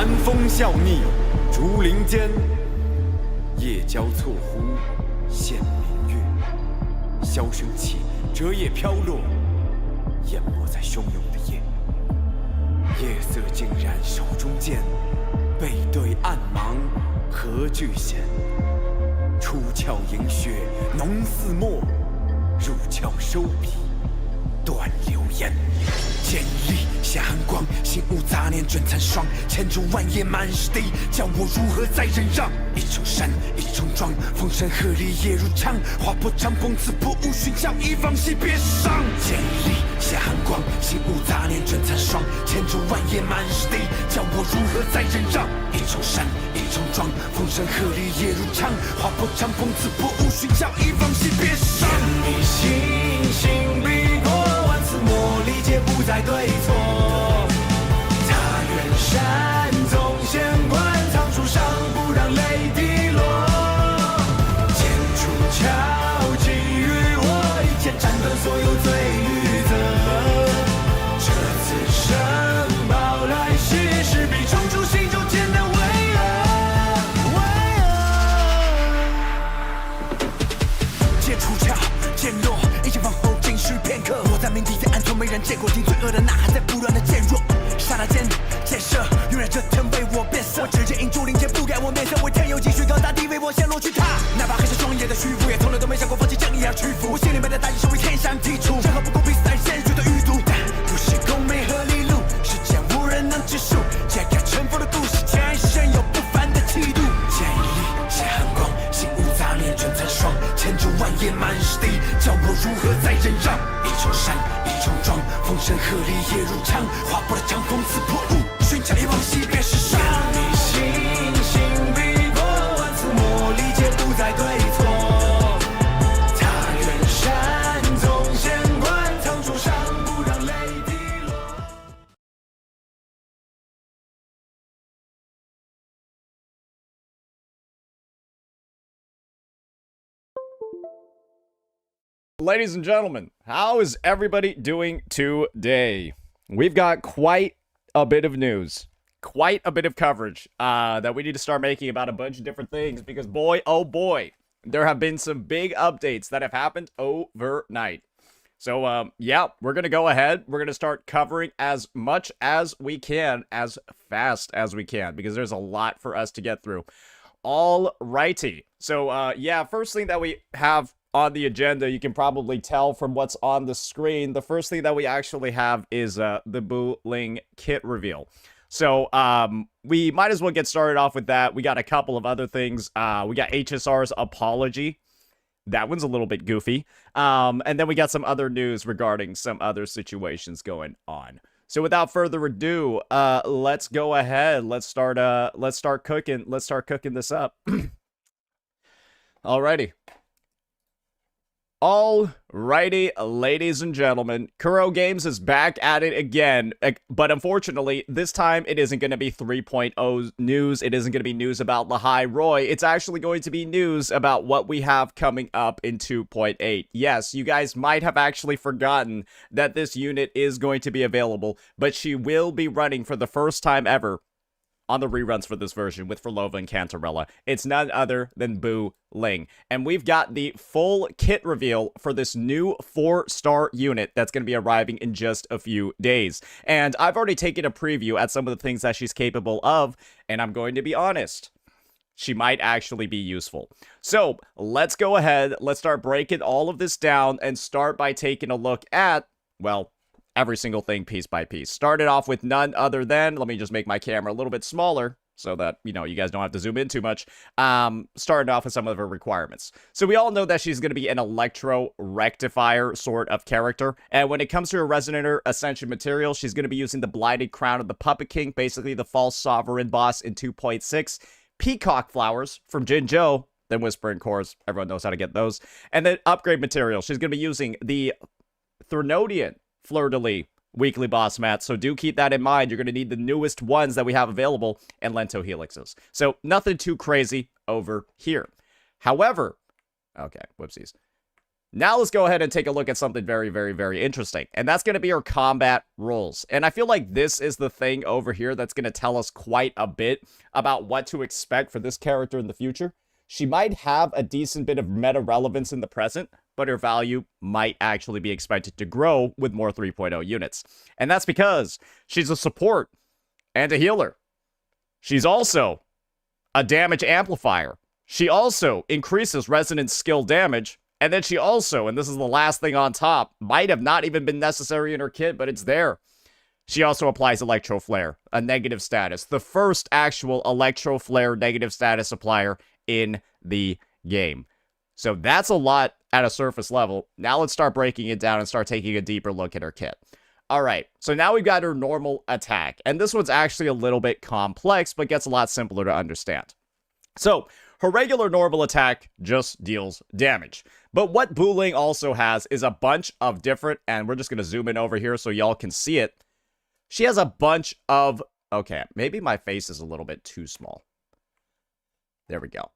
寒风笑逆，竹林间，夜交错忽，现明月。箫声起，折叶飘落，淹没在汹涌的夜。夜色竟然手中剑，背对暗芒，何惧险？出鞘迎雪，浓似墨；入鞘收笔，断流烟。剑力下寒光，心无杂念卷残霜。千竹万叶满是敌，叫我如何再忍让？一重山，一重庄，风声鹤唳夜如长。划破长风，刺破乌云，叫一方息别伤。剑力下寒光，心无杂念卷残霜。千竹万叶满是敌，叫我如何再忍让？一重山，一重庄，风声鹤唳夜如长。划破长风，刺破乌云，叫一方息别伤。剑力心性笔过万次磨砺，皆不再对错。他远山纵险关，藏书上不让泪滴落。剑出鞘，给予我一剑斩断所有罪与责。这次生报来兮，势必冲出心中间的巍峨。剑出鞘，剑落，一剑往后仅需片刻。我在鸣笛，在暗处没人见过，听罪恶的呐喊在不断的渐弱。刹那间，箭射，永远这天为我变色。我直接引竹林间，不改我面色。为天有继续高大地，为我陷落去踏。哪怕黑色双眼的虚浮，也从来都没想过放弃正义而屈服。我心里面的大义是为天下剔除，任何不公平在现实的余毒。但不是功名和利禄，世间无人能知数。揭开尘封的故事，前身有不凡的气度。剑力下寒光，心无杂念卷残霜。千竹万叶满是敌，叫我如何再忍让？一重山，一重庄，风声鹤唳夜如长。划破了长风，刺破雾，寻找一往昔便是伤。剑力心性笔过万次磨砺，皆不再对错。他远山纵险关，藏书上不让泪滴落。Ladies and gentlemen, how is everybody doing today? We've got quite a bit of news, quite a bit of coverage that we need to start making about a bunch of different things because boy, oh boy, there have been some big updates that have happened overnight. So, yeah, we're going to go ahead. We're going to start covering as much as we can, as fast as we can, because there's a lot for us to get through. Alrighty. So, yeah, first thing that we have on the agenda, you can probably tell from what's on the screen. The first thing that we actually have is the Buling kit reveal. So we might as well get started off with that. We got a couple of other things. We got Hsr'S apology. That one's a little bit goofy. And then we got some other news regarding some other situations going on. So without further ado, let's go ahead. Let's start cooking. Let's start cooking this up. Alrighty. Alrighty, ladies and gentlemen, Kuro Games is back at it again, but unfortunately, this time it isn't going to be 3.0 news, it isn't going to be news about Lahai Roy, it's actually going to be news about what we have coming up in 2.8. Yes, you guys might have actually forgotten that this unit is going to be available, but she will be running for the first time ever on the reruns for this version with Phrolova and Cantarella. It's none other than Buling. And we've got the full kit reveal for this new 4-star unit that's going to be arriving in just a few days. And I've already taken a preview at some of the things that she's capable of, and I'm going to be honest, she might actually be useful. So let's go ahead, let's start breaking all of this down and start by taking a look at, well, every single thing piece by piece. Started off with none other than, let me just make my camera a little bit smaller so that, you know, you guys don't have to zoom in too much. Started off with some of her requirements. So we all know that she's going to be an electro rectifier sort of character. And when it comes to her Resonator Ascension material, she's going to be using the Blinded Crown of the Puppet King, basically the false sovereign boss in 2.6. Peacock Flowers from Jinzhou, then Whispering Cores. Everyone knows how to get those. And then upgrade material. She's going to be using the Threnodian Fleur-de-Lis weekly boss mat, so do keep that in mind. You're going to need the newest ones that we have available and Lento Helixes. So nothing too crazy over here. However, okay, whoopsies. Now let's go ahead and take a look at something very, very, very interesting. And that's going to be her combat roles. And I feel like this is the thing over here that's going to tell us quite a bit about what to expect for this character in the future. She might have a decent bit of meta relevance in the present, but her value might actually be expected to grow with more 3.0 units. And that's because she's a support and a healer. She's also a damage amplifier. She also increases resonance skill damage. And then she also, and this is the last thing on top, might have not even been necessary in her kit, but it's there. She also applies Electro Flare, a negative status. The first actual Electro Flare negative status applier in the game. So that's a lot at a surface level. Now let's start breaking it down and start taking a deeper look at her kit. All right, so now we've got her normal attack. And this one's actually a little bit complex, but gets a lot simpler to understand. So her regular normal attack just deals damage. But what Buling also has is a bunch of different, and we're just going to zoom in over here so y'all can see it. She has a bunch of, okay, maybe my face is a little bit too small. There we go.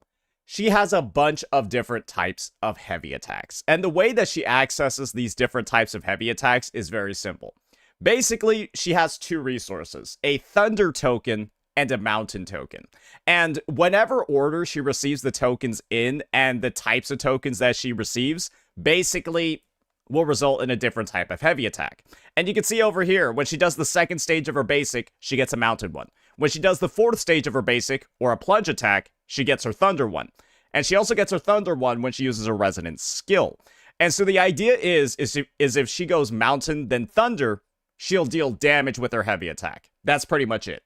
She has a bunch of different types of heavy attacks. And the way that she accesses these different types of heavy attacks is very simple. Basically, she has two resources, a Thunder token and a Mountain token. And whenever order she receives the tokens in and the types of tokens that she receives, basically will result in a different type of heavy attack. And you can see over here, when she does the second stage of her basic, she gets a Mountain one. When she does the fourth stage of her basic, or a plunge attack, she gets her Thunder one. And she also gets her Thunder one when she uses her Resonance skill. And so the idea is if she goes Mountain, then Thunder, she'll deal damage with her heavy attack. That's pretty much it.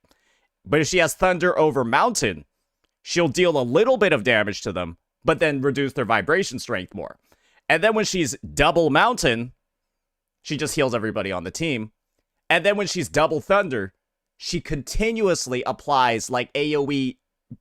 But if she has Thunder over Mountain, she'll deal a little bit of damage to them, but then reduce their vibration strength more. And then when she's double Mountain, she just heals everybody on the team. And then when she's double Thunder, she continuously applies like AoE,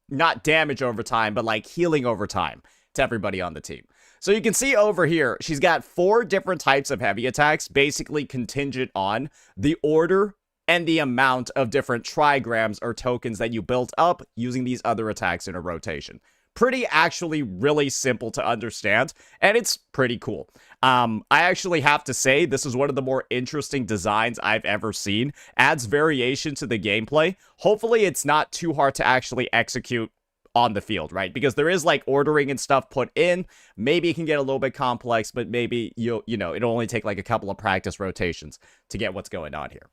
not damage over time, but like healing over time to everybody on the team. So you can see over here, she's got 4 different types of heavy attacks, basically contingent on the order and the amount of different trigrams or tokens that you built up using these other attacks in a rotation. Pretty actually really simple to understand, and it's pretty cool. I actually have to say, this is one of the more interesting designs I've ever seen. Adds variation to the gameplay. Hopefully it's not too hard to actually execute on the field, right? Because there is like ordering and stuff put in. Maybe it can get a little bit complex, but maybe you know, it'll only take like a couple of practice rotations to get what's going on here.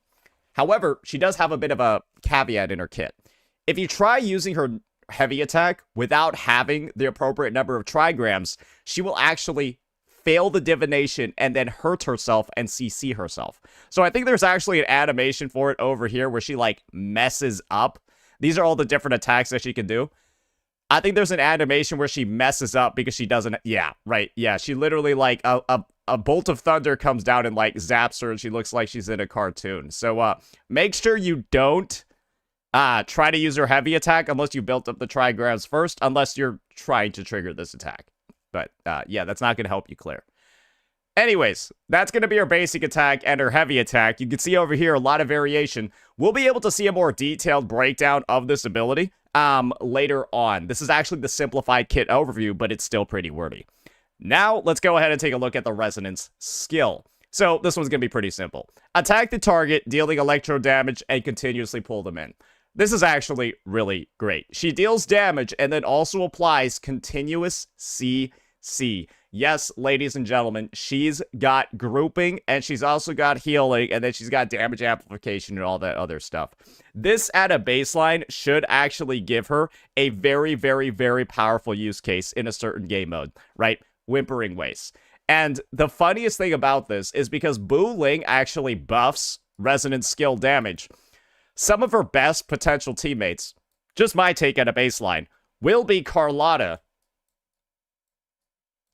However, she does have a bit of a caveat in her kit. If you try using her heavy attack without having the appropriate number of trigrams, she will actually fail the divination and then hurt herself and CC herself. So I think there's actually an animation for it over here where she like messes up. These are all the different attacks that she can do. I think there's an animation where she messes up because she doesn't, yeah, right, yeah, she literally like a bolt of thunder comes down and like zaps her and she looks like she's in a cartoon. So make sure you don't try to use her heavy attack unless you built up the trigrams first, unless you're trying to trigger this attack. But yeah, that's not going to help you clear. Anyways, that's going to be her basic attack and her heavy attack. You can see over here a lot of variation. We'll be able to see a more detailed breakdown of this ability later on. This is actually the simplified kit overview, but it's still pretty wordy. Now, let's go ahead and take a look at the resonance skill. So, this one's going to be pretty simple. Attack the target, dealing electro damage, and continuously pull them in. This is actually really great. She deals damage and then also applies continuous CC. Yes, ladies and gentlemen, she's got grouping, and she's also got healing, and then she's got damage amplification and all that other stuff. This at a baseline should actually give her a very, very, very powerful use case in a certain game mode, right? Whimpering Waste. And the funniest thing about this is because Buling actually buffs resonance skill damage, some of her best potential teammates, just my take at a baseline, will be Carlotta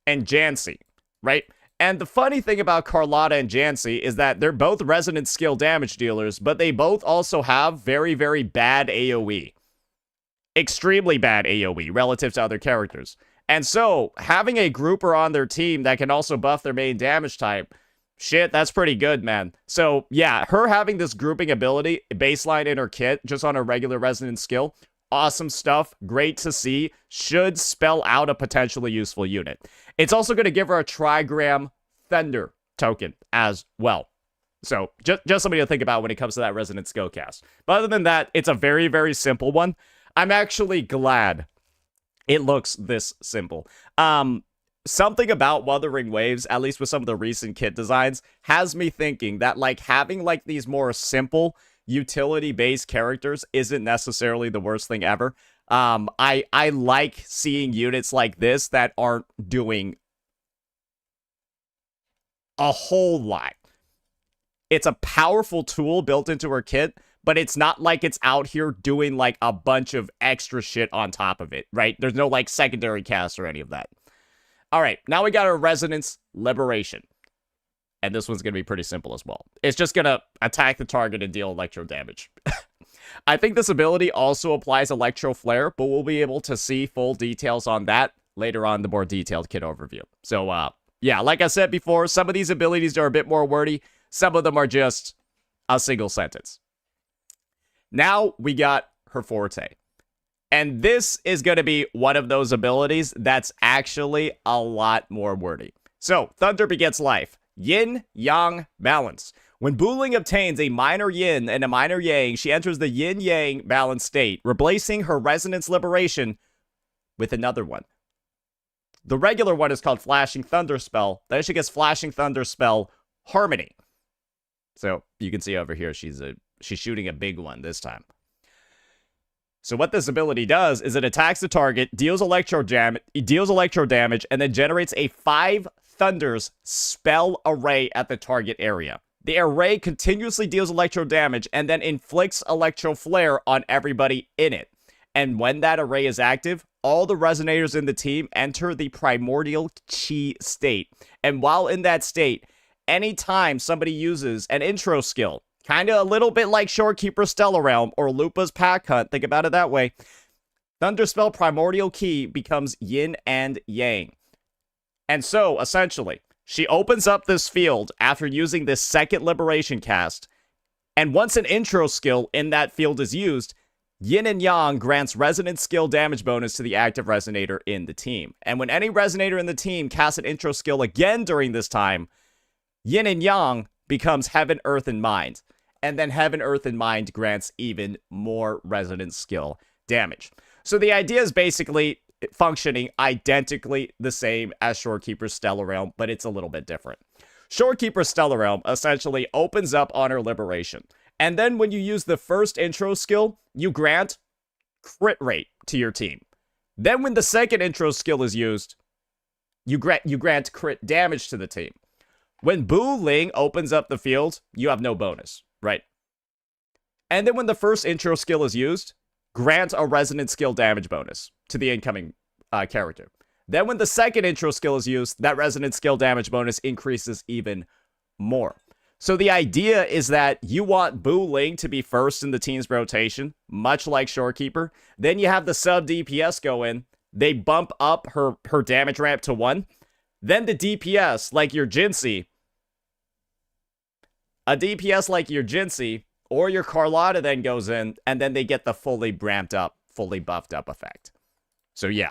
and Jancy, right? And the funny thing about Carlotta and Jancy is that they're both resonance skill damage dealers, but they both also have very, very bad AoE. Extremely bad AoE relative to other characters. And so, having a grouper on their team that can also buff their main damage type, shit, that's pretty good, man. So, yeah, her having this grouping ability, baseline in her kit, just on a regular resonance skill, awesome stuff. Great to see. Should spell out a potentially useful unit. It's also going to give her a trigram Thunder token as well. So just something to think about when it comes to that Resonant Skill cast. But other than that, it's a very, very simple one. I'm actually glad it looks this simple. Something about Wuthering Waves, at least with some of the recent kit designs, has me thinking that like having like these more simple utility-based characters isn't necessarily the worst thing ever. I like seeing units like this that aren't doing a whole lot. It's a powerful tool built into her kit, but it's not like it's out here doing like a bunch of extra shit on top of it, right? There's no like secondary cast or any of that. All right, now we got our Resonance Liberation. And this one's going to be pretty simple as well. It's just going to attack the target and deal electro damage. I think this ability also applies Electro Flare, but we'll be able to see full details on that later on in the more detailed kit overview. So, yeah, like I said before, some of these abilities are a bit more wordy. Some of them are just a single sentence. Now we got her Forte. And this is going to be one of those abilities that's actually a lot more wordy. So, Thunder begets life. Yin-Yang balance. When Buling obtains a minor Yin and a minor Yang, she enters the Yin-Yang balance state, replacing her Resonance Liberation with another one. The regular one is called Flashing Thunder Spell. Then she gets Flashing Thunder Spell Harmony. So, you can see over here, she's shooting a big one this time. So what this ability does is it attacks the target, deals electro damage, and then generates a 5 Thunders spell array at the target area. The array continuously deals electro damage and then inflicts electro flare on everybody in it. And when that array is active, all the resonators in the team enter the primordial chi state. And while in that state, anytime somebody uses an intro skill, kind of a little bit like Shorekeeper Stellar Realm or Lupa's Pack Hunt. Think about it that way. Thunderspell Primordial Key becomes Yin and Yang. And so, essentially, she opens up this field after using this second Liberation cast. And once an intro skill in that field is used, Yin and Yang grants Resonant Skill damage bonus to the active Resonator in the team. And when any Resonator in the team casts an intro skill again during this time, Yin and Yang becomes Heaven, Earth, and Mind. And then Heaven, Earth, and Mind grants even more Resonant Skill damage. So the idea is basically functioning identically the same as Shorekeeper's Stellar Realm, but it's a little bit different. Shorekeeper's Stellar Realm essentially opens up on her Liberation. And then when you use the first intro skill, you grant crit rate to your team. Then when the second intro skill is used, you grant crit damage to the team. When Buling opens up the field, you have no bonus, right? And then when the first intro skill is used, grant a Resonant Skill damage bonus to the incoming character. Then when the second intro skill is used, that Resonant Skill damage bonus increases even more. So the idea is that you want Buling to be first in the team's rotation, much like Shorekeeper. Then you have the sub DPS go in. They bump up her damage ramp to 1. Then the DPS, like your Jinsei, a DPS like your Jinsei or your Carlotta then goes in, and then they get the fully ramped up, fully buffed up effect. So yeah,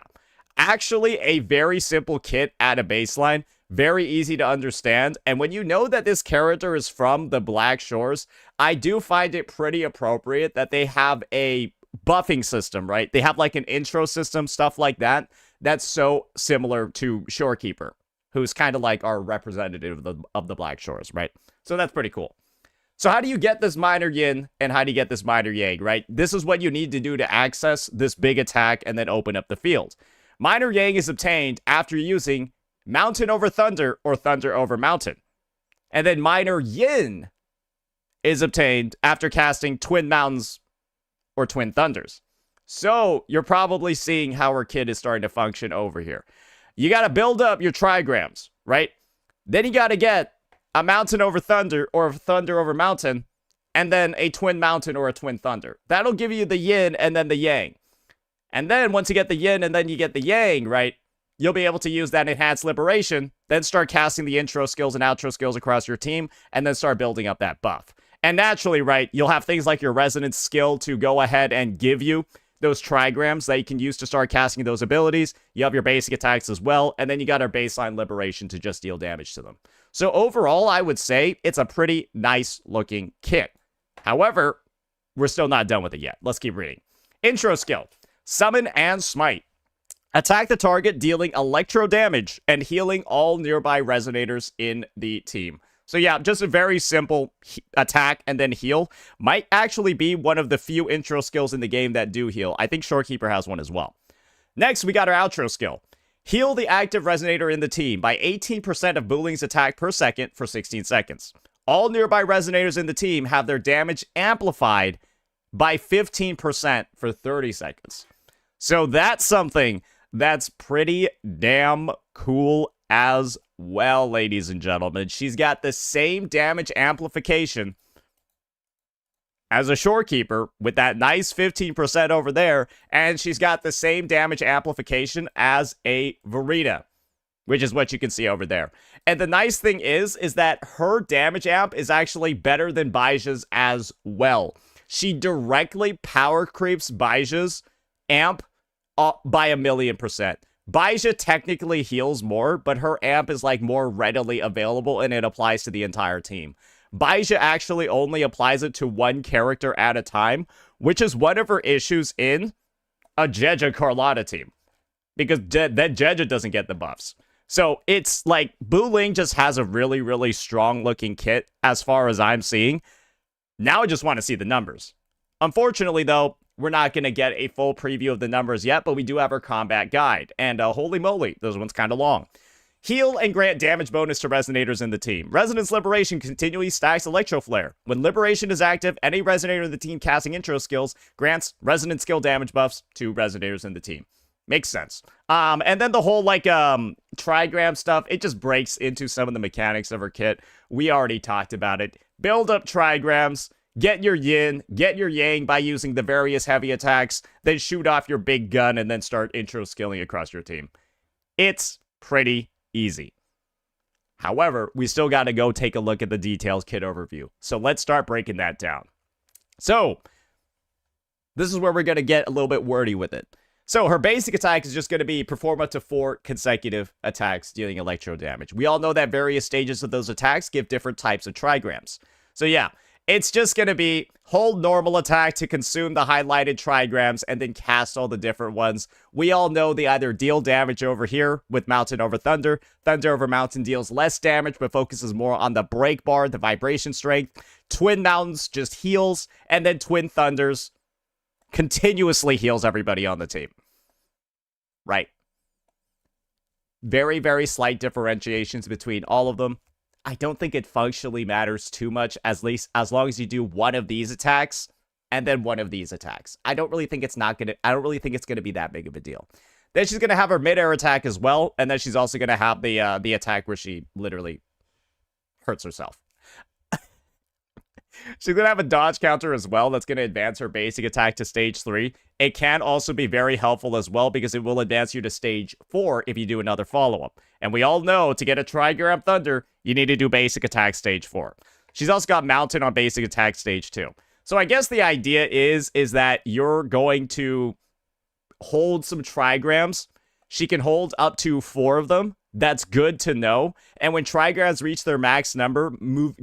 actually a very simple kit at a baseline, very easy to understand. And when you know that this character is from the Black Shores, I do find it pretty appropriate that they have a buffing system, right? They have like an intro system, stuff like that. That's so similar to Shorekeeper, who's kind of like our representative of the Black Shores, right? So that's pretty cool. So how do you get this minor Yin and how do you get this minor Yang, right? This is what you need to do to access this big attack and then open up the field. Minor Yang is obtained after using Mountain over Thunder or Thunder over Mountain. And then minor Yin is obtained after casting Twin Mountains or Twin Thunders. So you're probably seeing how our kit is starting to function over here. You got to build up your trigrams, right? Then you got to get a Mountain over Thunder or a Thunder over Mountain, and then a Twin Mountain or a Twin Thunder. That'll give you the Yin and then the Yang. And then once you get the Yin and then you get the Yang, right, you'll be able to use that Enhanced Liberation, then start casting the intro skills and outro skills across your team, and then start building up that buff. And naturally, right, you'll have things like your Resonance Skill to go ahead and give you those trigrams that you can use to start casting those abilities. You have your basic attacks as well, and then you got our baseline liberation to just deal damage to them. So overall, I would say it's a pretty nice looking kit. However, we're still not done with it yet. Let's keep reading. Intro skill. Summon and Smite. Attack the target, dealing electro damage and healing all nearby resonators in the team. So yeah, just a very simple attack and then heal. Might actually be one of the few intro skills in the game that do heal. I think Shorekeeper has one as well. Next, we got our outro skill. Heal the active resonator in the team by 18% of Buling's attack per second for 16 seconds. All nearby resonators in the team have their damage amplified by 15% for 30 seconds. So that's something that's pretty damn cool as well, ladies and gentlemen. She's got the same damage amplification as a Shorekeeper with that nice 15% over there, and she's got the same damage amplification as a Verita, which is what you can see over there. And the nice thing is that her damage amp is actually better than Baija's as well. She directly power creeps Baija's amp up by 1,000,000%. Baija technically heals more, but her amp is like more readily available and it applies to the entire team. Baija actually only applies it to one character at a time, which is one of her issues in a Jeja Carlotta team. Because then Jeja doesn't get the buffs. So it's like Buling just has a really, really strong looking kit as far as I'm seeing. Now I just want to see the numbers. Unfortunately, though, we're not going to get a full preview of the numbers yet, but we do have our combat guide. And holy moly, this one's kind of long. Heal and grant damage bonus to resonators in the team. Resonance Liberation continually stacks Electro Flare. When Liberation is active, any resonator in the team casting intro skills grants resonance skill damage buffs to resonators in the team. Makes sense. And then the whole, like, trigram stuff, it just breaks into some of the mechanics of her kit. We already talked about it. Build up trigrams, get your yin, get your yang by using the various heavy attacks, then shoot off your big gun and then start intro skilling across your team. It's pretty easy. However, we still got to go take a look at the details kit overview. So let's start breaking that down. So, this is where we're going to get a little bit wordy with it. So her basic attack is just going to be perform up to 4 consecutive attacks dealing electro damage. We all know that various stages of those attacks give different types of trigrams. So yeah, it's just going to be hold normal attack to consume the highlighted trigrams and then cast all the different ones. We all know they either deal damage over here with Mountain over Thunder. Thunder over Mountain deals less damage but focuses more on the break bar, the vibration strength. Twin Mountains just heals, and then Twin Thunders continuously heals everybody on the team. Right. Very, very slight differentiations between all of them. I don't think it functionally matters too much, as long as you do one of these attacks and then one of these attacks. I don't really think it's gonna be that big of a deal. Then she's gonna have her mid-air attack as well, and then she's also gonna have the attack where she literally hurts herself. She's going to have a dodge counter as well that's going to advance her basic attack to stage 3. It can also be very helpful as well because it will advance you to stage 4 if you do another follow-up. And we all know to get a Trigram Thunder, you need to do basic attack stage 4. She's also got Mountain on basic attack stage 2. So I guess the idea is that you're going to hold some Trigrams. She can hold up to 4 of them. That's good to know. And when trigrams reach their max number,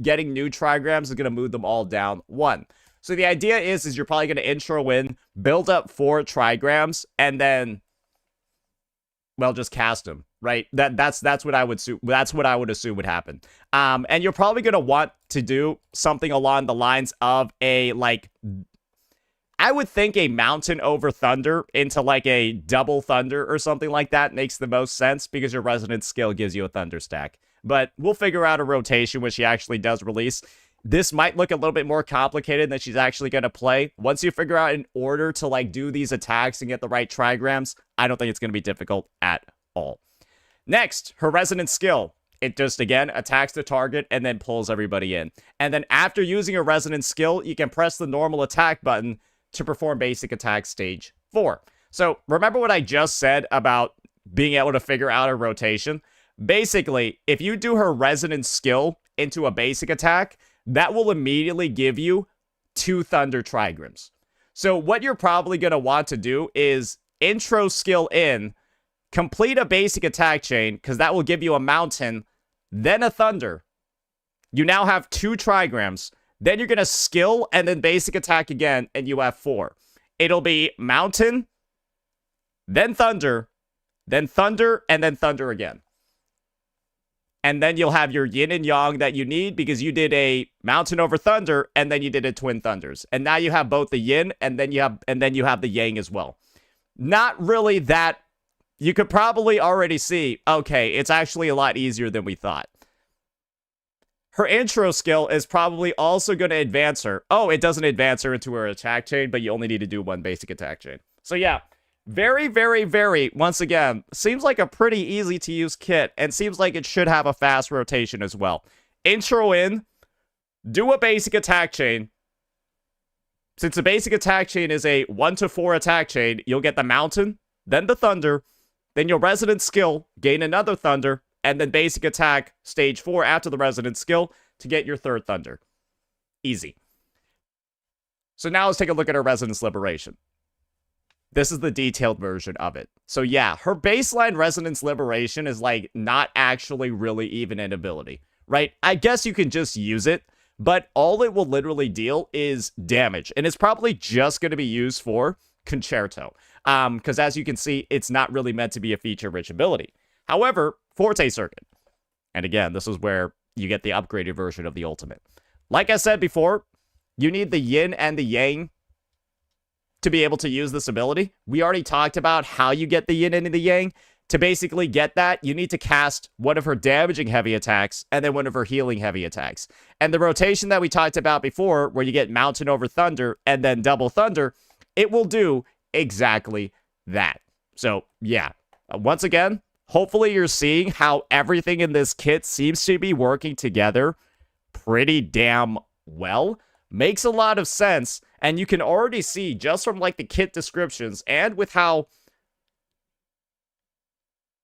getting new trigrams is going to move them all down 1. So the idea is you're probably going to intro in, build up 4 trigrams, and then, well, just cast them, right? That's what I would assume would happen. And you're probably going to want to do something along the lines of a, like, I would think a Mountain over Thunder into like a double Thunder or something like that makes the most sense because your Resonance skill gives you a Thunder stack. But we'll figure out a rotation when she actually does release. This might look a little bit more complicated than she's actually going to play. Once you figure out an order to like do these attacks and get the right trigrams, I don't think it's going to be difficult at all. Next, her Resonance skill. It just, again, attacks the target and then pulls everybody in. And then after using a Resonance skill, you can press the normal attack button to perform basic attack stage 4. So remember what I just said about being able to figure out a rotation? Basically, if you do her Resonance skill into a basic attack, that will immediately give you 2 Thunder Trigrams. So what you're probably going to want to do is intro skill in, complete a basic attack chain, because that will give you a mountain, then a thunder. You now have 2 trigrams. Then you're going to skill and then basic attack again, and you have 4. It'll be mountain, then thunder, and then thunder again. And then you'll have your yin and yang that you need because you did a mountain over thunder and then you did a twin thunders. And now you have both the yin and then you have the yang as well. Not really that. You could probably already see, okay, it's actually a lot easier than we thought. Her intro skill is probably also going to advance her. Oh, it doesn't advance her into her attack chain, but you only need to do 1 basic attack chain. So yeah, very, very, very, once again, seems like a pretty easy to use kit and seems like it should have a fast rotation as well. Intro in, do a basic attack chain. Since the basic attack chain is a 1 to 4 attack chain, you'll get the mountain, then the thunder, then your resident skill, gain another thunder, and then basic attack stage 4 after the resident skill to get your 3rd thunder. Easy. So now let's take a look at her Resonance Liberation. This is the detailed version of it. So yeah, her baseline Resonance Liberation is like not actually really even an ability, right? I guess you can just use it, but all it will literally deal is damage. And it's probably just going to be used for Concerto. Because as you can see, it's not really meant to be a feature-rich ability. However, Forte Circuit. And again, this is where you get the upgraded version of the ultimate. Like I said before, you need the yin and the yang to be able to use this ability. We already talked about how you get the yin and the yang. To basically get that, you need to cast one of her damaging heavy attacks and then one of her healing heavy attacks. And the rotation that we talked about before, where you get mountain over thunder and then double thunder, it will do exactly that. So yeah, once again, hopefully you're seeing how everything in this kit seems to be working together pretty damn well. Makes a lot of sense, and you can already see just from like the kit descriptions and with how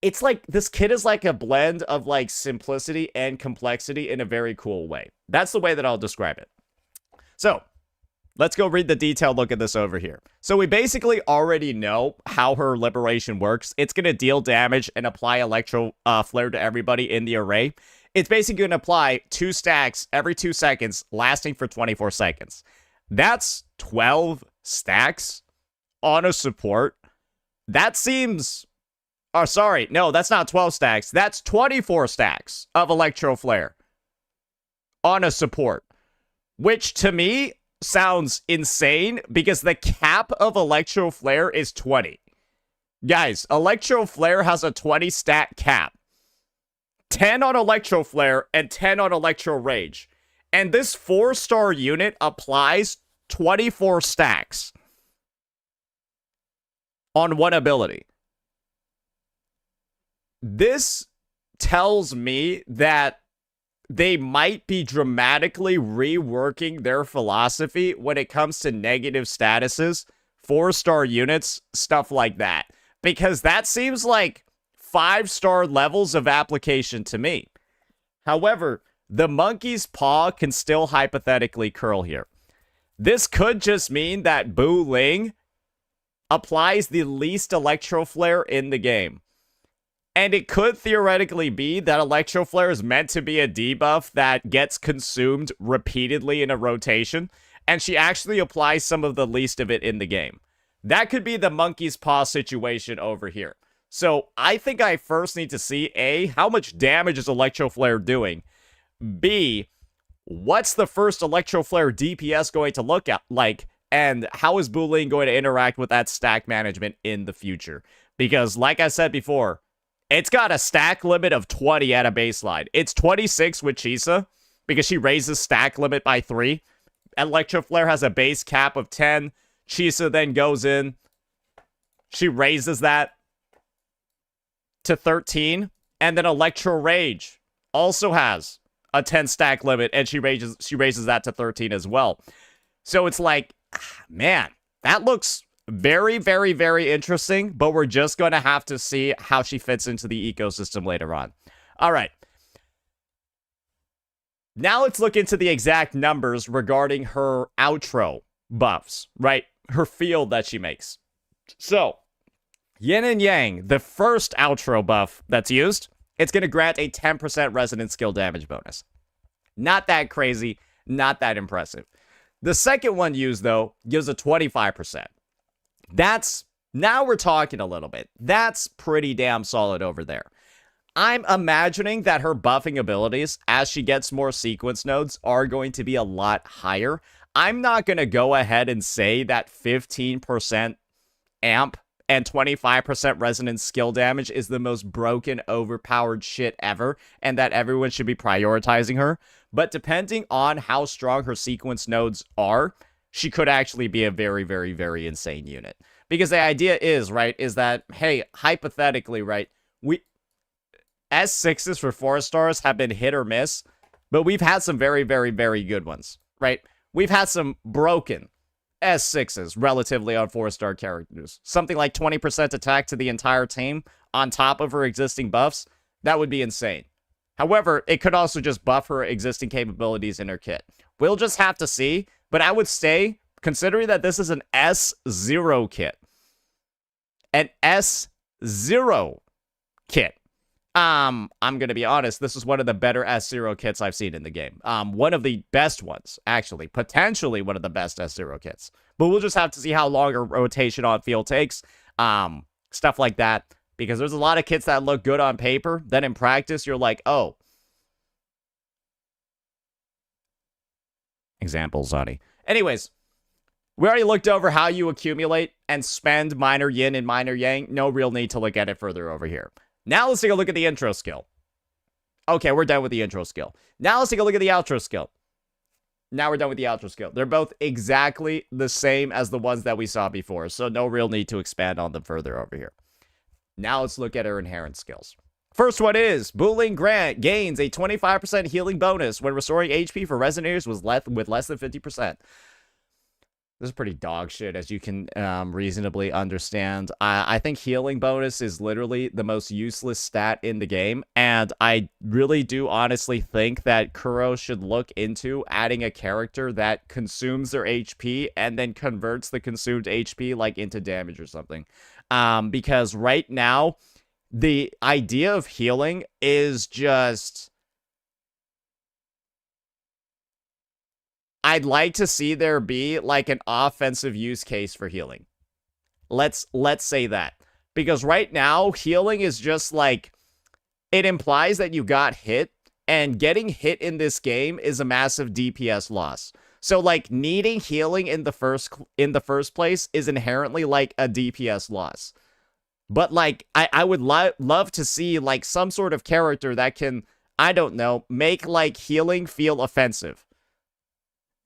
it's like this kit is like a blend of like simplicity and complexity in a very cool way. That's the way that I'll describe it. So let's go read the detailed look at this over here. So we basically already know how her liberation works. It's going to deal damage and apply electro flare to everybody in the array. It's basically going to apply 2 stacks every 2 seconds, lasting for 24 seconds. That's 12 stacks on a support. That seems... Oh, sorry. No, that's not 12 stacks. That's 24 stacks of electro flare on a support. Which, to me, sounds insane because the cap of electro flare is 20. Guys, electro flare has a 20 stat cap. 10 on electro flare and 10 on electro rage. And this 4-star unit applies 24 stacks on one ability. This tells me that they might be dramatically reworking their philosophy when it comes to negative statuses, 4-star units, stuff like that. Because that seems like 5-star levels of application to me. However, the monkey's paw can still hypothetically curl here. This could just mean that Buling applies the least electro flare in the game. And it could theoretically be that electro flare is meant to be a debuff that gets consumed repeatedly in a rotation, and she actually applies some of the least of it in the game. That could be the monkey's paw situation over here. So I think I first need to see A, how much damage is electro flare doing? B, what's the first electro flare DPS going to look like? And how is Buling going to interact with that stack management in the future? Because like I said before, it's got a stack limit of 20 at a baseline. It's 26 with Chisa because she raises stack limit by 3. Electro Flare has a base cap of 10. Chisa then goes in. She raises that to 13. And then Electro Rage also has a 10 stack limit, and she raises that to 13 as well. So it's like, man, that looks very, very, very interesting, but we're just going to have to see how she fits into the ecosystem later on. All right. Now let's look into the exact numbers regarding her outro buffs, right? her field that she makes. So, Yin and Yang, the first outro buff that's used, it's going to grant a 10% resonant skill damage bonus. Not that crazy, not that impressive. The second one used, though, gives a 25%. Now we're talking a little bit. That's pretty damn solid over there. I'm imagining that her buffing abilities, as she gets more sequence nodes, are going to be a lot higher. I'm not going to go ahead and say that 15% amp and 25% resonance skill damage is the most broken, overpowered shit ever, and that everyone should be prioritizing her. But depending on how strong her sequence nodes are, she could actually be a very, very, very insane unit. Because the idea is, right, is that, hey, hypothetically, right, S6s for 4 stars have been hit or miss, but we've had some very, very, very good ones, right? We've had some broken S6s relatively on 4-star characters. Something like 20% attack to the entire team on top of her existing buffs. That would be insane. However, it could also just buff her existing capabilities in her kit. We'll just have to see, but I would say, considering that this is an S0 kit, an S0 kit, I'm going to be honest, this is one of the better S0 kits I've seen in the game. One of the best ones, actually. Potentially one of the best S0 kits. But we'll just have to see how long a rotation on field takes. Stuff like that. Because there's a lot of kits that look good on paper. Then in practice, you're like, oh. Example, Zani. Anyways, we already looked over how you accumulate and spend minor yin and minor yang. No real need to look at it further over here. Now let's take a look at the intro skill. Okay, we're done with the intro skill. Now let's take a look at the outro skill. Now we're done with the outro skill. They're both exactly the same as the ones that we saw before, so no real need to expand on them further over here. Now let's look at her inherent skills. First one is, Buling Grant gains a 25% healing bonus when restoring HP for resonators with less than 50%. This is pretty dog shit, as you can reasonably understand. I think healing bonus is literally the most useless stat in the game, and I really do honestly think that Kuro should look into adding a character that consumes their HP and then converts the consumed HP like into damage or something. Because right now, the idea of healing is just... I'd like to see there be like an offensive use case for healing. Let's say that. Because right now, healing is just like, it implies that you got hit, and getting hit in this game is a massive DPS loss. So like needing healing in the first place is inherently like a DPS loss. But like I would love to see like some sort of character that can, I don't know, make like healing feel offensive.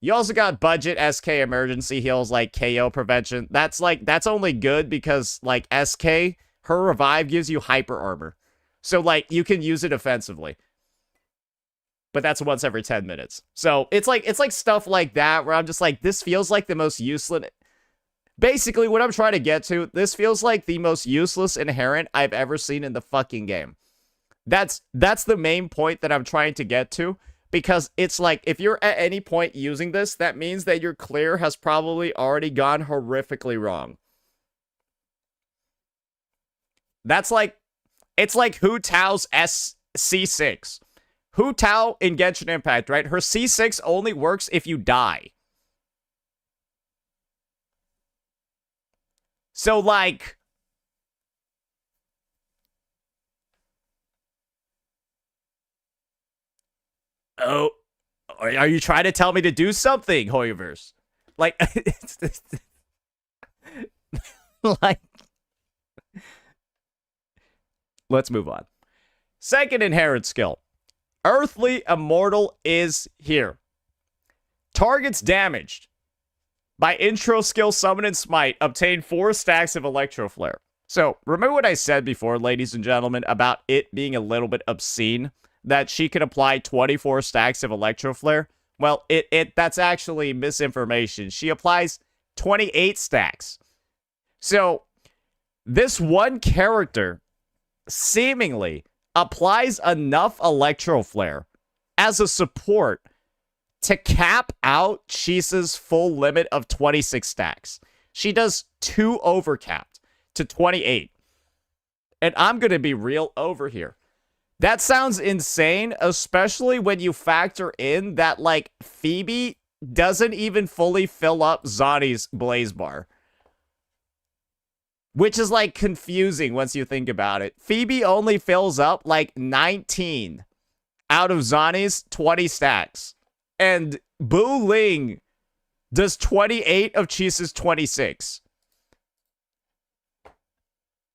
You also got budget SK emergency heals like KO prevention. That's only good because like SK, her revive gives you hyper armor. So like you can use it offensively. But that's once every 10 minutes. So it's like stuff like that where I'm just like, this feels like the most useless. Basically what I'm trying to get to, this feels like the most useless inherent I've ever seen in the fucking game. That's the main point that I'm trying to get to. Because it's like, if you're at any point using this, that means that your clear has probably already gone horrifically wrong. That's like, it's like Hu Tao's C6. Hu Tao in Genshin Impact, right? Her C6 only works if you die. So like... Oh, are you trying to tell me to do something, Hoyoverse? Like, like, let's move on. Second inherent skill. Earthly Immortal is here. Targets damaged by intro skill Summon and Smite obtain 4 stacks of Electro Flare. So, remember what I said before, ladies and gentlemen, about it being a little bit obscene? That she can apply 24 stacks of Electro Flare? Well, that's actually misinformation. She applies 28 stacks. So, this one character seemingly applies enough Electro Flare as a support to cap out Chisa's full limit of 26 stacks. She does 2 overcapped to 28. And I'm going to be real over here. That sounds insane, especially when you factor in that, like, Phoebe doesn't even fully fill up Zani's Blaze Bar. Which is, like, confusing once you think about it. Phoebe only fills up, like, 19 out of Zani's 20 stacks. And Buling does 28 of Cheese's 26.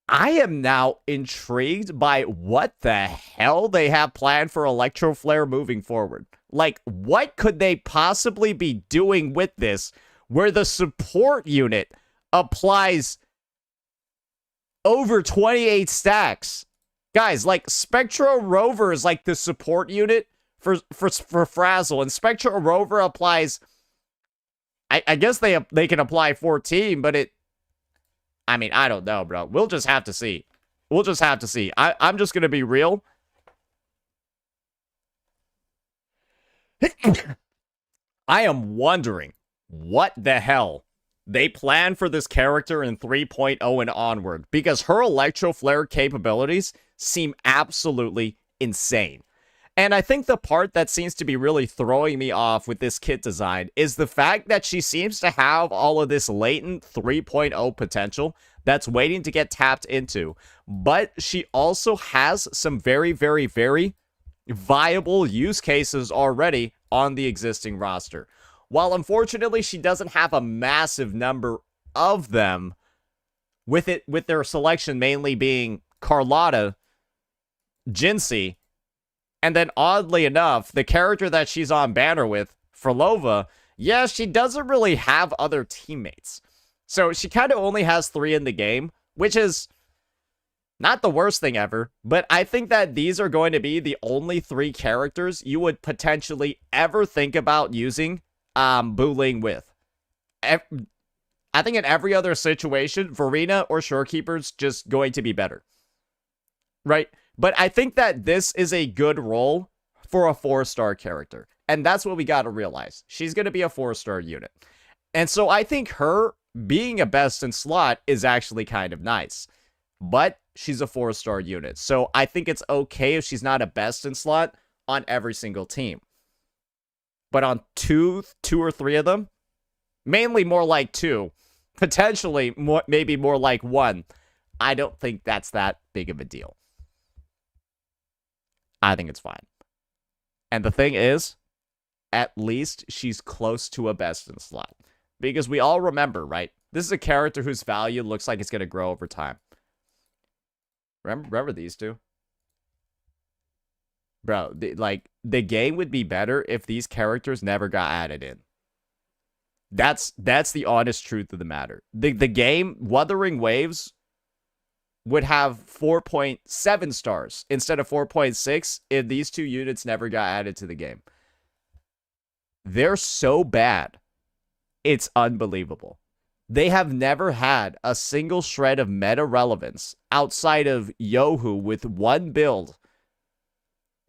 I am now intrigued by what the hell they have planned for Electro Flare moving forward. Like, what could they possibly be doing with this where the support unit applies over 28 stacks? Guys, like, Spectro Rover is like the support unit for Frazzle, and Spectro Rover applies, I guess they can apply 14, but I mean, I don't know, bro. We'll just have to see. We'll just have to see. I'm just going to be real. I am wondering what the hell they plan for this character in 3.0 and onward, because her Electro Flare capabilities seem absolutely insane. And I think the part that seems to be really throwing me off with this kit design is the fact that she seems to have all of this latent 3.0 potential that's waiting to get tapped into. But she also has some very, very, very viable use cases already on the existing roster. While unfortunately she doesn't have a massive number of them, with their selection mainly being Carlotta, Jinsey, and then, oddly enough, the character that she's on banner with, Phrolova, yeah, she doesn't really have other teammates. So she kind of only has 3 in the game, which is not the worst thing ever. But I think that these are going to be the only 3 characters you would potentially ever think about using Buling with. I think in every other situation, Verena or Shorekeeper's just going to be better. Right? But I think that this is a good role for a 4-star character. And that's what we got to realize. She's going to be a 4-star unit. And so I think her being a best in slot is actually kind of nice. But she's a 4-star unit. So I think it's okay if she's not a best in slot on every single team. But on two or 3 of them, mainly more like 2, potentially maybe more like 1, I don't think that's that big of a deal. I think it's fine. And the thing is, at least she's close to a best in slot. Because we all remember, right? This is a character whose value looks like it's going to grow over time. Remember these two? Bro, the game would be better if these characters never got added in. That's the honest truth of the matter. The game, Wuthering Waves, would have 4.7 stars instead of 4.6 if these 2 units never got added to the game. They're so bad, it's unbelievable. They have never had a single shred of meta relevance outside of Yohu with 1 build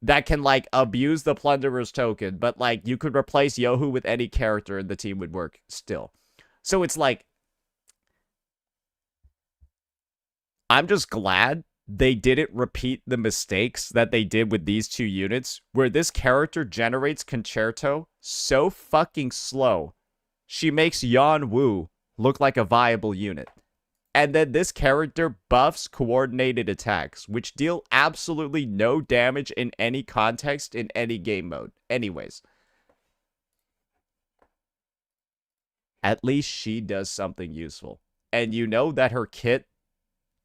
that can, like, abuse the Plunderer's token, but, like, you could replace Yohu with any character and the team would work still. So it's like, I'm just glad they didn't repeat the mistakes that they did with these 2 units, where this character generates Concerto so fucking slow, she makes Yan Wu look like a viable unit. And then this character buffs coordinated attacks, which deal absolutely no damage in any context in any game mode. Anyways. At least she does something useful. And you know that her kit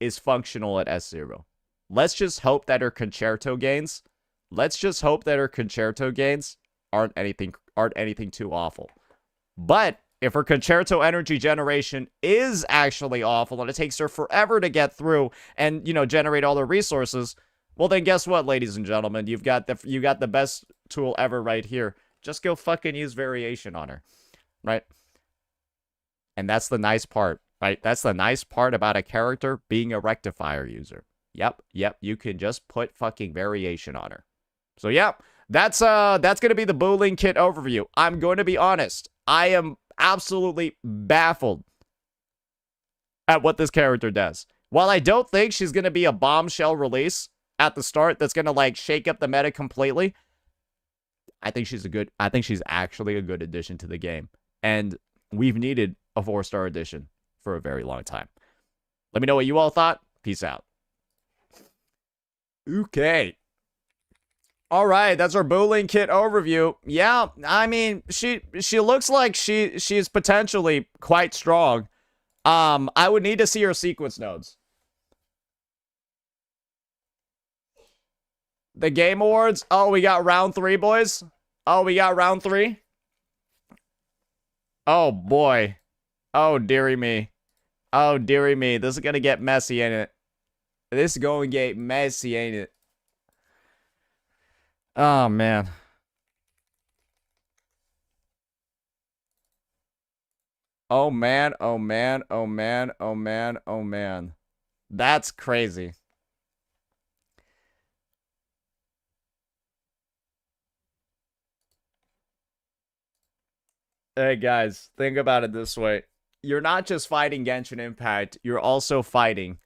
is functional at S0. Let's just hope that her Concerto gains aren't anything too awful. But if her Concerto energy generation is actually awful and it takes her forever to get through and, you know, generate all the resources, well then guess what, ladies and gentlemen, you got the best tool ever right here. Just go fucking use variation on her, right? And that's the nice part, right? That's the nice part about a character being a rectifier user. Yep, you can just put fucking variation on her. So yeah, that's gonna be the Buling kit overview. I'm going to be honest, I am absolutely baffled at what this character does. While I don't think she's going to be a bombshell release at the start that's going to, like, shake up the meta completely, I think she's actually a good addition to the game. And we've needed a 4-star addition for a very long time. Let me know what you all thought. Peace out. Okay. All right, that's our Buling kit overview. Yeah, I mean, she looks like she's potentially quite strong. I would need to see her sequence nodes. The Game Awards. Oh, we got round 3, boys. Oh, we got round 3. Oh, boy. Oh, dearie me. Oh, dearie me. This is gonna get messy, ain't it? This is going to get messy, ain't it? Oh, man. Oh, man. Oh, man. Oh, man. Oh, man. Oh, man. That's crazy. Hey, guys. Think about it this way. You're not just fighting Genshin Impact. You're also fighting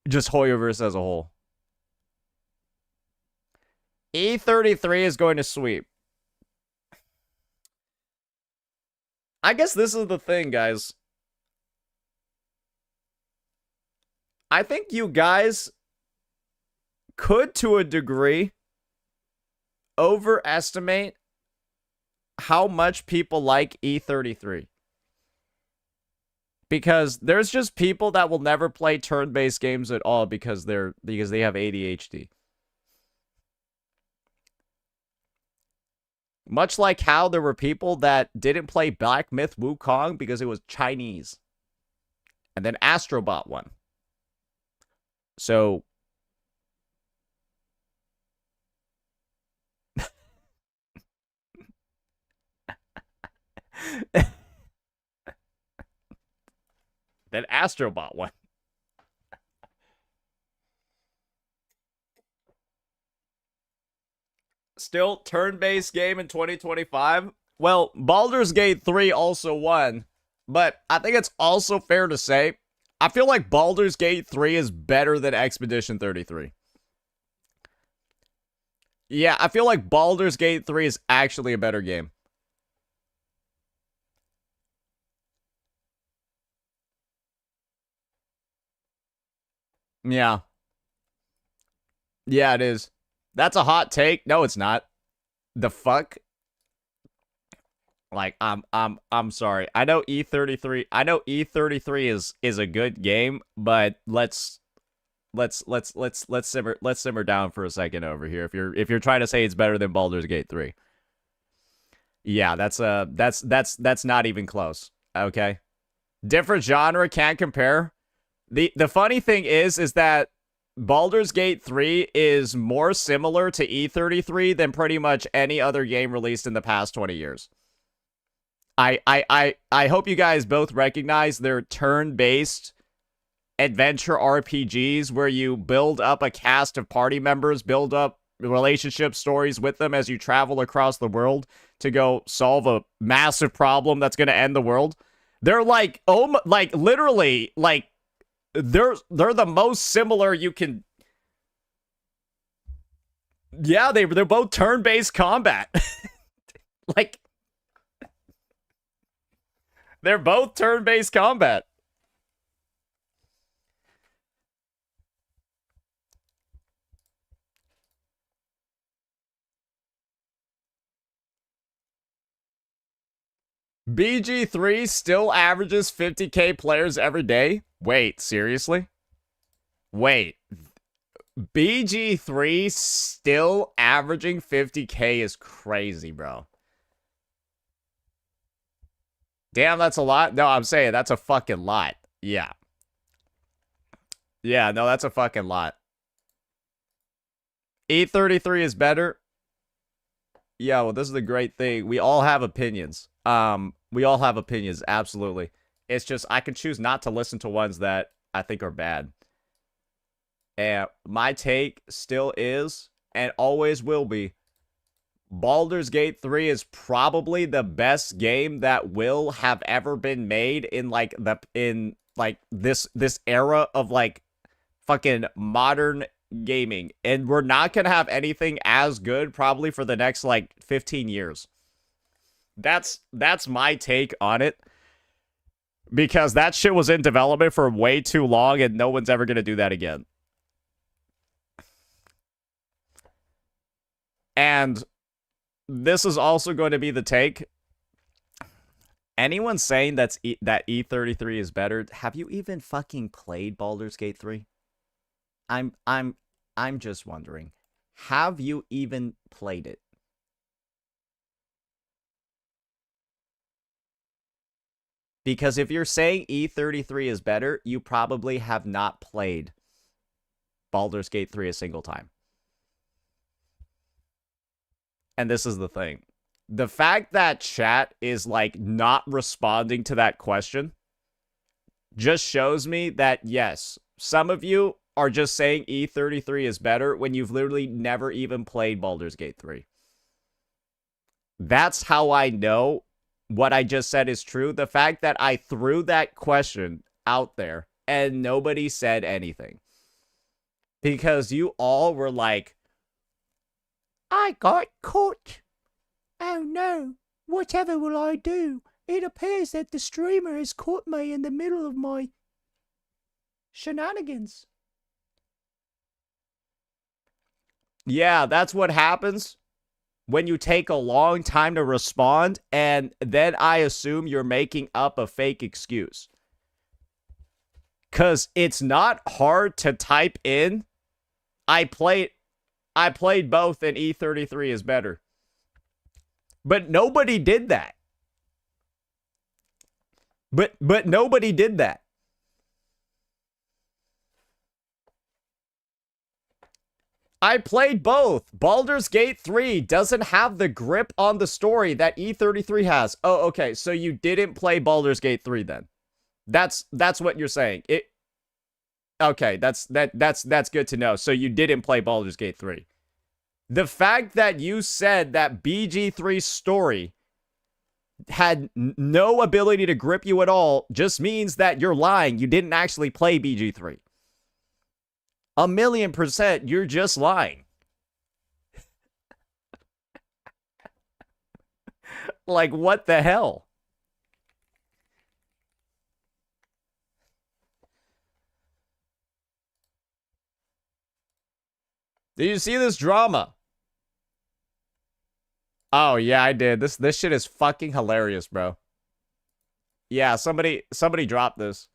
just Hoyoverse as a whole. E33 is going to sweep. I guess this is the thing, guys. I think you guys could, to a degree, overestimate how much people like E33. Because there's just people that will never play turn-based games at all because they have ADHD. Much like how there were people that didn't play Black Myth Wukong because it was Chinese. And then Astrobot won. So... then Astrobot won. Still, turn-based game in 2025. Well, Baldur's Gate 3 also won, but I think it's also fair to say, I feel like Baldur's Gate 3 is better than Expedition 33. Yeah, I feel like Baldur's Gate 3 is actually a better game. Yeah. Yeah, it is. That's a hot take. No, it's not. The fuck? Like, I'm sorry. I know E33 is a good game, but let's simmer down for a second over here. If you're trying to say it's better than Baldur's Gate 3. Yeah, that's not even close. Okay. Different genre, can't compare. The funny thing is that Baldur's Gate 3 is more similar to E33 than pretty much any other game released in the past 20 years. I hope you guys both recognize their turn-based adventure RPGs where you build up a cast of party members, build up relationship stories with them as you travel across the world to go solve a massive problem that's going to end the world. They're like, oh, like literally, like they're the most similar you can. Yeah, they're both turn-based combat. Like, they're both turn-based combat. BG3 still averages 50k players every day? Wait, seriously? Wait. BG3 still averaging 50k is crazy, bro. Damn, that's a lot? No, I'm saying that's a fucking lot. Yeah. Yeah, no, that's a fucking lot. E33 is better? Yeah, well, this is the great thing. We all have opinions. We all have opinions, absolutely. It's just, I can choose not to listen to ones that I think are bad. And my take still is, and always will be, Baldur's Gate 3 is probably the best game that will have ever been made in this era of like fucking modern gaming. And we're not going to have anything as good probably for the next like 15 years. That's my take on it. Because that shit was in development for way too long and no one's ever going to do that again. And this is also going to be the take. Anyone saying that E33 is better, have you even fucking played Baldur's Gate 3? I'm just wondering. Have you even played it? Because if you're saying E33 is better, you probably have not played Baldur's Gate 3 a single time. And this is the thing. The fact that chat is, like, not responding to that question just shows me that, yes, some of you are just saying E33 is better when you've literally never even played Baldur's Gate 3. That's how I know what I just said is true. The fact that I threw that question out there and nobody said anything. Because you all were like, I got caught. Oh no, whatever will I do? It appears that the streamer has caught me in the middle of my shenanigans. Yeah, that's what happens when you take a long time to respond, and then I assume you're making up a fake excuse. Because it's not hard to type in, I played both and E33 is better. But nobody did that. But nobody did that. I played both. Baldur's Gate 3 doesn't have the grip on the story that E33 has. Oh, okay. So you didn't play Baldur's Gate 3 then. That's what you're saying. Okay, that's good to know. So you didn't play Baldur's Gate 3. The fact that you said that BG3's story had no ability to grip you at all just means that you're lying. You didn't actually play BG3. 1,000,000%, you're just lying. Like, what the hell? Did you see this drama? Oh, yeah, I did. This shit is fucking hilarious, bro. Yeah, somebody dropped this.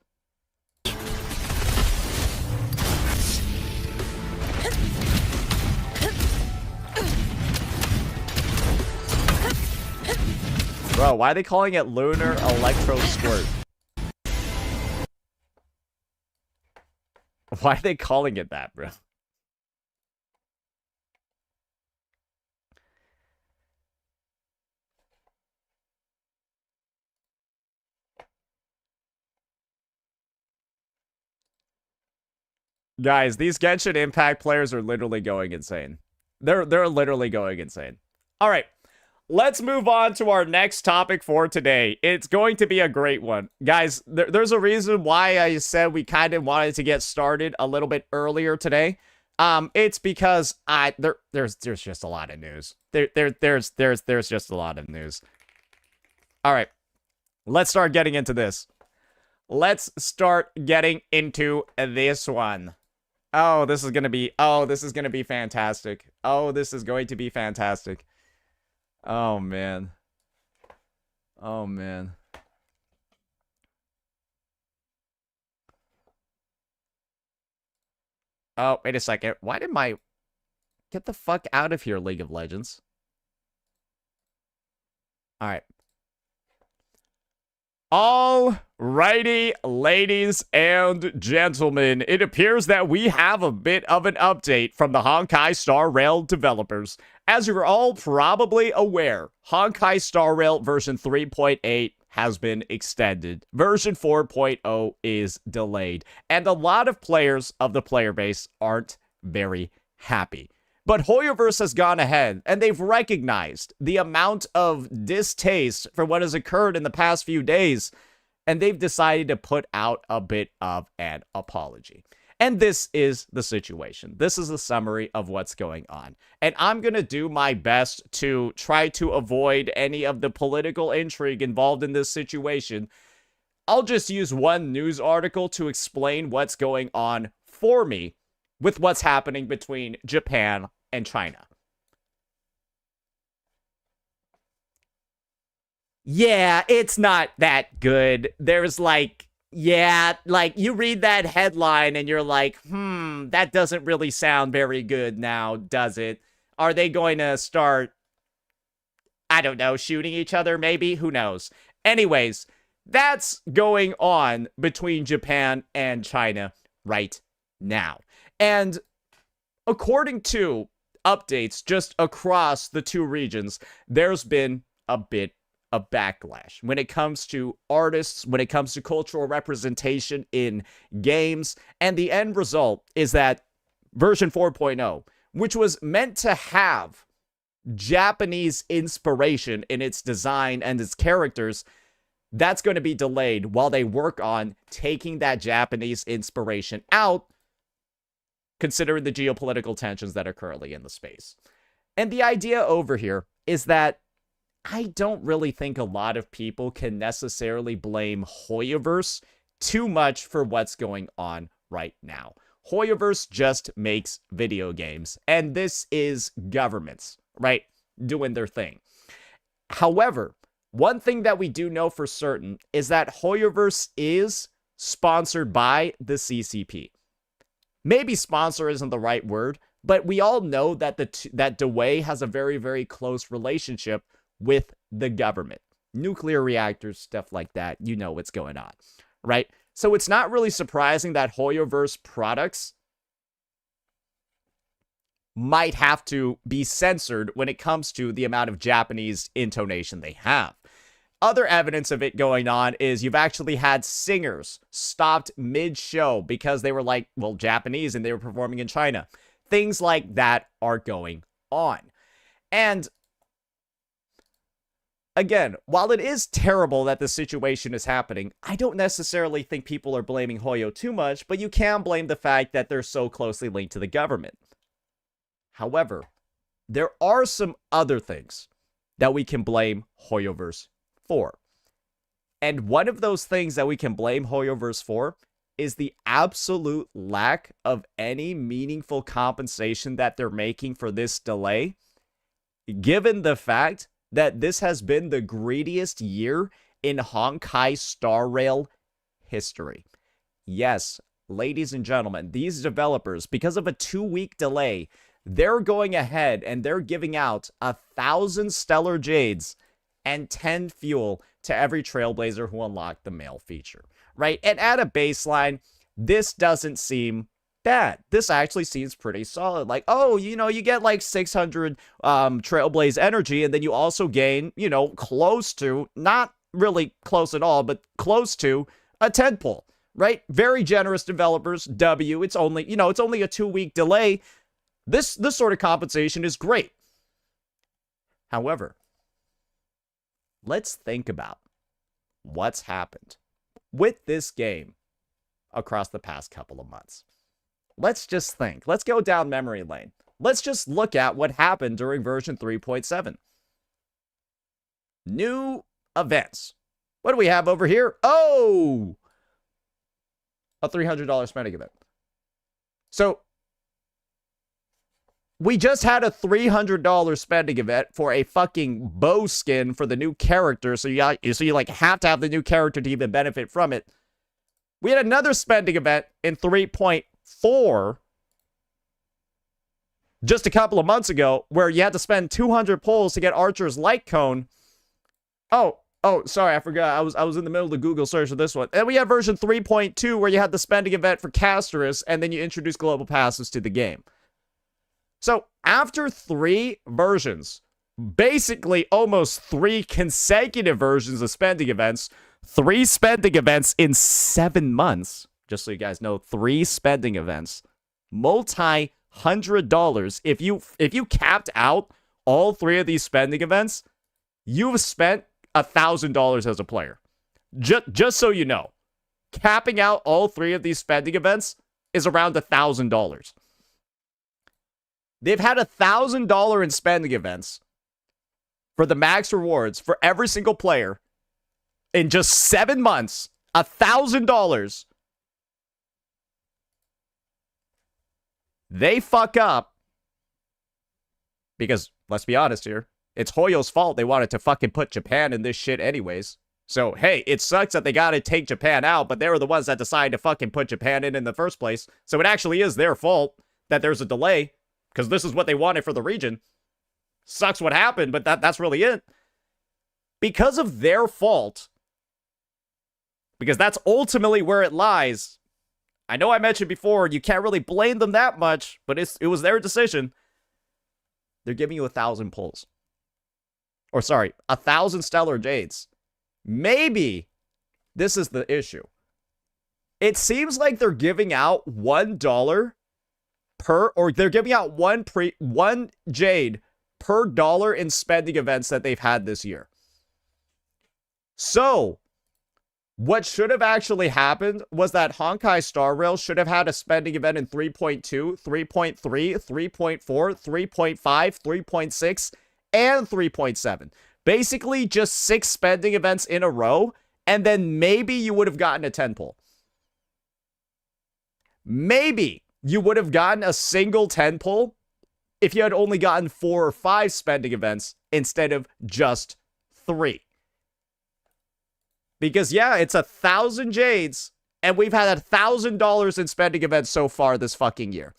Bro, why are they calling it Lunar Electro Squirt? Why are they calling it that, bro? Guys, these Genshin Impact players are literally going insane. They're literally going insane. All right. Let's move on to our next topic for today. It's going to be a great one. Guys, there's a reason why I said we kind of wanted to get started a little bit earlier today. It's because there's just a lot of news. There's just a lot of news. All right. Let's start getting into this. Let's start getting into this one. Oh, this is going to be fantastic. Oh, this is going to be fantastic. Oh, man. Oh, man. Oh, wait a second. Why did my... Get the fuck out of here, League of Legends. Alright. Alrighty, ladies and gentlemen, it appears that we have a bit of an update from the Honkai Star Rail developers. As you're all probably aware, Honkai Star Rail version 3.8 has been extended. Version 4.0 is delayed, and a lot of players of the player base aren't very happy. But Hoyoverse has gone ahead, and they've recognized the amount of distaste for what has occurred in the past few days, and they've decided to put out a bit of an apology. And this is the situation. This is the summary of what's going on. And I'm going to do my best to try to avoid any of the political intrigue involved in this situation. I'll just use one news article to explain what's going on for me with what's happening between Japan and China. Yeah, it's not that good. There's you read that headline and you're like, that doesn't really sound very good now, does it? Are they going to start, I don't know, shooting each other maybe? Who knows? Anyways, that's going on between Japan and China right now. And according to updates just across the two regions, there's been a bit a backlash when it comes to artists, when it comes to cultural representation in games, and the end result is that version 4.0, which was meant to have Japanese inspiration in its design and its characters, that's going to be delayed while they work on taking that Japanese inspiration out, considering the geopolitical tensions that are currently in the space. And the idea over here is that I don't really think a lot of people can necessarily blame Hoyoverse too much for what's going on right now. Hoyoverse just makes video games, and this is governments, right, doing their thing. However, one thing that we do know for certain is that Hoyoverse is sponsored by the CCP. Maybe sponsor isn't the right word, but we all know that that Dewey has a very, very close relationship with the government. Nuclear reactors, stuff like that. You know what's going on, right? So it's not really surprising that Hoyoverse products might have to be censored when it comes to the amount of Japanese intonation they have. Other evidence of it going on is you've actually had singers stopped mid-show because they were Japanese and they were performing in China. Things like that are going on. And again, while it is terrible that the situation is happening, I don't necessarily think people are blaming Hoyo too much, but you can blame the fact that they're so closely linked to the government. However, there are some other things that we can blame Hoyoverse for. And one of those things that we can blame Hoyoverse for is the absolute lack of any meaningful compensation that they're making for this delay, given the fact that this has been the greediest year in Honkai Star Rail history. Yes, ladies and gentlemen, these developers, because of a 2-week delay, they're going ahead and they're giving out 1,000 Stellar Jades and 10 fuel to every Trailblazer who unlocked the mail feature, right? And at a baseline, this doesn't seem bad. This actually seems pretty solid. Like, oh, you get 600 Trailblaze energy, and then you also gain, close to, not really close at all, but close to a 10 pull, right? Very generous developers. W, it's only a 2-week delay. This sort of compensation is great. However, let's think about what's happened with this game across the past couple of months. Let's just think. Let's go down memory lane. Let's just look at what happened during version 3.7. New events. What do we have over here? Oh! A $300 spending event. So, we just had a $300 spending event for a fucking bow skin for the new character, so you have to have the new character to even benefit from it. We had another spending event in 3.4 just a couple of months ago where you had to spend 200 pulls to get Archer's Light Cone. Oh, sorry, I forgot. I was in the middle of the Google search of this one. And we had version 3.2 where you had the spending event for Hsr'S, and then you introduced global passes to the game. So, after 3 versions, basically almost 3 consecutive versions of spending events, 3 spending events in 7 months, just so you guys know, 3 spending events, multi $100. If you capped out all 3 of these spending events, you've spent $1,000 as a player. Just so you know, capping out all 3 of these spending events is around $1,000. They've had $1,000 in spending events for the max rewards for every single player in just 7 months. $1,000. They fuck up because, let's be honest here, it's Hoyo's fault they wanted to fucking put Japan in this shit anyways. So, hey, it sucks that they gotta take Japan out, but they were the ones that decided to fucking put Japan in the first place. So it actually is their fault that there's a delay, because this is what they wanted for the region. Sucks what happened, but that's really it. Because of their fault, because that's ultimately where it lies. I know I mentioned before, you can't really blame them that much, but it was their decision. They're giving you 1,000 pulls. Or sorry, 1,000 Stellar Jades. Maybe this is the issue. It seems like they're giving out $1 per, or they're giving out one Jade per dollar in spending events that they've had this year. So, what should have actually happened was that Honkai Star Rail should have had a spending event in 3.2, 3.3, 3.4, 3.5, 3.6, and 3.7. Basically, just 6 spending events in a row, and then maybe you would have gotten a 10 pull. Maybe you would have gotten a single 10 pull if you had only gotten 4 or 5 spending events instead of just 3. Because, yeah, it's 1,000 Jades, and we've had $1,000 in spending events so far this fucking year.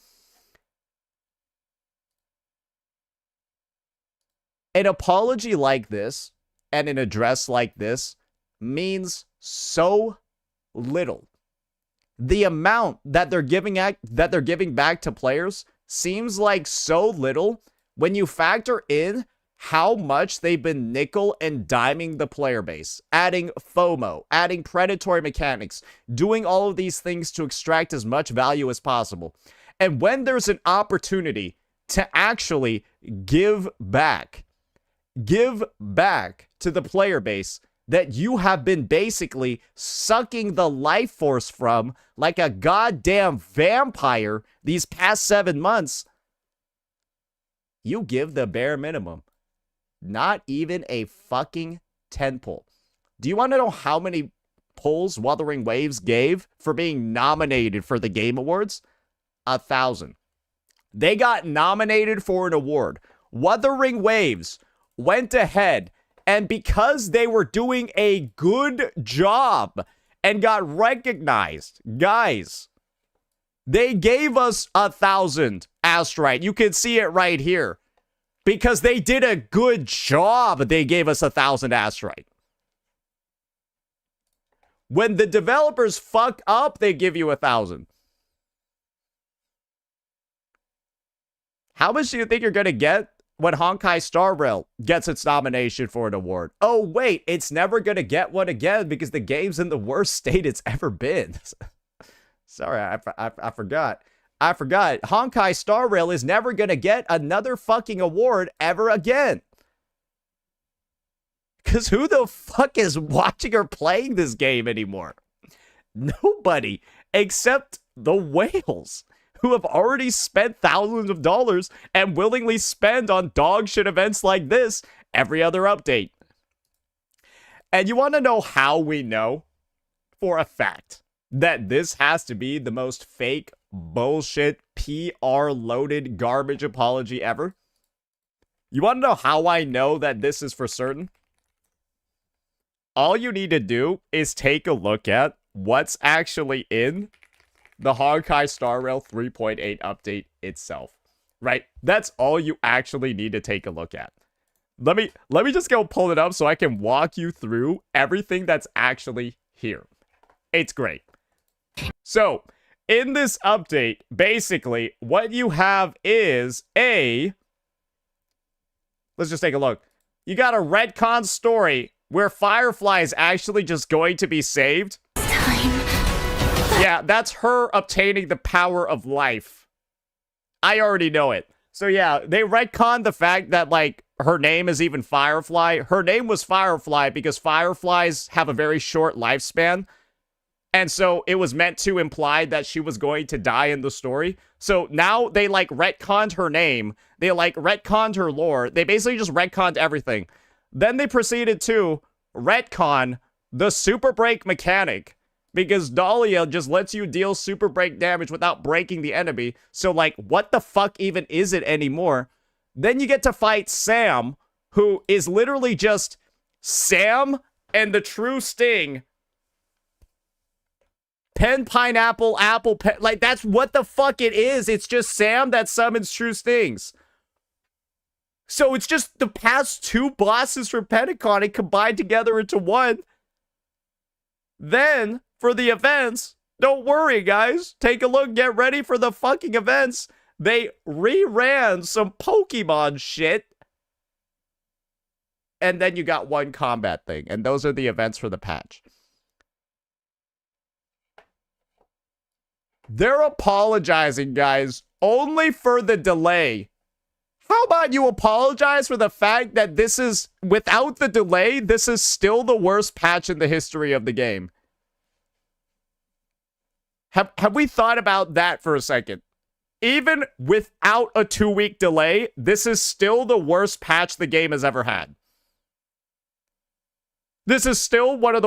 An apology like this and an address like this means so little. The amount that they're giving back to players seems like so little when you factor in how much they've been nickel and diming the player base, adding FOMO, adding predatory mechanics, doing all of these things to extract as much value as possible. And when there's an opportunity to actually give back to the player base that you have been basically sucking the life force from like a goddamn vampire these past 7 months, you give the bare minimum. Not even a fucking 10 pull. Do you want to know how many pulls Wuthering Waves gave for being nominated for the Game Awards? 1,000. They got nominated for an award. Wuthering Waves went ahead, and because they were doing a good job and got recognized, guys, they gave us 1,000 Astrite. You can see it right here. Because they did a good job, they gave us 1,000 Astrite. When the developers fuck up, they give you 1,000. How much do you think you're going to get when Honkai Star Rail gets its nomination for an award? Oh, wait, it's never going to get one again because the game's in the worst state it's ever been. Sorry, I forgot. Honkai Star Rail is never going to get another fucking award ever again. Because who the fuck is watching or playing this game anymore? Nobody, except the whales, who have already spent thousands of dollars and willingly spend on dog shit events like this every other update. And you want to know how we know for a fact that this has to be the most fake, bullshit, PR-loaded garbage apology ever? You want to know how I know that this is for certain? All you need to do is take a look at what's actually in the Honkai Star Rail 3.8 update itself. Right? That's all you actually need to take a look at. Let me just go pull it up so I can walk you through everything that's actually here. It's great. So, in this update, basically, what you have is let's just take a look. You got a retcon story where Firefly is actually just going to be saved. Yeah, that's her obtaining the power of life. I already know it. So yeah, they retconned the fact that, like, her name is even Firefly. Her name was Firefly because fireflies have a very short lifespan. And so it was meant to imply that she was going to die in the story. So now they, like, retconned her name. They, like, retconned her lore. They basically just retconned everything. Then they proceeded to retcon the super break mechanic, because Dahlia just lets you deal super break damage without breaking the enemy. So, like, what the fuck even is it anymore? Then you get to fight Sam, who is literally just Sam and the true Sting. Pen, pineapple, apple, pen. Like, that's what the fuck it is. It's just Sam that summons true Stings. So it's just the past two bosses from Pentacon combined together into one. Then, for the events, don't worry, guys. Take a look. Get ready for the fucking events. They reran some Pokemon shit. And then you got one combat thing. And those are the events for the patch. They're apologizing, guys, only for the delay. How about you apologize for the fact that this is, without the delay, this is still the worst patch in the history of the game? Have we thought about that for a second? Even without a 2-week delay, this is still the worst patch the game has ever had. This is still one of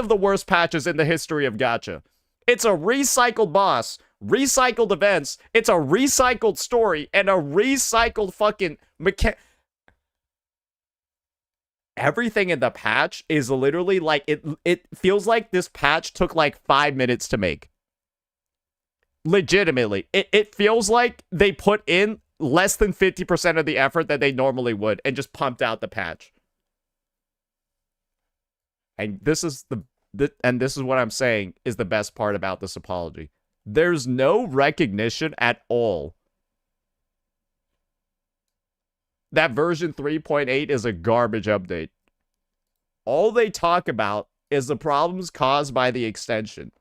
the worst patches in the history of gacha. It's a recycled boss, recycled events, it's a recycled story, and a recycled fucking everything in the patch is literally like, it feels like this patch took like 5 minutes to make. Legitimately. It feels like they put in less than 50% of the effort that they normally would and just pumped out the patch. And this is this is what I'm saying is the best part about this apology. There's no recognition at all that version 3.8 is a garbage update. All they talk about is the problems caused by the extension.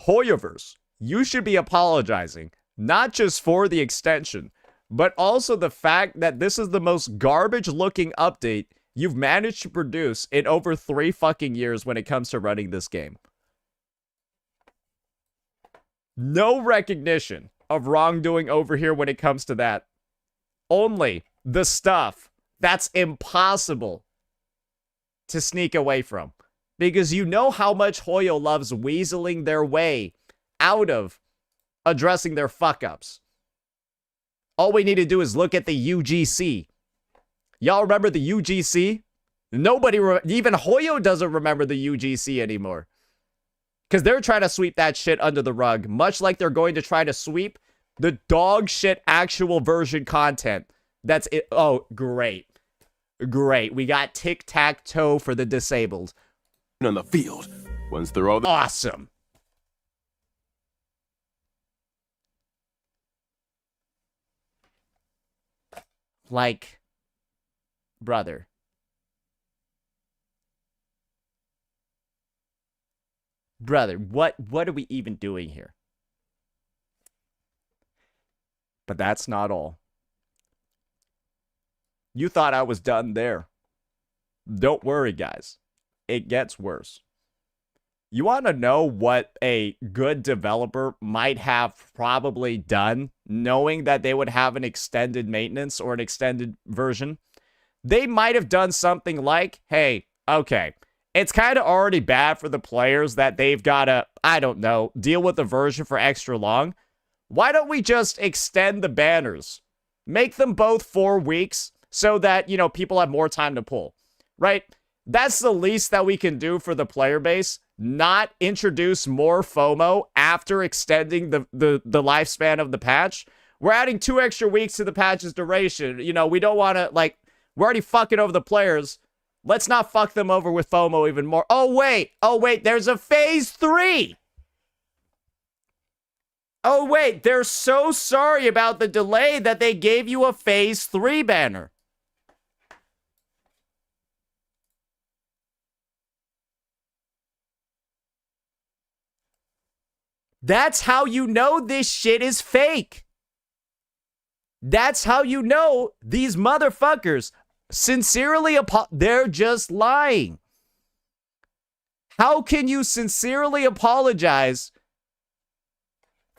Hoyoverse, you should be apologizing, not just for the extension, but also the fact that this is the most garbage-looking update you've managed to produce in over 3 fucking years when it comes to running this game. No recognition of wrongdoing over here when it comes to that. Only the stuff that's impossible to sneak away from. Because you know how much Hoyo loves weaseling their way out of addressing their fuck-ups. All we need to do is look at the UGC. Y'all remember the UGC? Nobody, even Hoyo doesn't remember the UGC anymore. Because they're trying to sweep that shit under the rug, much like they're going to try to sweep the dog shit actual version content. That's it. Oh, great. Great. We got tic-tac-toe for the disabled. On the field, once they're all awesome. Like, brother. Brother, what are we even doing here? But that's not all. You thought I was done there. Don't worry, guys. It gets worse. You want to know what a good developer might have probably done, knowing that they would have an extended maintenance or an extended version? They might have done something like, hey, okay, it's kind of already bad for the players that they've got to, I don't know, deal with the version for extra long. Why don't we just extend the banners? Make them both 4 weeks so that, you know, people have more time to pull, right? That's the least that we can do for the player base. Not introduce more FOMO after extending the lifespan of the patch. We're adding 2 extra weeks to the patch's duration. You know, we don't want to, like, we're already fucking over the players. Let's not fuck them over with FOMO even more. Oh, wait, there's a phase 3. Oh, wait, they're so sorry about the delay that they gave you a phase 3 banner. That's how you know this shit is fake. That's how you know these motherfuckers sincerely they're just lying. How can you sincerely apologize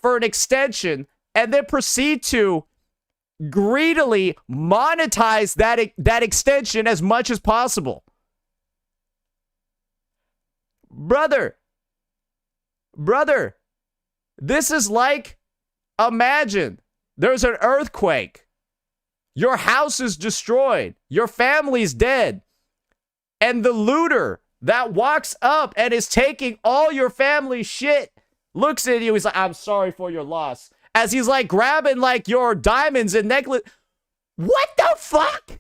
for an extension and then proceed to greedily monetize that extension as much as possible? Brother, this is like, imagine there's an earthquake. Your house is destroyed. Your family's dead. And the looter that walks up and is taking all your family's shit looks at you. He's like, I'm sorry for your loss. As he's like grabbing like your diamonds and necklace. What the fuck?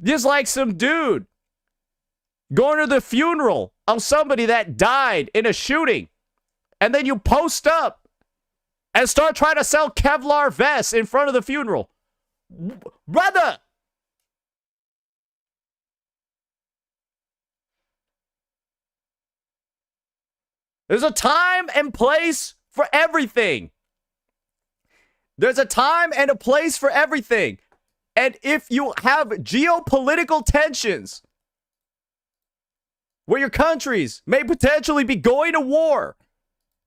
Just like some dude going to the funeral of somebody that died in a shooting, and then you post up and start trying to sell Kevlar vests in front of the funeral. Brother! There's a time and place for everything. There's a time and a place for everything. And if you have geopolitical tensions where your countries may potentially be going to war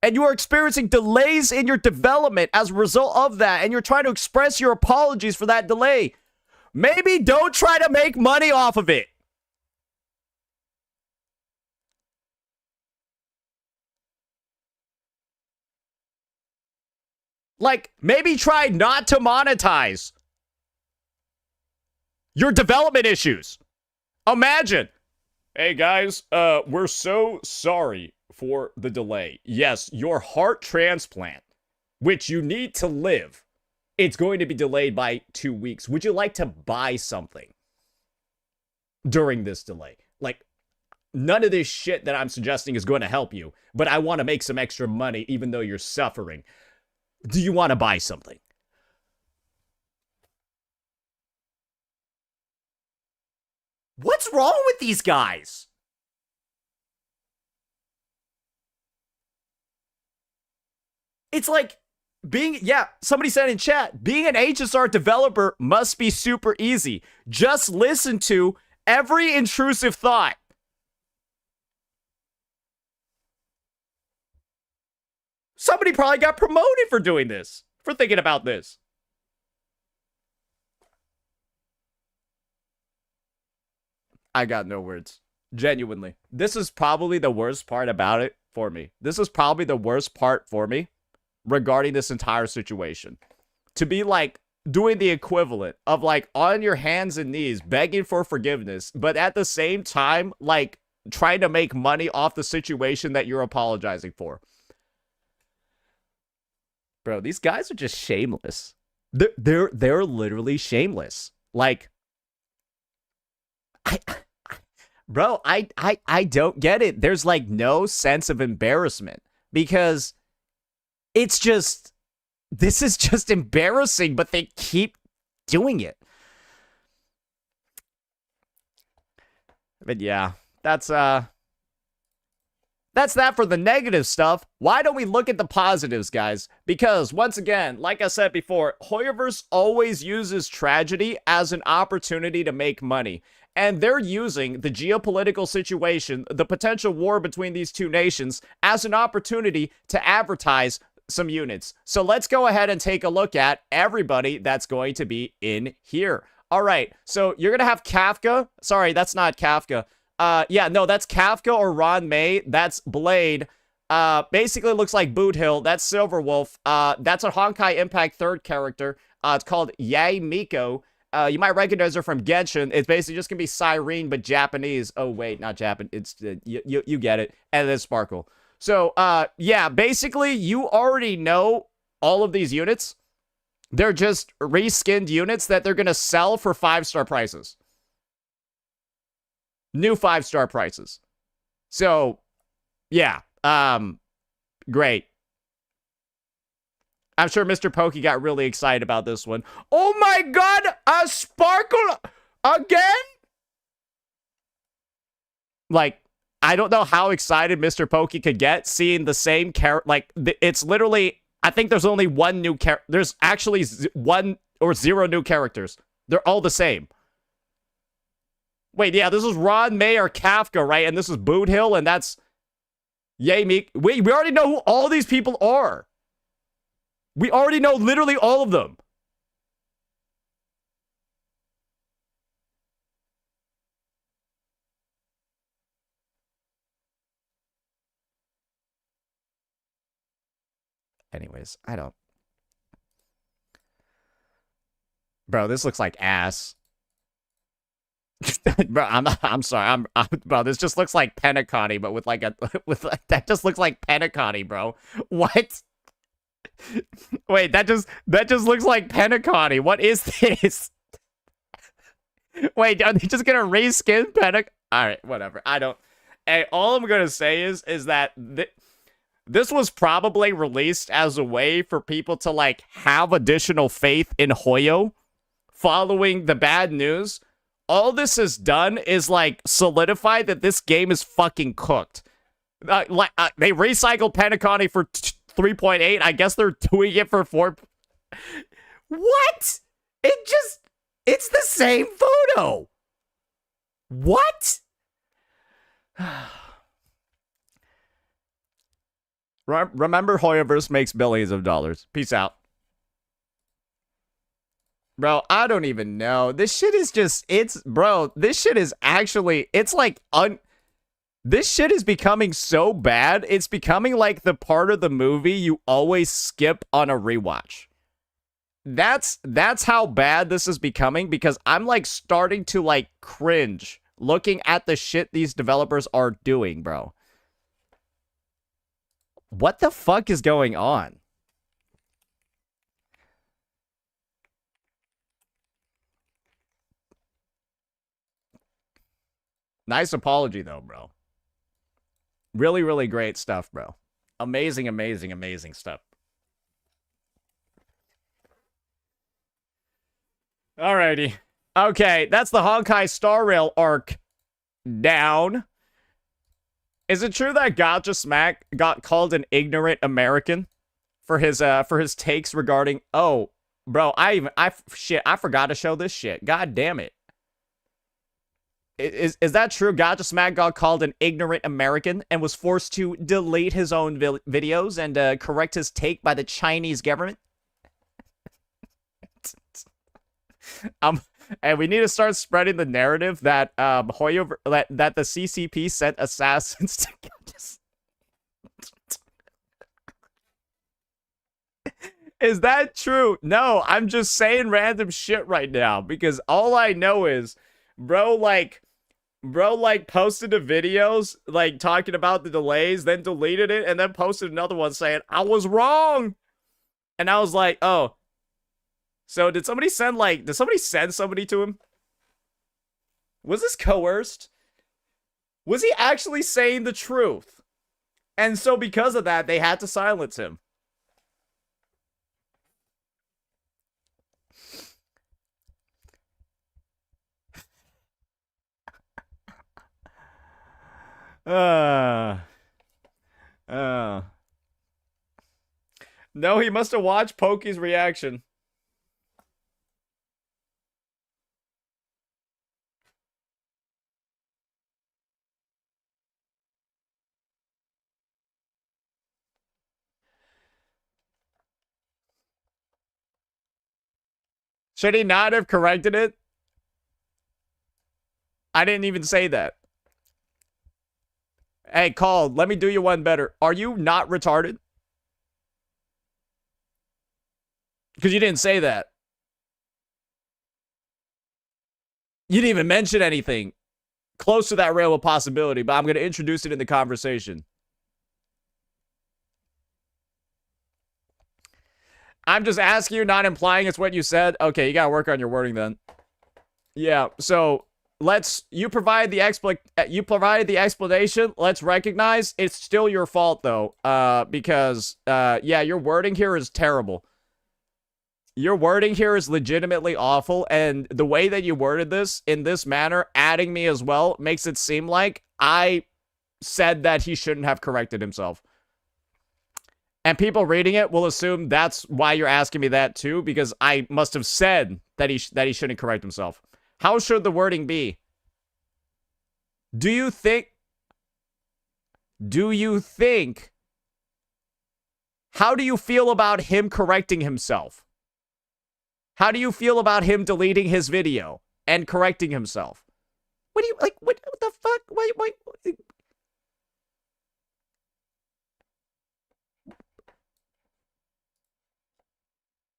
and you are experiencing delays in your development as a result of that, and you're trying to express your apologies for that delay, maybe don't try to make money off of it. Like, maybe try not to monetize your development issues. Imagine, hey guys, we're so sorry for the delay. Yes, your heart transplant, which you need to live, it's going to be delayed by 2 weeks. Would you like to buy something during this delay? Like, none of this shit that I'm suggesting is going to help you, but I want to make some extra money even though you're suffering. Do you want to buy something? What's wrong with these guys? It's like somebody said in chat, being an HSR developer must be super easy. Just listen to every intrusive thought. Somebody probably got promoted for doing this, for thinking about this. I got no words. Genuinely. This is probably the worst part about it for me. This is probably the worst part for me regarding this entire situation. To be like doing the equivalent of like on your hands and knees begging for forgiveness, but at the same time like trying to make money off the situation that you're apologizing for. Bro, these guys are just shameless. They're literally shameless. Like, I don't get it. There's like no sense of embarrassment because it's just, this is just embarrassing, but they keep doing it. But yeah, that's that for the negative stuff. Why don't we look at the positives, guys? Because, once again, like I said before, Hoyoverse always uses tragedy as an opportunity to make money. And they're using the geopolitical situation, the potential war between these two nations, as an opportunity to advertise some units. So let's go ahead and take a look at everybody that's going to be in here. All right, so you're going to have Kafka. Sorry, that's not Kafka. Yeah, no, that's Kafka or Ron May. That's Blade. Basically looks like Boot Hill. That's Silverwolf. That's a Honkai Impact 3rd character. It's called Yae Miko. You might recognize her from Genshin. It's basically just gonna be Cyrene, but Japanese. Oh, wait, not Japan. It's, you get it. And then Sparkle. So, yeah, basically, you already know all of these units. They're just reskinned units that they're gonna sell for 5-star prices. New 5-star prices. So, yeah, great. I'm sure Mr. Pokey got really excited about this one. Oh my god, a sparkle again? Like, I don't know how excited Mr. Pokey could get seeing the same character. Like, it's literally, I think there's only one new character. There's actually one or zero new characters. They're all the same. Wait, yeah, this is Ron, Mayer, Kafka, right? And this is Boot Hill, and that's Yay Meek. Wait, we already know who all these people are. We already know literally all of them. Anyways, I don't. Bro, this looks like ass. Bro, I'm sorry. Bro, this just looks like Penacony, but with like that just looks like Penacony, bro. What? Wait, that just looks like Penacony. What is this? Wait, are they just gonna reskin Penacony? All right, whatever. I don't. Hey, all I'm gonna say is that this was probably released as a way for people to like have additional faith in Hoyo following the bad news. All this has done is like solidify that this game is fucking cooked. They recycled Penacony for 3.8. I guess they're doing it for 4. What? It's the same photo. What? Remember, Hoyoverse makes billions of dollars. Peace out. Bro, I don't even know. This shit is just, this shit is actually, it's like, this shit is becoming so bad, it's becoming like the part of the movie you always skip on a rewatch. That's how bad this is becoming, because I'm like starting to like cringe looking at the shit these developers are doing, bro. What the fuck is going on? Nice apology, though, bro. Really, really great stuff, bro. Amazing, amazing, amazing stuff. Alrighty. Okay, that's the Honkai Star Rail arc down. Is it true that Gotcha Smack got called an ignorant American for his takes regarding... Oh, bro, I forgot to show this shit. God damn it. Is that true? Gotcha Smack got called an ignorant American and was forced to delete his own videos and correct his take by the Chinese government? And we need to start spreading the narrative that Hoyo that the CCP sent assassins to Gotcha. Is that true? No, I'm just saying random shit right now because all I know is bro posted the videos like talking about the delays, then deleted it, and then posted another one saying I was wrong. And I was like, oh. So did somebody send somebody to him? Was this coerced? Was he actually saying the truth? And so because of that, they had to silence him. No, he must have watched Pokey's reaction. Should he not have corrected it? I didn't even say that. Hey, Call, let me do you one better. Are you not retarded? Because you didn't say that. You didn't even mention anything close to that realm of possibility, but I'm going to introduce it in the conversation. I'm just asking you, not implying it's what you said. Okay, you got to work on your wording then. Yeah, so you provided the explanation. Let's recognize it's still your fault though. Because yeah, your wording here is terrible. Your wording here is legitimately awful, and the way that you worded this in this manner, adding me as well, makes it seem like I said that he shouldn't have corrected himself. And people reading it will assume that's why you're asking me that too, because I must have said that he shouldn't correct himself. How should the wording be? Do you think how do you feel about him correcting himself? How do you feel about him deleting his video and correcting himself? What do you, like, what the fuck? Wait.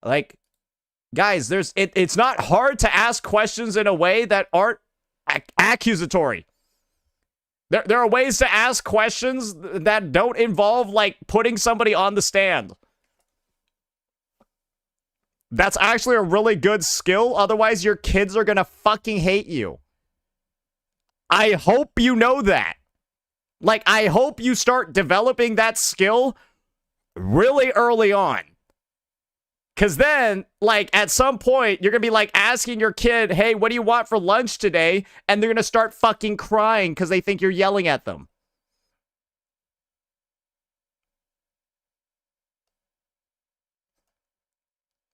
Like, guys, it's not hard to ask questions in a way that aren't accusatory. There are ways to ask questions that don't involve, like, putting somebody on the stand. That's actually a really good skill. Otherwise, your kids are gonna fucking hate you. I hope you know that. Like, I hope you start developing that skill really early on. Because then, like, at some point, you're gonna be, like, asking your kid, hey, what do you want for lunch today? And they're gonna start fucking crying because they think you're yelling at them.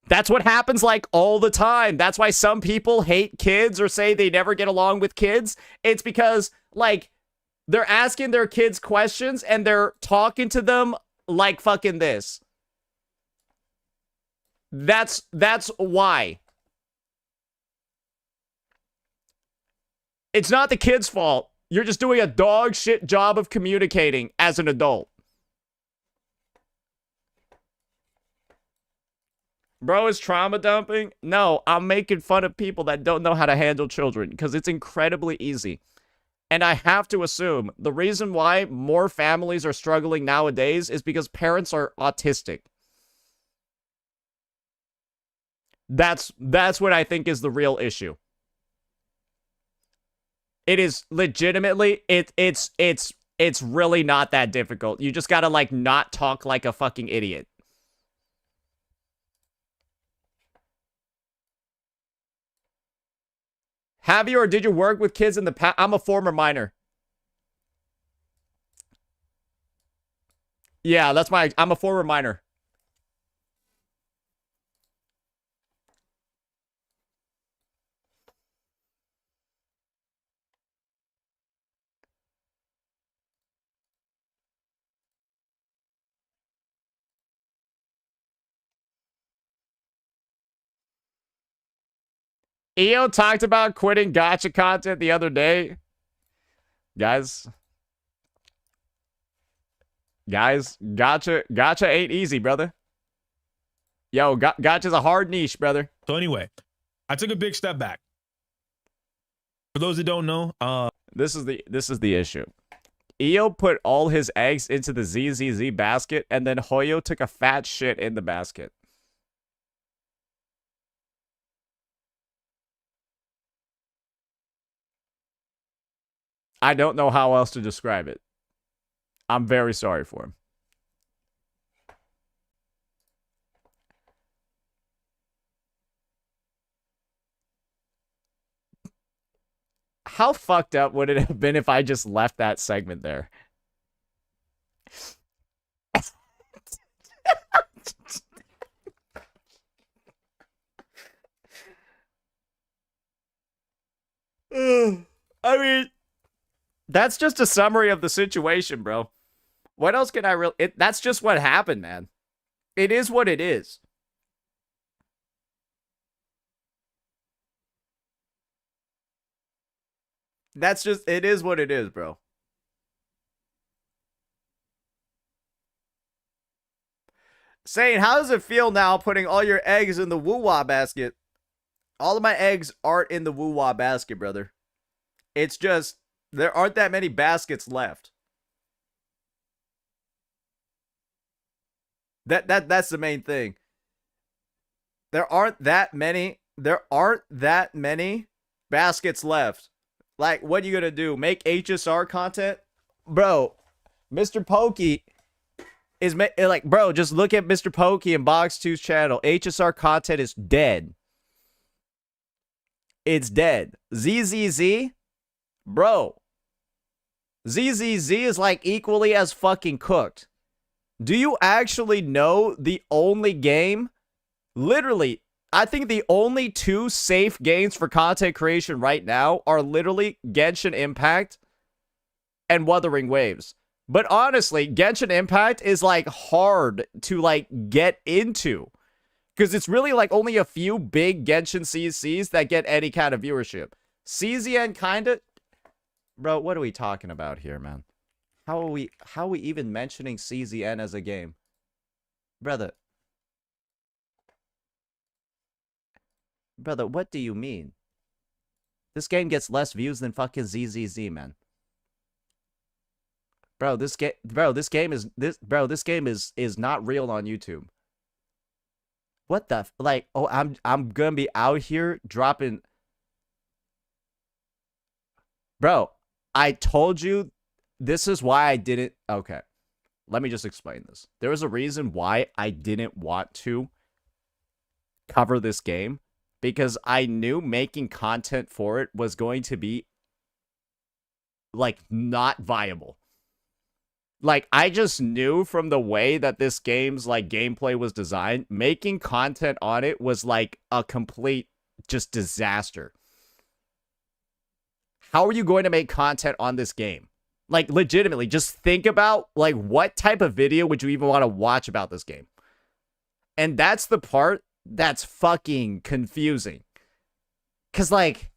That's what happens, like, all the time. That's why some people hate kids or say they never get along with kids. It's because, like, they're asking their kids questions and they're talking to them like fucking this. That's why. It's not the kid's fault. You're just doing a dog shit job of communicating as an adult. Bro is trauma dumping? No, I'm making fun of people that don't know how to handle children because it's incredibly easy. And I have to assume the reason why more families are struggling nowadays is because parents are autistic. That's what I think is the real issue. It is legitimately, it's really not that difficult. You just gotta, like, not talk like a fucking idiot. Have you or did you work with kids in the past? I'm a former minor. Yeah, I'm a former minor. EO talked about quitting gacha content the other day. Guys, gacha ain't easy, brother. Yo, gacha's a hard niche, brother. So anyway, I took a big step back. For those that don't know, this is the issue. EO put all his eggs into the ZZZ basket, and then Hoyo took a fat shit in the basket. I don't know how else to describe it. I'm very sorry for him. How fucked up would it have been if I just left that segment there? I mean, that's just a summary of the situation, bro. What else can I really... That's just what happened, man. It is what it is. That's just... It is what it is, bro. Saying, how does it feel now putting all your eggs in the woo-wah basket? All of my eggs aren't in the woo-wah basket, brother. It's just... There aren't that many baskets left. That's the main thing. There aren't that many baskets left. Like, what are you gonna do? Make HSR content? Bro, Mr. Pokey is like, bro, just look at Mr. Pokey and Box2's channel. HSR content is dead. It's dead. ZZZ? Bro. ZZZ is like equally as fucking cooked. Do you actually know the only game? Literally, I think the only two safe games for content creation right now are literally Genshin Impact and Wuthering Waves. But honestly, Genshin Impact is like hard to like get into. Because it's really like only a few big Genshin CCs that get any kind of viewership. CZN kinda... Bro, what are we talking about here, man? How are we even mentioning CZN as a game? Brother, what do you mean? This game gets less views than fucking ZZZ, man. Bro, this game is not real on YouTube. What the like? Oh, I'm gonna be out here dropping. Bro, I told you this is why I didn't. Okay, let me just explain this. There was a reason why I didn't want to cover this game, because I knew making content for it was going to be like not viable. Like, I just knew from the way that this game's like gameplay was designed, making content on it was like a complete just disaster. How are you going to make content on this game? Like, legitimately, just think about like what type of video would you even want to watch about this game? And that's the part that's fucking confusing. 'Cause like,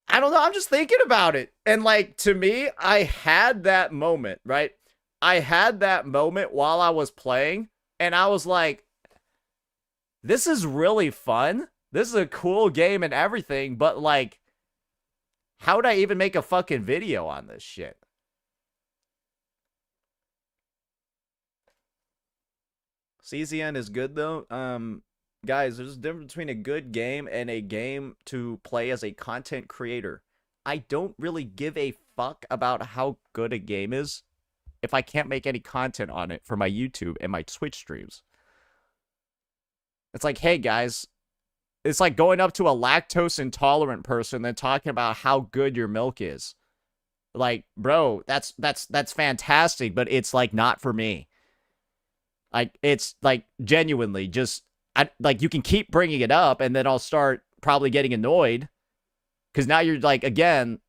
I don't know. I'm just thinking about it. And like, to me, I had that moment, right? I had that moment while I was playing, and I was like, this is really fun. This is a cool game and everything, but like, how would I even make a fucking video on this shit? CZN is good though. Guys, there's a difference between a good game and a game to play as a content creator. I don't really give a fuck about how good a game is if I can't make any content on it for my YouTube and my Twitch streams. It's like, hey guys, it's like going up to a lactose intolerant person and talking about how good your milk is. Like, bro, that's fantastic, but it's like not for me. Like, it's like genuinely just, like, you can keep bringing it up and then I'll start probably getting annoyed. Because now you're like, again,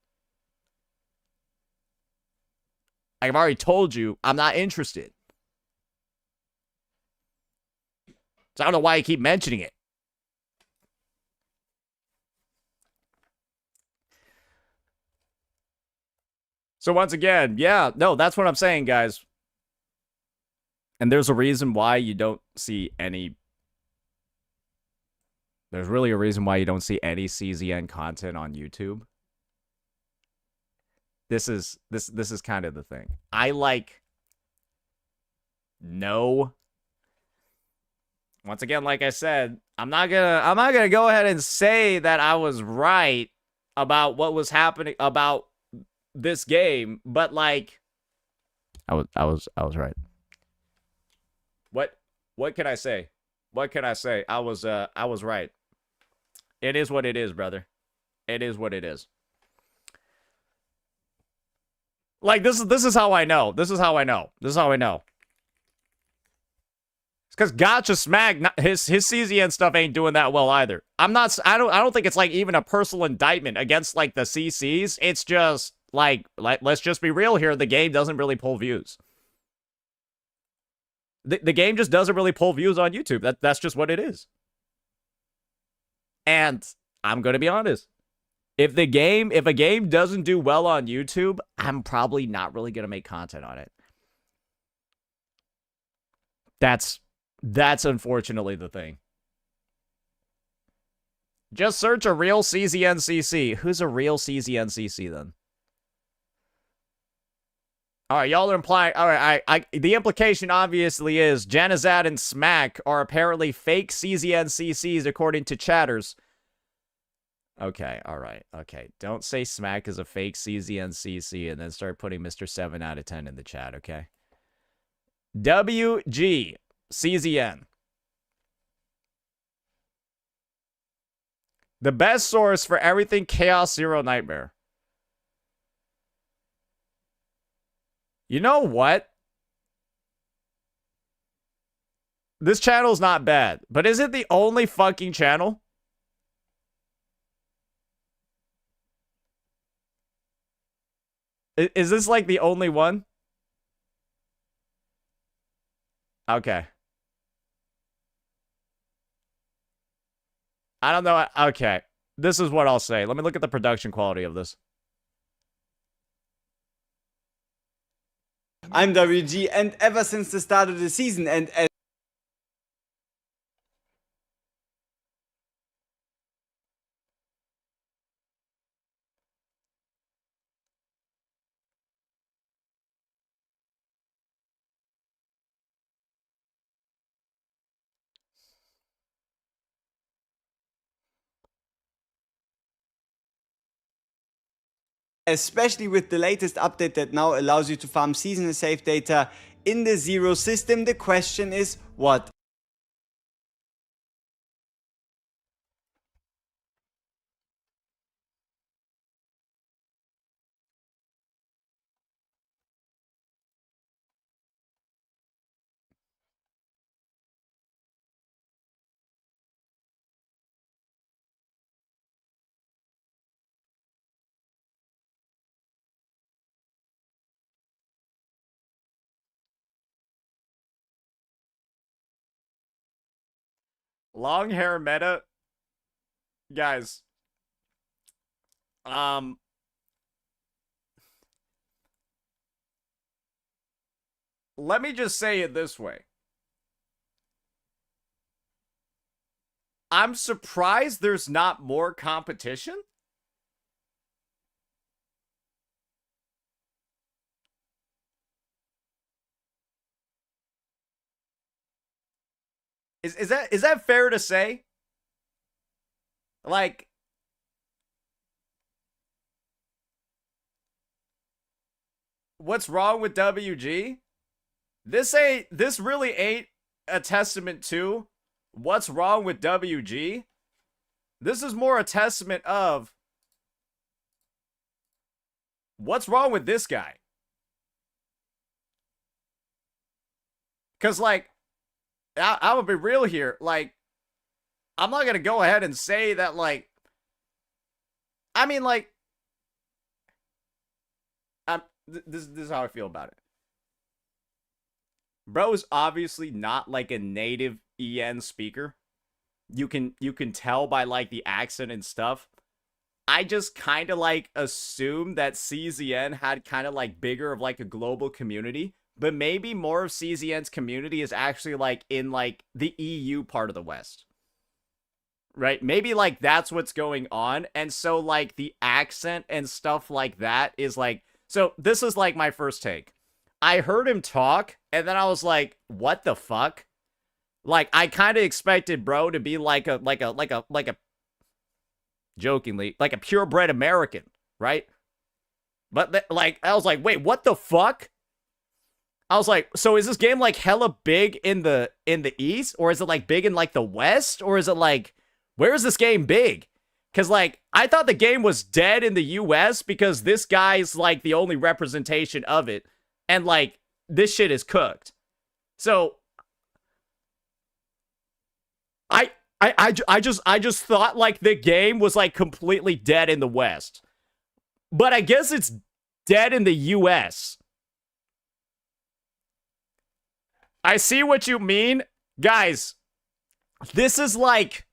I've already told you I'm not interested. So I don't know why you keep mentioning it. So once again, yeah, no, that's what I'm saying, guys. And there's a reason why you don't see any... There's really a reason why you don't see any CZN content on YouTube. This is kind of the thing. I like... No. Once again, like I said, I'm not gonna go ahead and say that I was right about what was happening about this game, but like, I was right. What can I say? What can I say? I was right. It is what it is, brother. It is what it is. Like, this is how I know. This is how I know. This is how I know. It's because Gotcha Smag, his CZN stuff ain't doing that well either. I don't think it's like even a personal indictment against like the CCs. It's just like let's just be real here. The game doesn't really pull views. The game just doesn't really pull views on YouTube. That's just what it is. And I'm going to be honest. If a game doesn't do well on YouTube, I'm probably not really going to make content on it. That's unfortunately the thing. Just search a real CZNCC. Who's a real CZNCC then? All right, y'all are implying. All right, the implication obviously is Janazad and Smack are apparently fake CZNCCs according to chatters. Okay, all right, okay. Don't say Smack is a fake CZNCC and then start putting Mr. 7 out of 10 in the chat, okay? WG CZN. The best source for everything Chaos Zero Nightmare. You know what? This channel's not bad, but is it the only fucking channel? Is this like the only one? Okay. I don't know. Okay. This is what I'll say. Let me look at the production quality of this. I'm WG, and ever since the start of the season, and especially with the latest update that now allows you to farm seasonal save data in the Zero system, the question is what? Long hair meta. Guys. Let me just say it this way. I'm surprised there's not more competition. Is that fair to say? Like, what's wrong with WG? This really ain't a testament to what's wrong with WG. This is more a testament of what's wrong with this guy. Cause like, I'm gonna be real here. Like, I'm not gonna go ahead and say that, like, I mean, like, this is how I feel about it. Bro is obviously not like a native EN speaker. You can tell by like the accent and stuff. I just kind of like assumed that CZN had kind of like bigger of like a global community, but maybe more of CZN's community is actually like in like the EU part of the West. Right? Maybe like that's what's going on. And so like the accent and stuff like that is like, so this is like my first take. I heard him talk and then I was like, what the fuck? Like I kind of expected bro to be like a jokingly, like a purebred American, right? But like I was like, wait, what the fuck? I was like, so is this game like hella big in the East, or is it like big in like the West, or is it like, where is this game big? Because like I thought the game was dead in the US because this guy's like the only representation of it, and like this shit is cooked. So I just thought like the game was like completely dead in the West. But I guess it's dead in the US. I see what you mean. Guys, this is like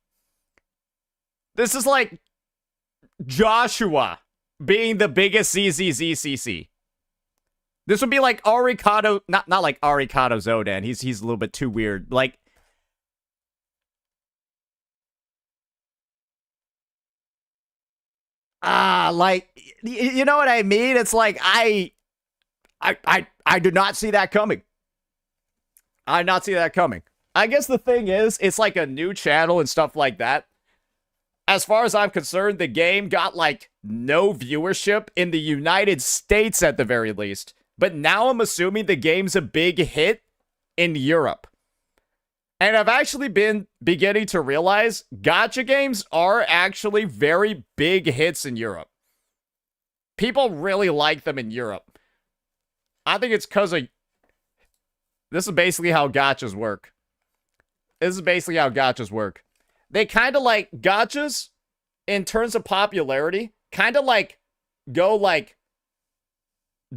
Joshua being the biggest CZZCC. This would be like Arikado, not like Arikado Zodan. He's a little bit too weird. Like, like, you know what I mean? It's like, I I did not see that coming. I did not see that coming. I guess the thing is, it's like a new channel and stuff like that. As far as I'm concerned, the game got like no viewership in the United States at the very least. But now I'm assuming the game's a big hit in Europe. And I've actually been beginning to realize gacha games are actually very big hits in Europe. People really like them in Europe. I think it's because of... This is basically how gachas work. They kind of like gachas, in terms of popularity, kind of like go like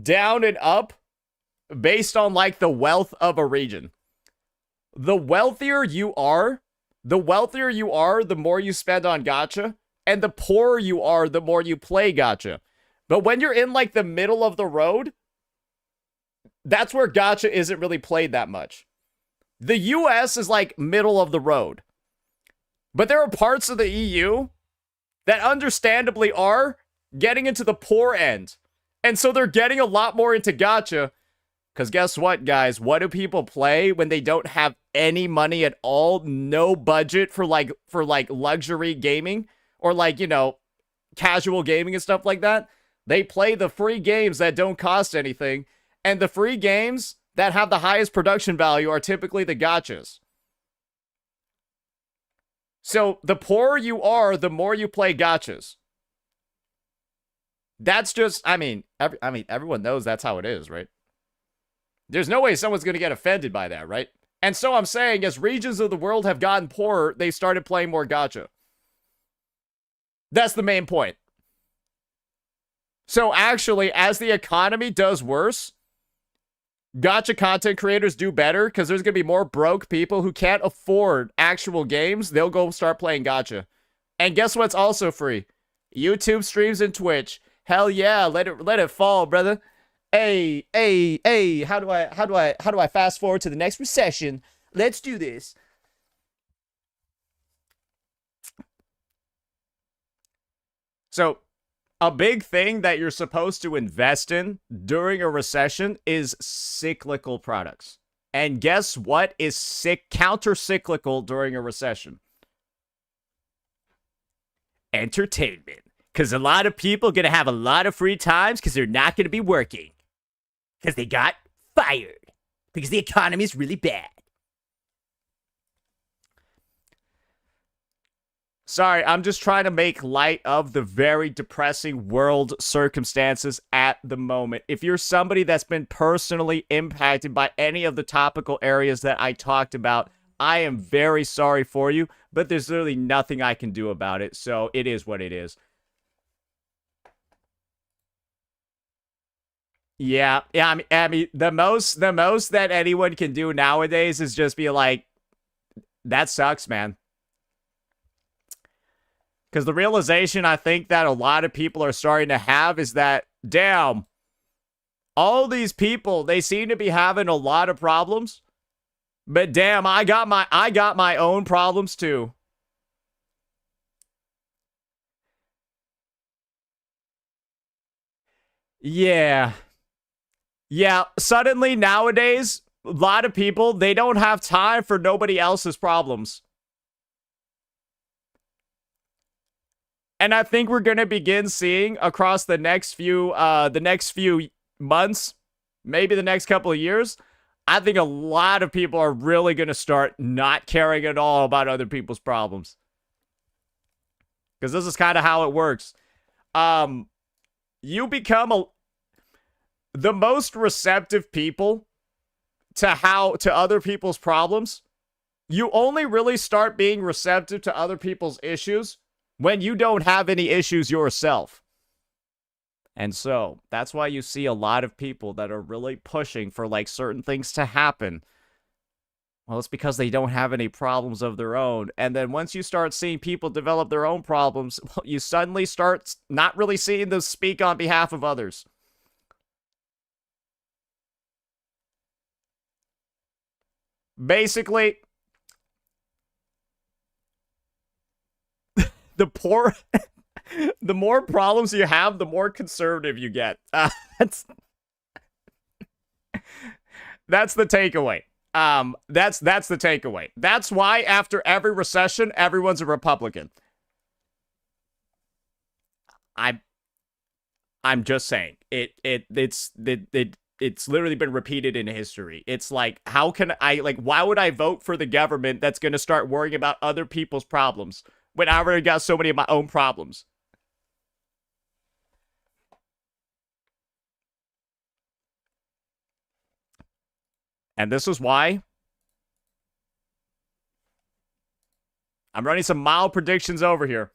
down and up based on like the wealth of a region. The wealthier you are, the more you spend on gacha, and the poorer you are, the more you play gacha. But when you're in like the middle of the road, that's where gacha isn't really played that much. The US is like middle of the road. But there are parts of the EU that understandably are getting into the poor end. And so they're getting a lot more into gacha. Because guess what, guys? What do people play when they don't have any money at all? No budget for like luxury gaming or like, you know, casual gaming and stuff like that. They play the free games that don't cost anything. And the free games that have the highest production value are typically the gachas. So the poorer you are, the more you play gachas. That's just, I mean, everyone knows that's how it is, right? There's no way someone's going to get offended by that, right? And so I'm saying, as regions of the world have gotten poorer, they started playing more gacha. That's the main point. So actually, as the economy does worse, gacha content creators do better because there's going to be more broke people who can't afford actual games. They'll go start playing gacha. And guess what's also free? YouTube streams and Twitch. Hell yeah, let it fall, brother. Hey, how do I fast forward to the next recession? Let's do this. So, a big thing that you're supposed to invest in during a recession is cyclical products. And guess what is counter-cyclical during a recession? Entertainment. Because a lot of people are going to have a lot of free times because they're not going to be working. Because they got fired. Because the economy is really bad. Sorry, I'm just trying to make light of the very depressing world circumstances at the moment. If you're somebody that's been personally impacted by any of the topical areas that I talked about, I am very sorry for you, but there's literally nothing I can do about it, so it is what it is. Yeah, I mean, the most that anyone can do nowadays is just be like, that sucks, man. Because the realization I think that a lot of people are starting to have is that, damn, all these people, they seem to be having a lot of problems. But damn, I got my own problems too. Yeah. Yeah, suddenly nowadays, a lot of people, they don't have time for nobody else's problems. And I think we're going to begin seeing across the next few months, maybe the next couple of years, I think a lot of people are really going to start not caring at all about other people's problems. Because this is kind of how it works. You become the most receptive people to other people's problems. You only really start being receptive to other people's issues when you don't have any issues yourself. And so, that's why you see a lot of people that are really pushing for, like, certain things to happen. Well, it's because they don't have any problems of their own. And then once you start seeing people develop their own problems, well, you suddenly start not really seeing them speak on behalf of others. Basically, the more problems you have, the more conservative you get. That's the takeaway. That's the takeaway. That's why after every recession, everyone's a Republican. I'm just saying it's literally been repeated in history. It's like, how can why would I vote for the government that's going to start worrying about other people's problems when I already got so many of my own problems? And this is why I'm running some mild predictions over here.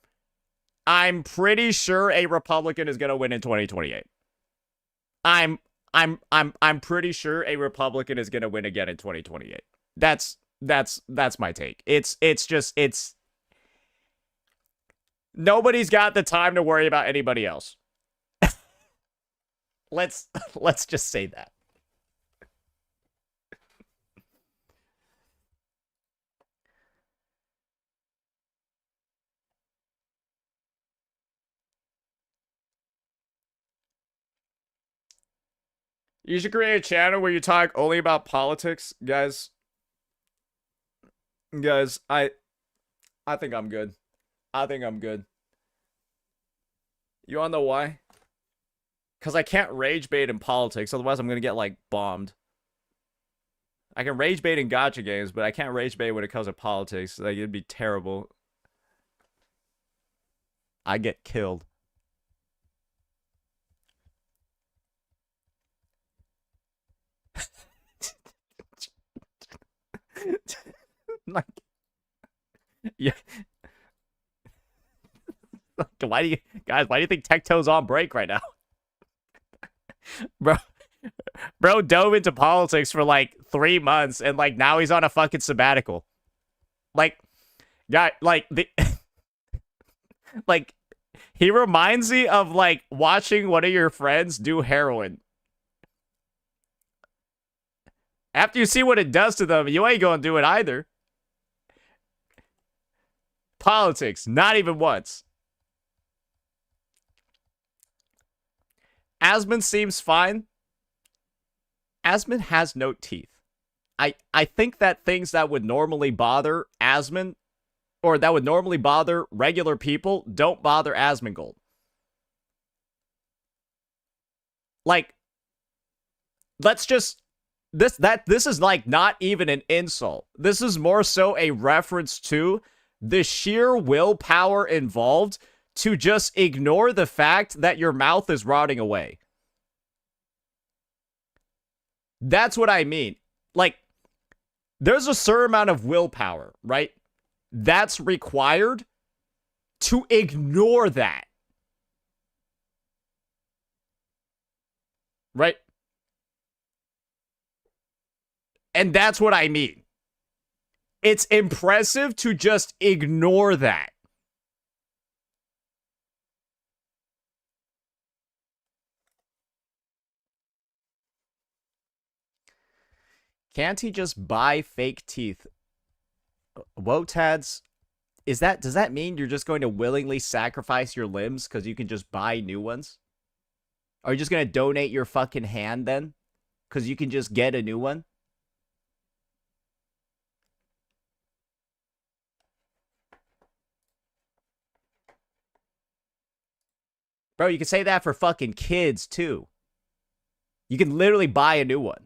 I'm pretty sure a Republican is going to win in 2028. I'm pretty sure a Republican is going to win again in 2028. That's my take. It's nobody's got the time to worry about anybody else. Let's just say that. You should create a channel where you talk only about politics, guys. Guys, I think I'm good. I think I'm good. You wanna know why? Because I can't rage bait in politics, otherwise I'm gonna get, like, bombed. I can rage bait in gacha games, but I can't rage bait when it comes to politics. Like, it'd be terrible. I get killed. Like, yeah. Why do you think Tecto's on break right now? Bro dove into politics for like 3 months and like now he's on a fucking sabbatical. Like, guy, like the like he reminds me of like watching one of your friends do heroin. After you see what it does to them, you ain't gonna do it either. Politics, not even once. Asmund seems fine. Asmund has no teeth. I think that things that would normally bother Asmund, or that would normally bother regular people, don't bother Asmongold. Like, let's just... This is like not even an insult. This is more so a reference to the sheer willpower involved to just ignore the fact that your mouth is rotting away. That's what I mean. Like, there's a certain amount of willpower, right? That's required to ignore that. Right? And that's what I mean. It's impressive to just ignore that. Can't he just buy fake teeth? Wotads, does that mean you're just going to willingly sacrifice your limbs because you can just buy new ones? Are you just going to donate your fucking hand then? Because you can just get a new one? Bro, you can say that for fucking kids, too. You can literally buy a new one.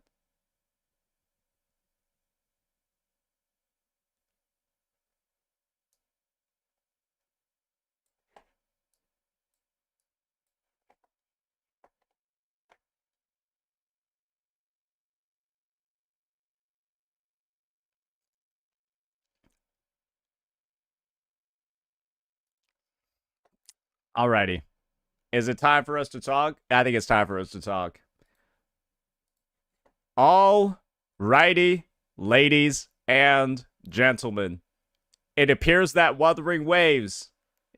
Alrighty. Is it time for us to talk? I think it's time for us to talk. All righty, ladies and gentlemen. It appears that Wuthering Waves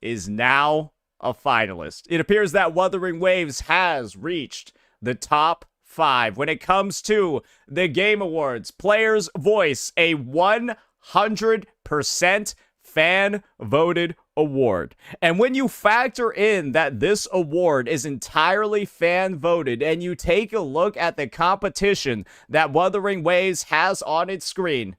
is now a finalist. It appears that Wuthering Waves has reached the top 5 when it comes to the Game Awards Players' Voice, a 100% fan-voted award. And when you factor in that this award is entirely fan-voted, and you take a look at the competition that Wuthering Waves has on its screen,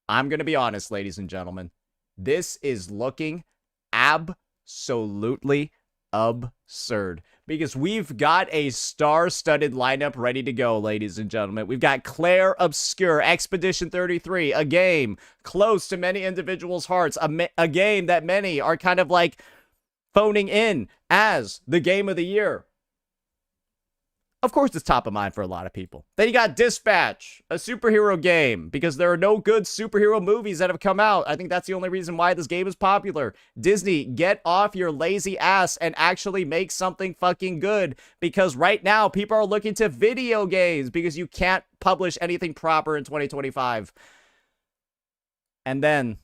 I'm going to be honest, ladies and gentlemen, this is looking absolutely absurd. Because we've got a star-studded lineup ready to go, ladies and gentlemen. We've got Claire Obscure, Expedition 33, a game close to many individuals' hearts, a game that many are kind of like phoning in as the game of the year. Of course, it's top of mind for a lot of people. Then you got Dispatch, a superhero game, because there are no good superhero movies that have come out. I think that's the only reason why this game is popular. Disney, get off your lazy ass and actually make something fucking good, because right now people are looking to video games because you can't publish anything proper in 2025. And then,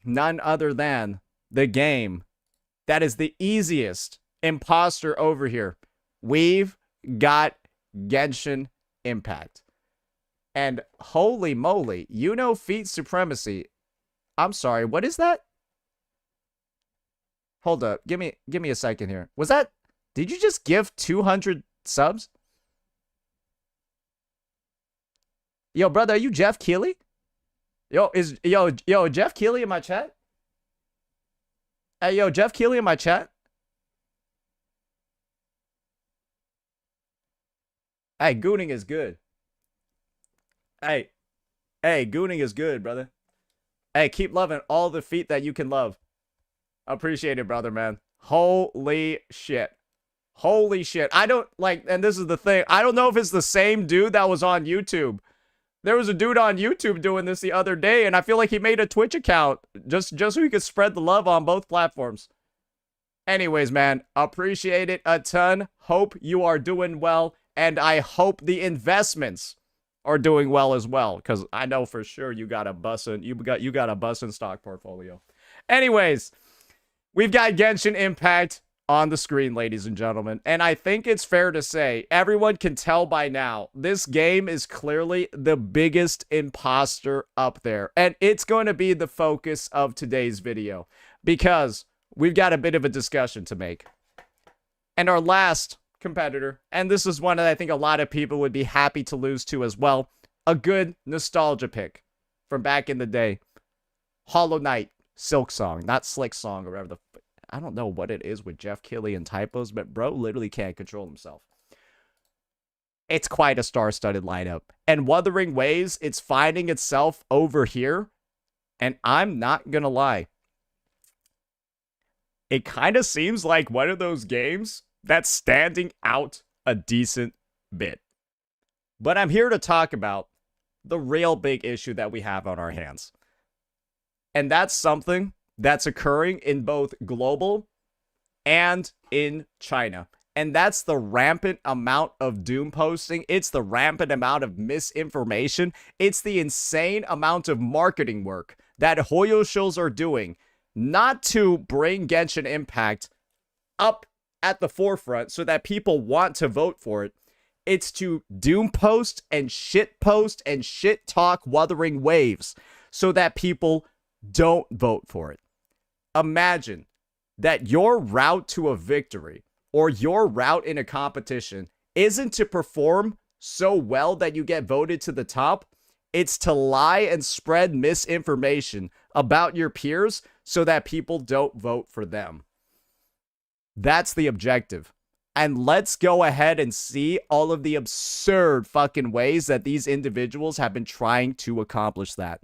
none other than the game that is the easiest imposter over here. We've got Genshin Impact. And holy moly, you know Feat Supremacy. I'm sorry, what is that? Hold up, give me a second here. Was that, did you just give 200 subs? Yo, brother, are you Jeff Keighley? Yo, Jeff Keighley in my chat? Hey, yo, Jeff Keighley in my chat? Hey, gooning is good. Hey, gooning is good, brother. Hey, keep loving all the feet that you can love. Appreciate it, brother, man. Holy shit. Holy shit. I don't, like, and this is the thing. I don't know if it's the same dude that was on YouTube. There was a dude on YouTube doing this the other day, and I feel like he made a Twitch account just so he could spread the love on both platforms. Anyways, man, appreciate it a ton. Hope you are doing well. And I hope the investments are doing well as well, because I know for sure you got a bussin' stock portfolio. Anyways, we've got Genshin Impact on the screen, ladies and gentlemen, and I think it's fair to say everyone can tell by now this game is clearly the biggest imposter up there, and it's going to be the focus of today's video because we've got a bit of a discussion to make. And our last competitor, and this is one that I think a lot of people would be happy to lose to as well, a good nostalgia pick from back in the day. Hollow Knight, Silk Song, not Slick Song or whatever the I don't know what it is with Jeff Keighley and typos, but bro literally can't control himself. It's quite a star-studded lineup, and Wuthering Waves, it's finding itself over here, and I'm not gonna lie, it kind of seems like one of those games that's standing out a decent bit. But I'm here to talk about the real big issue that we have on our hands. And that's something that's occurring in both global and in China. And that's the rampant amount of doom posting. It's the rampant amount of misinformation. It's the insane amount of marketing work that Hoyo shows are doing, not to bring Genshin Impact up at the forefront so that people want to vote for it. It's to doom post and shit talk Wuthering Waves so that people don't vote for it. Imagine that your route to a victory or your route in a competition isn't to perform so well that you get voted to the top. It's to lie and spread misinformation about your peers so that people don't vote for them. That's the objective. And let's go ahead and see all of the absurd fucking ways that these individuals have been trying to accomplish that.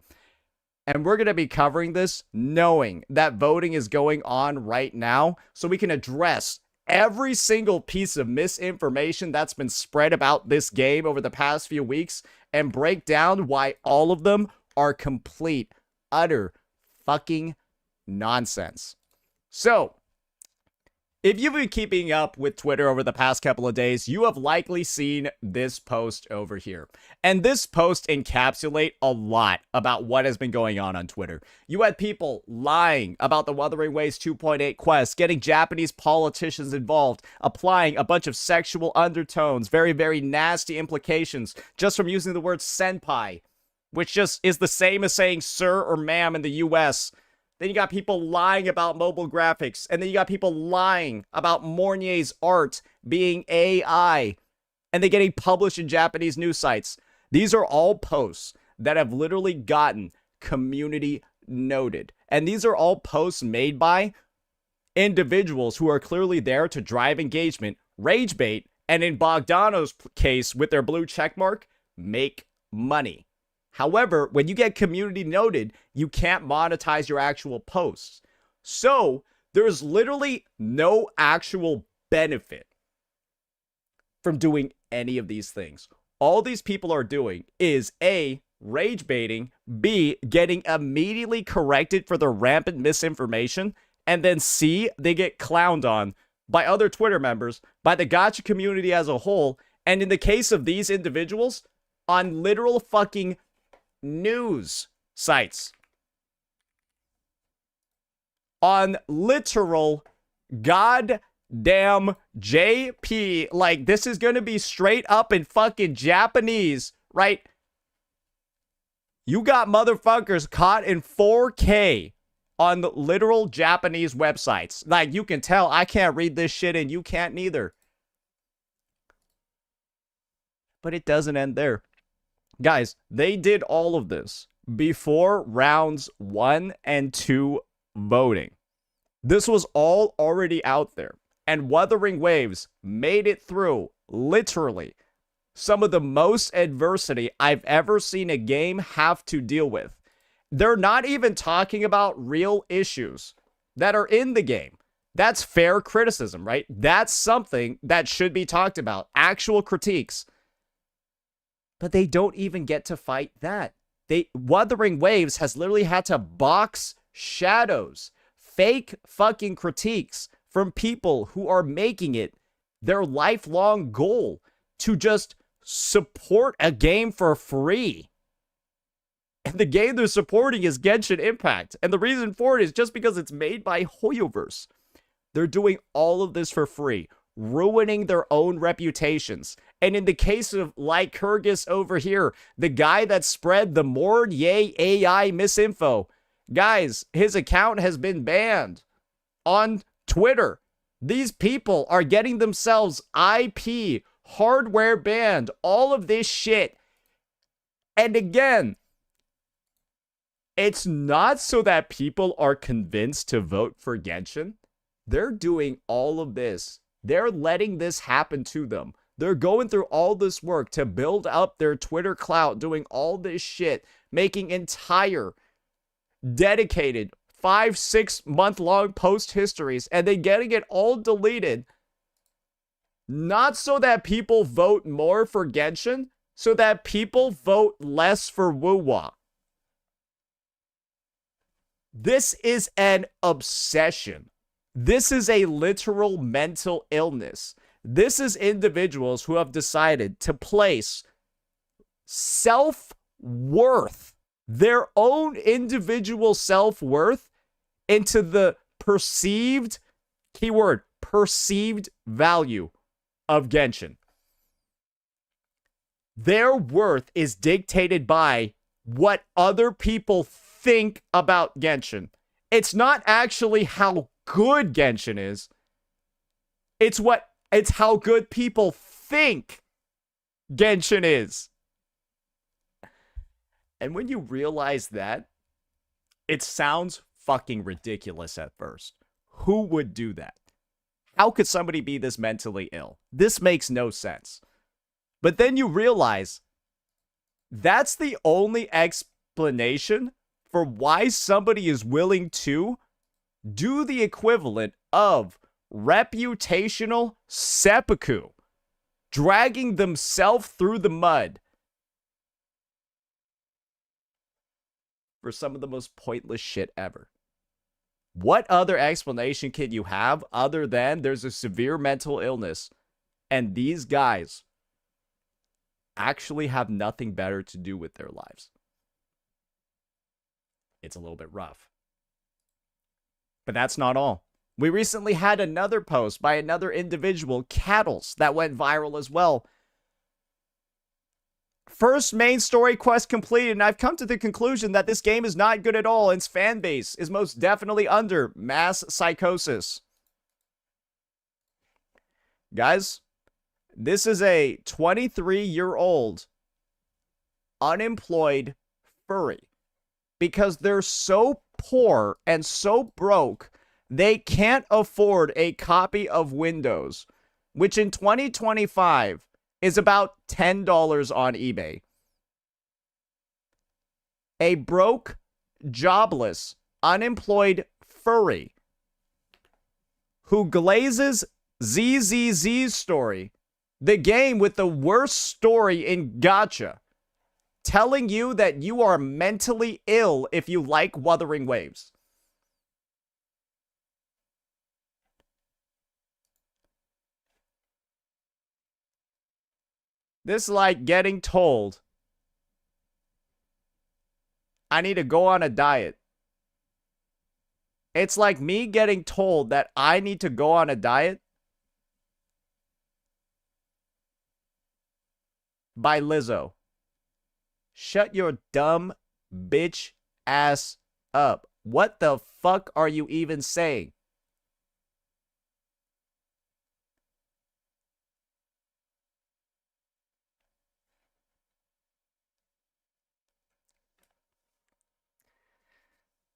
And we're going to be covering this knowing that voting is going on right now, so we can address every single piece of misinformation that's been spread about this game over the past few weeks and break down why all of them are complete, utter fucking nonsense. So, if you've been keeping up with Twitter over the past couple of days, you have likely seen this post over here. And this post encapsulates a lot about what has been going on Twitter. You had people lying about the Wuthering Waves 2.8 quest, getting Japanese politicians involved, applying a bunch of sexual undertones, very, very nasty implications just from using the word senpai. which just is the same as saying sir or ma'am in the US. Then you got people lying about mobile graphics. And then you got people lying about Mornier's art being AI. And they're getting published in Japanese news sites. These are all posts that have literally gotten community noted. And these are all posts made by individuals who are clearly there to drive engagement, rage bait, and in Bogdano's case, with their blue checkmark, make money. However, when you get community noted, you can't monetize your actual posts. So there's literally no actual benefit from doing any of these things. All these people are doing is A, rage baiting, B, getting immediately corrected for their rampant misinformation, and then C, they get clowned on by other Twitter members, by the gacha community as a whole, and in the case of these individuals, on literal fucking news sites. On literal goddamn JP. Like, this is gonna be straight up in fucking Japanese, right? You got motherfuckers caught in 4K on the literal Japanese websites. Like, you can tell I can't read this shit and you can't neither. But it doesn't end there. Guys, they did all of this before rounds 1 and 2 voting. This was all already out there. And Wuthering Waves made it through, literally, some of the most adversity I've ever seen a game have to deal with. They're not even talking about real issues that are in the game. That's fair criticism, right? That's something that should be talked about. Actual critiques. But they don't even get to fight that. Wuthering Waves has literally had to box shadows, fake fucking critiques from people who are making it their lifelong goal to just support a game for free. And the game they're supporting is Genshin Impact. And the reason for it is just because it's made by Hoyoverse. They're doing all of this for free, ruining their own reputations. And in the case of Lycurgus over here, the guy that spread the Mornier AI misinfo, guys, his account has been banned on Twitter. These people are getting themselves IP, hardware banned, all of this shit. And again, it's not so that people are convinced to vote for Genshin. They're doing all of this. They're letting this happen to them. They're going through all this work to build up their Twitter clout, doing all this shit, making entire, dedicated 5-6 month long post histories, and then getting it all deleted. Not so that people vote more for Genshin, so that people vote less for Wuwa. This is an obsession. This is a literal mental illness. This is individuals who have decided to place self-worth, their own individual self-worth, into the perceived, keyword, perceived value of Genshin. Their worth is dictated by what other people think about Genshin. It's not actually how good Genshin is. It's how good people think Genshin is. And when you realize that, it sounds fucking ridiculous at first. Who would do that? How could somebody be this mentally ill? This makes no sense. But then you realize that's the only explanation for why somebody is willing to do the equivalent of reputational seppuku, dragging themselves through the mud for some of the most pointless shit ever. What other explanation can you have other than there's a severe mental illness and these guys actually have nothing better to do with their lives? It's a little bit rough. But that's not all. We recently had another post by another individual, Cattles, that went viral as well. first main story quest completed, and I've come to the conclusion that this game is not good at all, and its fan base is most definitely under mass psychosis. Guys, this is a 23-year-old unemployed furry because they're so poor and so broke they can't afford a copy of Windows, which in 2025 is about $10 on eBay. A broke, jobless, unemployed furry who glazes ZZZ's story, the game with the worst story in gacha, telling you that you are mentally ill if you like Wuthering Waves. This is like getting told, I need to go on a diet. It's like me getting told that I need to go on a diet by Lizzo. Shut your dumb bitch ass up. What the fuck are you even saying?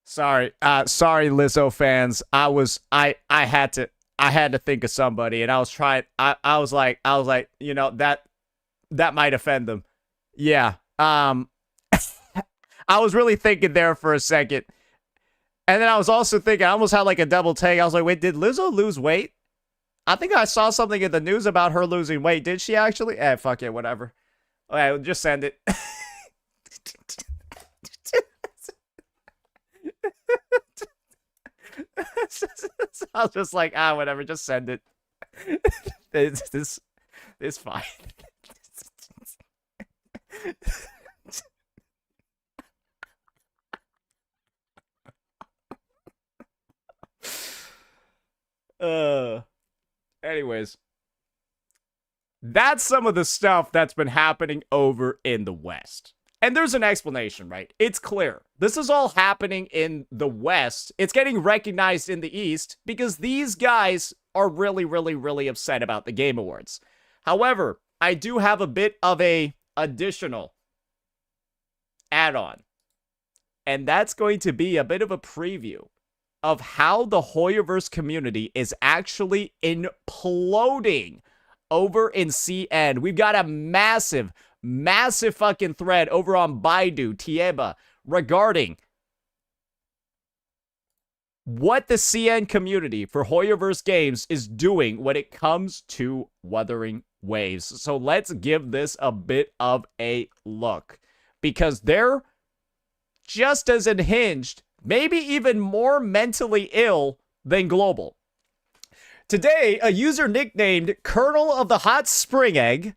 Sorry, Lizzo fans. I had to think of somebody, and I was like, you know, that might offend them. Yeah. I was really thinking there for a second. And then I was also thinking, I almost had like a double take. I was like, wait, did Lizzo lose weight? I think I saw something in the news about her losing weight. Did she actually? Fuck it, whatever. Okay, just send it. I was just like, whatever, just send it. It's fine. Anyways, that's some of the stuff that's been happening over in the West. And there's an explanation, right? It's clear. This is all happening in the West. It's getting recognized in the East because these guys are really, really, really upset about the Game Awards. However, I do have a bit of a additional add-on. And that's going to be a bit of a preview of how the Hoyoverse community is actually imploding over in CN. We've got a massive fucking thread over on Baidu, Tieba, regarding what the CN community for Hoyoverse games is doing when it comes to Wuthering Waves. So let's give this a bit of a look, because they're just as unhinged, maybe even more mentally ill than Global. Today, a user nicknamed Colonel of the Hot Spring Egg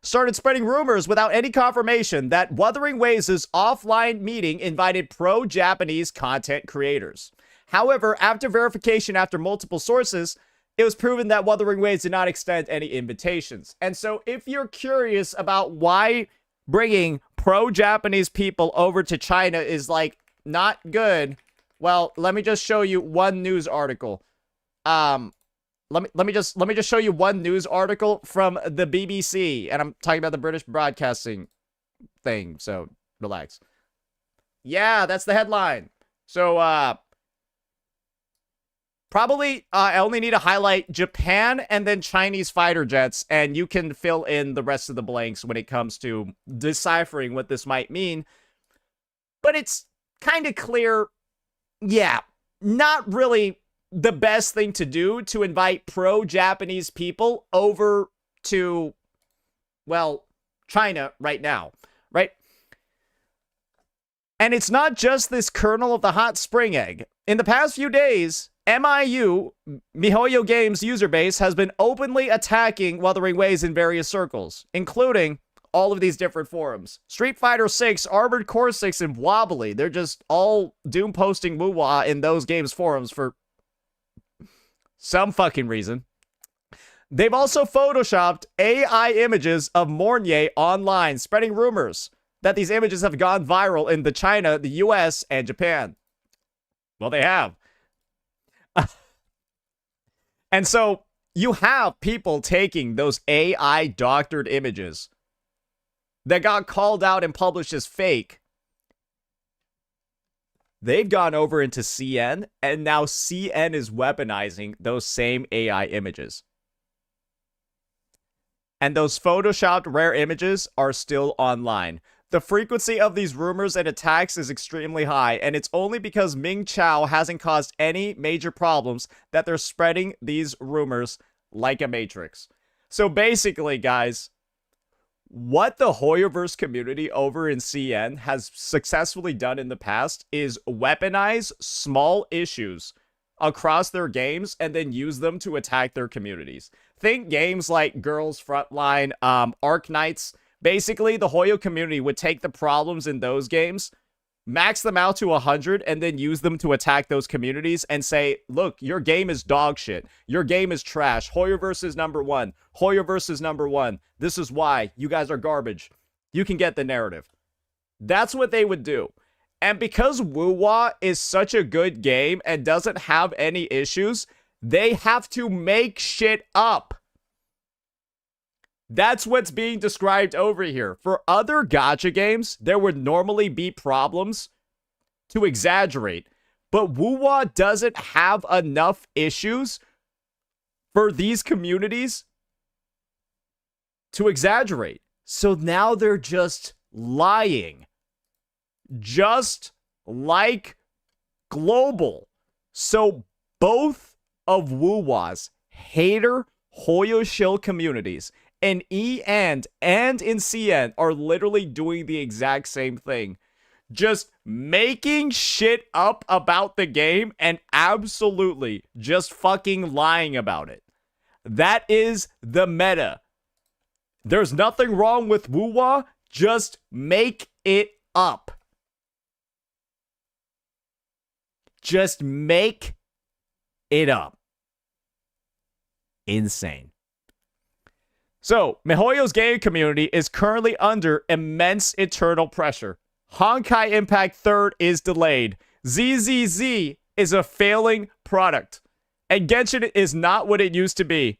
started spreading rumors without any confirmation that Wuthering Waves' offline meeting invited pro-Japanese content creators. However, after verification after multiple sources, it was proven that Wuthering Waves did not extend any invitations. And so if you're curious about why bringing pro-Japanese people over to China is like not good, well, let me just show you one news article. Let me just show you one news article from the BBC, and I'm talking about the British broadcasting thing, so relax. Yeah, that's the headline. So probably I only need to highlight Japan and then Chinese fighter jets, and you can fill in the rest of the blanks when it comes to deciphering what this might mean. But it's kind of clear, yeah, not really the best thing to do to invite pro-Japanese people over to, well, China right now, right? And it's not just this Colonel of the Hot Spring Egg. In the past few days, MIU, MiHoYo Games user base, has been openly attacking Wuthering Waves in various circles, including all of these different forums. Street Fighter 6, Armored Core 6, and Wobbly. They're just all doom posting woo-wah in those games forums for some fucking reason. They've also photoshopped AI images of Mournier online, spreading rumors that these images have gone viral in the China, the US, and Japan. Well, they have. And so you have people taking those AI doctored images that got called out and published as fake. They've gone over into CN, and now CN is weaponizing those same AI images. And those photoshopped rare images are still online. The frequency of these rumors and attacks is extremely high, and it's only because Ming Chao hasn't caused any major problems that they're spreading these rumors like a matrix. So basically, guys, what the Hoyoverse community over in CN has successfully done in the past is weaponize small issues across their games and then use them to attack their communities. Think games like Girls Frontline, Arc Knights. Basically, the Hoyo community would take the problems in those games, max them out to 100, and then use them to attack those communities and say, look, your game is dog shit. Your game is trash. Hoyoverse is number one. Hoyoverse is number one. This is why. You guys are garbage. You can get the narrative. That's what they would do. And because Wuwa is such a good game and doesn't have any issues, they have to make shit up. That's what's being described over here. For other gacha games, there would normally be problems to exaggerate. But Wuwa doesn't have enough issues for these communities to exaggerate. So now they're just lying. Just like Global. So both of Wuwa's hater Hoyo shill communities in and in CN are literally doing the exact same thing. Just making shit up about the game and absolutely just fucking lying about it. That is the meta. There's nothing wrong with Wuwa, just make it up. Just make it up. Insane. So, miHoYo's game community is currently under immense internal pressure. Honkai Impact 3rd is delayed. ZZZ is a failing product. And Genshin is not what it used to be.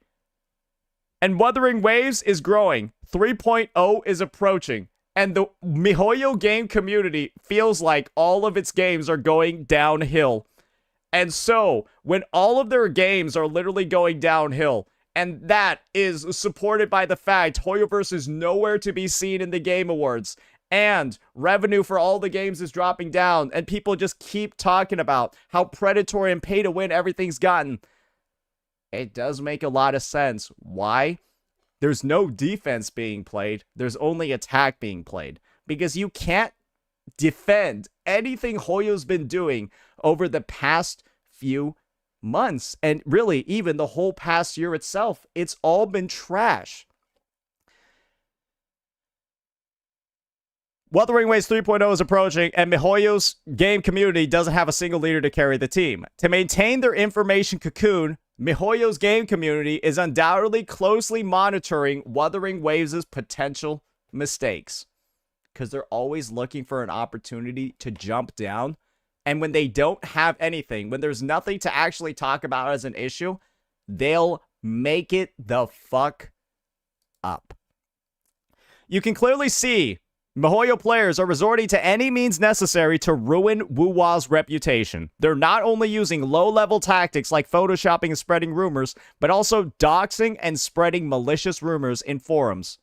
And Wuthering Waves is growing. 3.0 is approaching. And the miHoYo game community feels like all of its games are going downhill. And so, when all of their games are literally going downhill, and that is supported by the fact Hoyoverse is nowhere to be seen in the Game Awards, and revenue for all the games is dropping down, and people just keep talking about how predatory and pay to win everything's gotten, it does make a lot of sense. Why? There's no defense being played. There's only attack being played. Because you can't defend anything Hoyo's been doing over the past few months. And really, even the whole past year itself. It's all been trash. Wuthering Waves 3.0 is approaching, and miHoYo's game community doesn't have a single leader to carry the team. To maintain their information cocoon, miHoYo's game community is undoubtedly closely monitoring Wuthering Waves' potential mistakes. Because they're always looking for an opportunity to jump down. And when they don't have anything, when there's nothing to actually talk about as an issue, they'll make it the fuck up. You can clearly see miHoYo players are resorting to any means necessary to ruin Wuwa's reputation. They're not only using low-level tactics like photoshopping and spreading rumors, but also doxing and spreading malicious rumors in forums,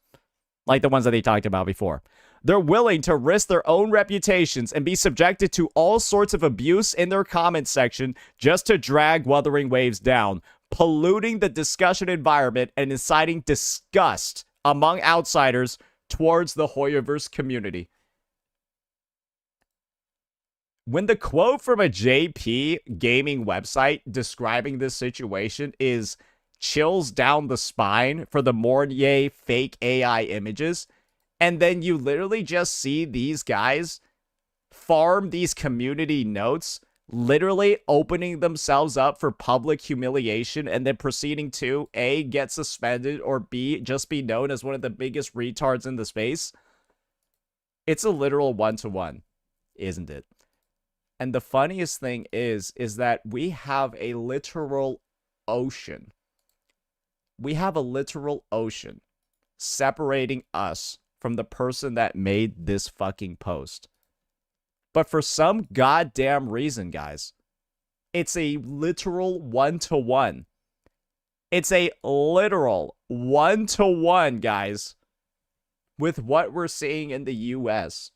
like the ones that they talked about before. They're willing to risk their own reputations and be subjected to all sorts of abuse in their comment section just to drag Wuthering Waves down, polluting the discussion environment and inciting disgust among outsiders towards the Hoyoverse community. When the quote from a JP gaming website describing this situation is chills down the spine for the Mournier fake AI images, and then you literally just see these guys farm these community notes literally opening themselves up for public humiliation and then proceeding to A, get suspended, or B, just be known as one of the biggest retards in the space. It's a literal one-to-one, isn't it? And the funniest thing is that we have a literal ocean. We have a literal ocean separating us from the person that made this fucking post. But for some goddamn reason, guys, it's a literal one-to-one. It's a literal one-to-one, guys, with what we're seeing in the US.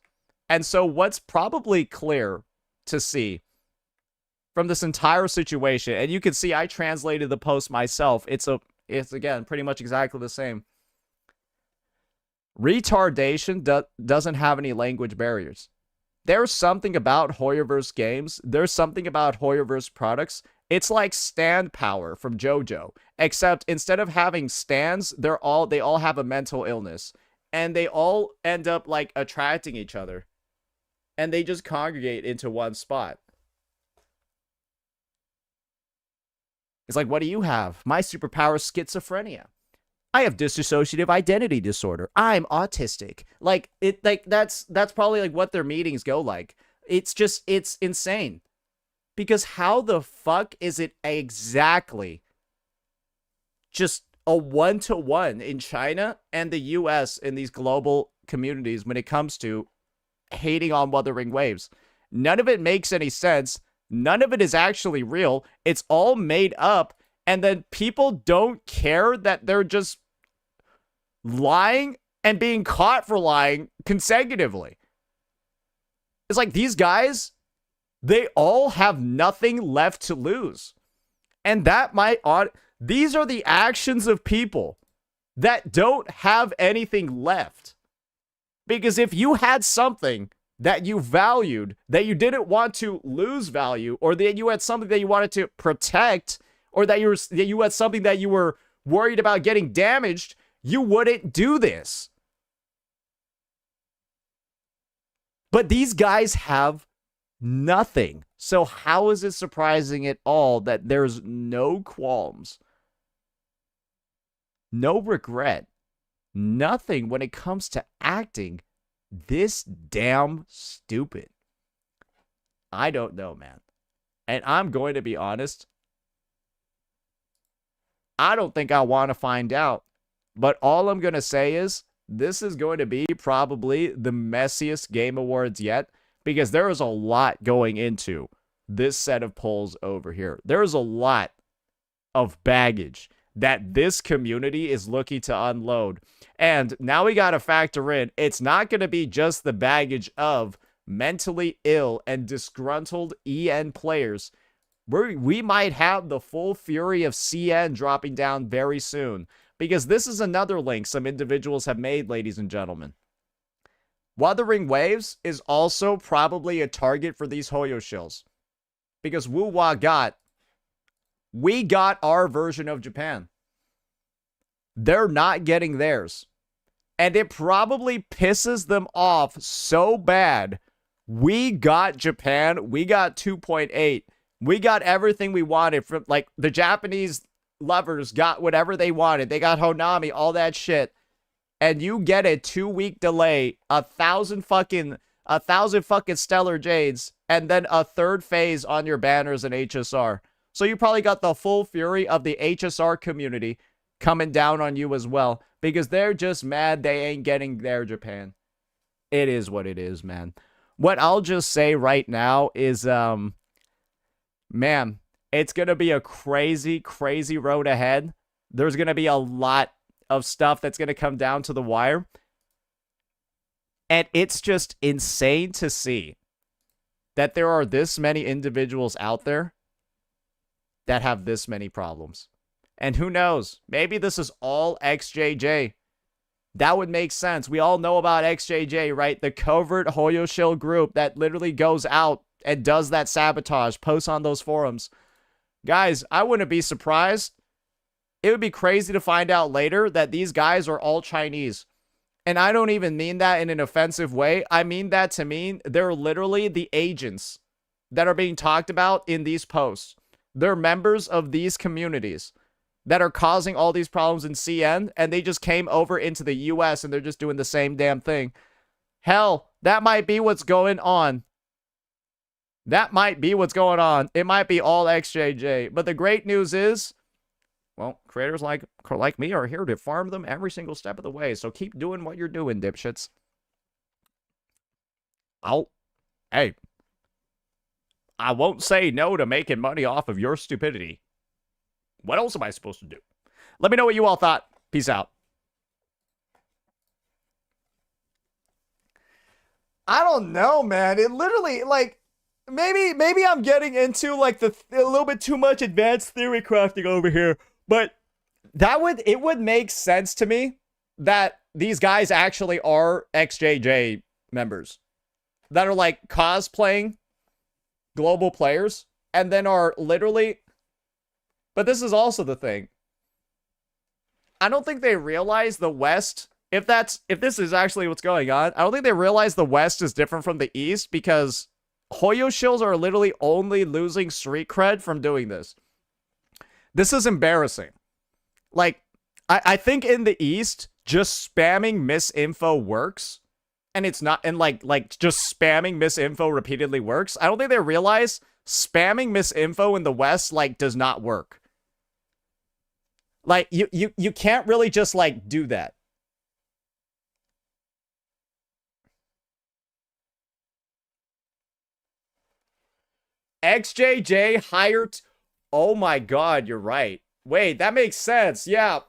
And so what's probably clear to see from this entire situation, and you can see I translated the post myself. It's again pretty much exactly the same. Retardation doesn't have any language barriers. There's something about Hoyoverse games. There's something about Hoyoverse products. It's like stand power from JoJo, except instead of having stands, they all have a mental illness, and they all end up like attracting each other, and they just congregate into one spot. It's like, what do you have? My superpower is schizophrenia. I have dissociative identity disorder. I'm autistic. That's probably like what their meetings go like. It's insane. Because how the fuck is it exactly just a one-to-one in China and the US in these global communities when it comes to hating on Wuthering Waves? None of it makes any sense. None of it is actually real. It's all made up. And then people don't care that they're just lying and being caught for lying consecutively. It's like these guys, they all have nothing left to lose. And these are the actions of people that don't have anything left. Because if you had something that you valued, that you didn't want to lose value, or that you had something that you wanted to protect, or that you had something that you were worried about getting damaged, you wouldn't do this. But these guys have nothing. So how is it surprising at all that there's no qualms, no regret, nothing when it comes to acting this damn stupid? I don't know, man. And I'm going to be honest, I don't think I want to find out. But all I'm going to say is this is going to be probably the messiest Game Awards yet, because there is a lot going into this set of polls over here. There is a lot of baggage that this community is looking to unload. And now we got to factor in, it's not going to be just the baggage of mentally ill and disgruntled EN players. We might have the full fury of CN dropping down very soon. Because this is another link some individuals have made, ladies and gentlemen. Wuthering Waves is also probably a target for these Hoyo shills. Because Wuwa we got our version of Japan. They're not getting theirs. And it probably pisses them off so bad. We got Japan. We got 2.8. We got everything we wanted from, like, the Japanese lovers got whatever they wanted. They got Honami, all that shit. And you get a 2-week delay, 1,000 fucking Stellar Jades, and then a third phase on your banners in HSR. So you probably got the full fury of the HSR community coming down on you as well, because they're just mad they ain't getting their Japan. It is what it is, man. What I'll just say right now is, man, it's going to be a crazy, crazy road ahead. There's going to be a lot of stuff that's going to come down to the wire. And it's just insane to see that there are this many individuals out there that have this many problems. And who knows? Maybe this is all XJJ. That would make sense. We all know about XJJ, right? The covert Hoyo shill group that literally goes out and does that sabotage, posts on those forums. Guys, I wouldn't be surprised. It would be crazy to find out later that these guys are all Chinese. And I don't even mean that in an offensive way. I mean that to mean they're literally the agents that are being talked about in these posts, they're members of these communities that are causing all these problems in CN, and they just came over into the US and they're just doing the same damn thing. Hell, that might be what's going on. That might be what's going on. It might be all XJJ. But the great news is, well, creators like me are here to farm them every single step of the way. So keep doing what you're doing, dipshits. Hey, I won't say no to making money off of your stupidity. What else am I supposed to do? Let me know what you all thought. Peace out. I don't know, man. It literally, like, maybe I'm getting into, like, a little bit too much advanced theory crafting over here, but it would make sense to me that these guys actually are XJJ members that are, like, cosplaying global players and then are literally... But this is also the thing. I don't think they realize the West... If this is actually what's going on, I don't think they realize the West is different from the East, because Hoyo shills are literally only losing street cred from doing this. This is embarrassing. Like, I think in the East, just spamming misinfo works. And it's not, and like just spamming misinfo repeatedly works. I don't think they realize spamming misinfo in the West, like, does not work. Like, you can't really just, like, do that. XJJ hired... Oh my god, you're right. Wait, that makes sense. Yeah.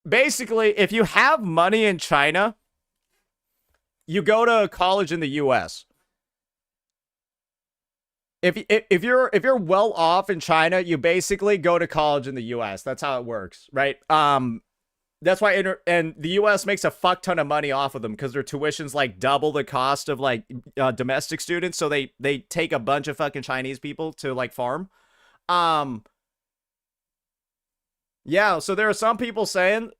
Basically, if you have money in China, you go to college in the US. If you're well off in China, you basically go to college in the US. That's how it works, right? That's why and the US makes a fuck ton of money off of them, because their tuition's like double the cost of, like, domestic students. So they take a bunch of fucking Chinese people to, like, farm. Yeah, so there are some people saying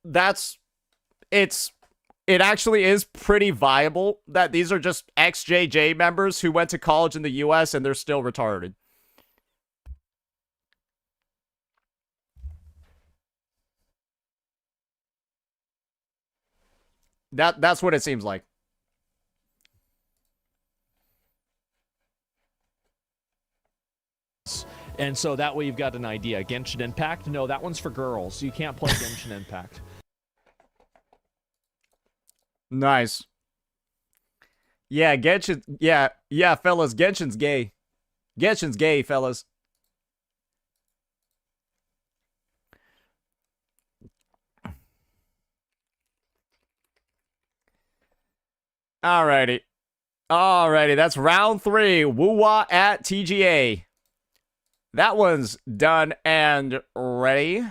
it actually is pretty viable that these are just XJJ members who went to college in the US and they're still retarded. That's what it seems like. And so that way you've got an idea. Genshin Impact? No, that one's for girls. You can't play Genshin Impact. Nice. Yeah, Genshin... Yeah, fellas, Genshin's gay. Genshin's gay, fellas. Alrighty. Alrighty, that's round 3. Woo-wah at TGA. That one's done and ready.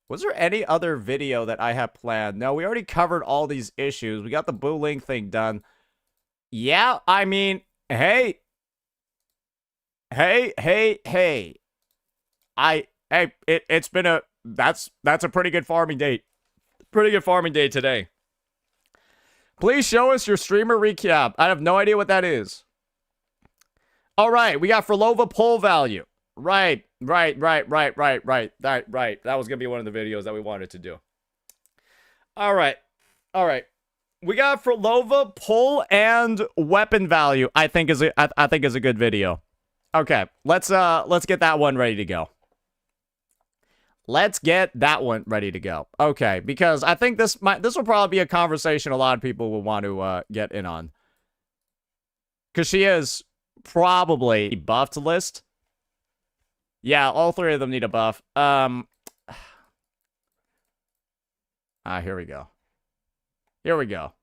Was there any other video that I have planned? No, we already covered all these issues. We got the Buling thing done. Yeah, I mean, hey. Hey. It's been a... That's a pretty good farming day. Pretty good farming day today. Please show us your streamer recap. I have no idea what that is. All right, we got Phrolova poll value. Right. That was going to be one of the videos that we wanted to do. All right. We got Phrolova poll and weapon value. I think is a good video. Okay, let's get that one ready to go. Let's get that one ready to go. Okay, because I think this will probably be a conversation a lot of people will want to get in on. Because she is probably a buffed list. Yeah, all 3 of them need a buff. Here we go.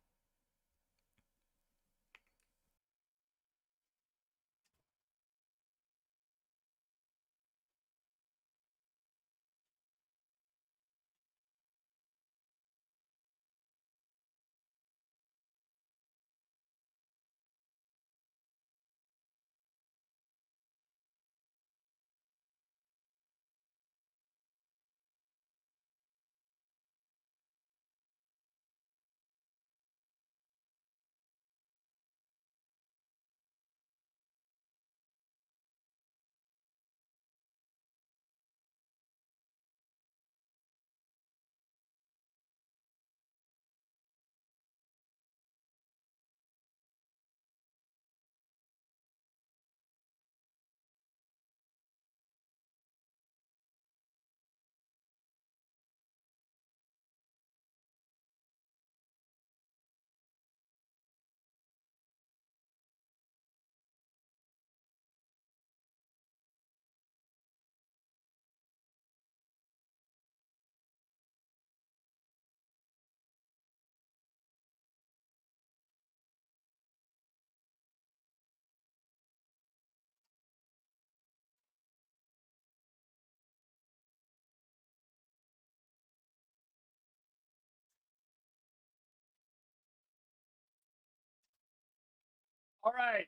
All right.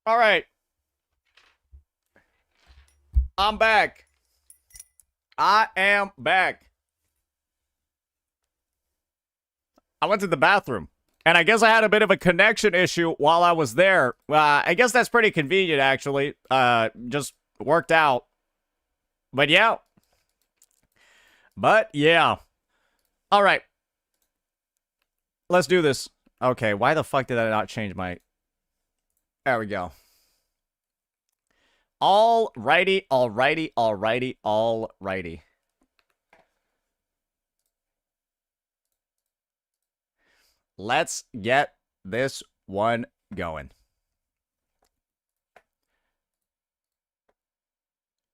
All right. I'm back. I am back. I went to the bathroom, and I guess I had a bit of a connection issue while I was there. I guess that's pretty convenient, actually. Just worked out. But yeah. All right. Let's do this. Okay, why the fuck did I not change my... There we go. Alrighty. Let's get this one going.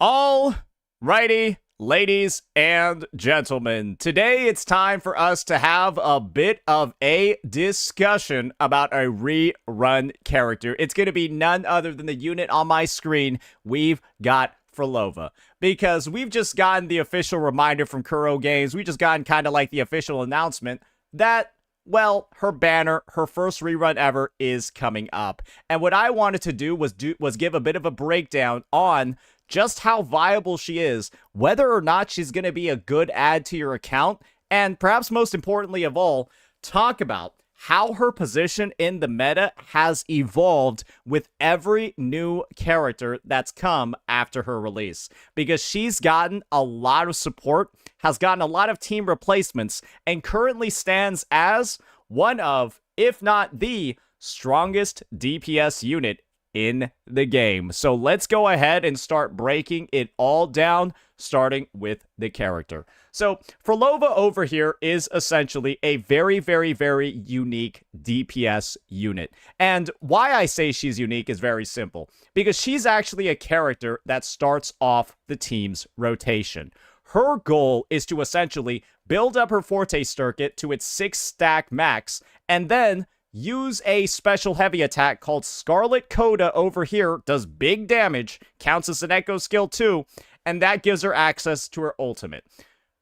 Alrighty, ladies and gentlemen. Today it's time for us to have a bit of a discussion about a rerun character. It's going to be none other than the unit on my screen. We've got Phrolova, because we've just gotten the official reminder from Kuro Games. We just gotten kind of like the official announcement that, well, her banner, her first rerun ever, is coming up. And what I wanted to do was give a bit of a breakdown on just how viable she is, whether or not she's going to be a good add to your account, and perhaps most importantly of all, talk about how her position in the meta has evolved with every new character that's come after her release. Because she's gotten a lot of support, has gotten a lot of team replacements, and currently stands as one of, if not the strongest DPS unit in the game. So let's go ahead and start breaking it all down, starting with the character. So Phrolova over here is essentially a very, very, very unique DPS unit. And why I say she's unique is very simple, because she's actually a character that starts off the team's rotation. Her goal is to essentially build up her Forte circuit to its 6-stack max, and then use a special heavy attack called Scarlet Coda over here, does big damage, counts as an echo skill too, and that gives her access to her ultimate,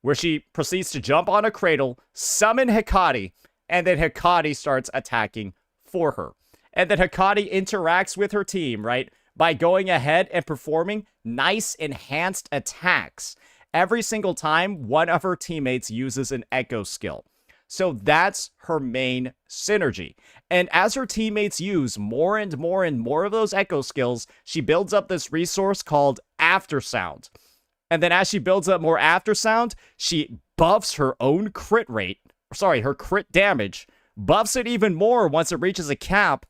where she proceeds to jump on a cradle, summon Hecate, and then Hecate starts attacking for her. And then Hecate interacts with her team, right, by going ahead and performing nice enhanced attacks every single time one of her teammates uses an echo skill. So that's her main synergy. And as her teammates use more and more and more of those echo skills, she builds up this resource called Aftersound. And then as she builds up more Aftersound, she buffs her own crit rate, her crit damage, buffs it even more once it reaches a cap,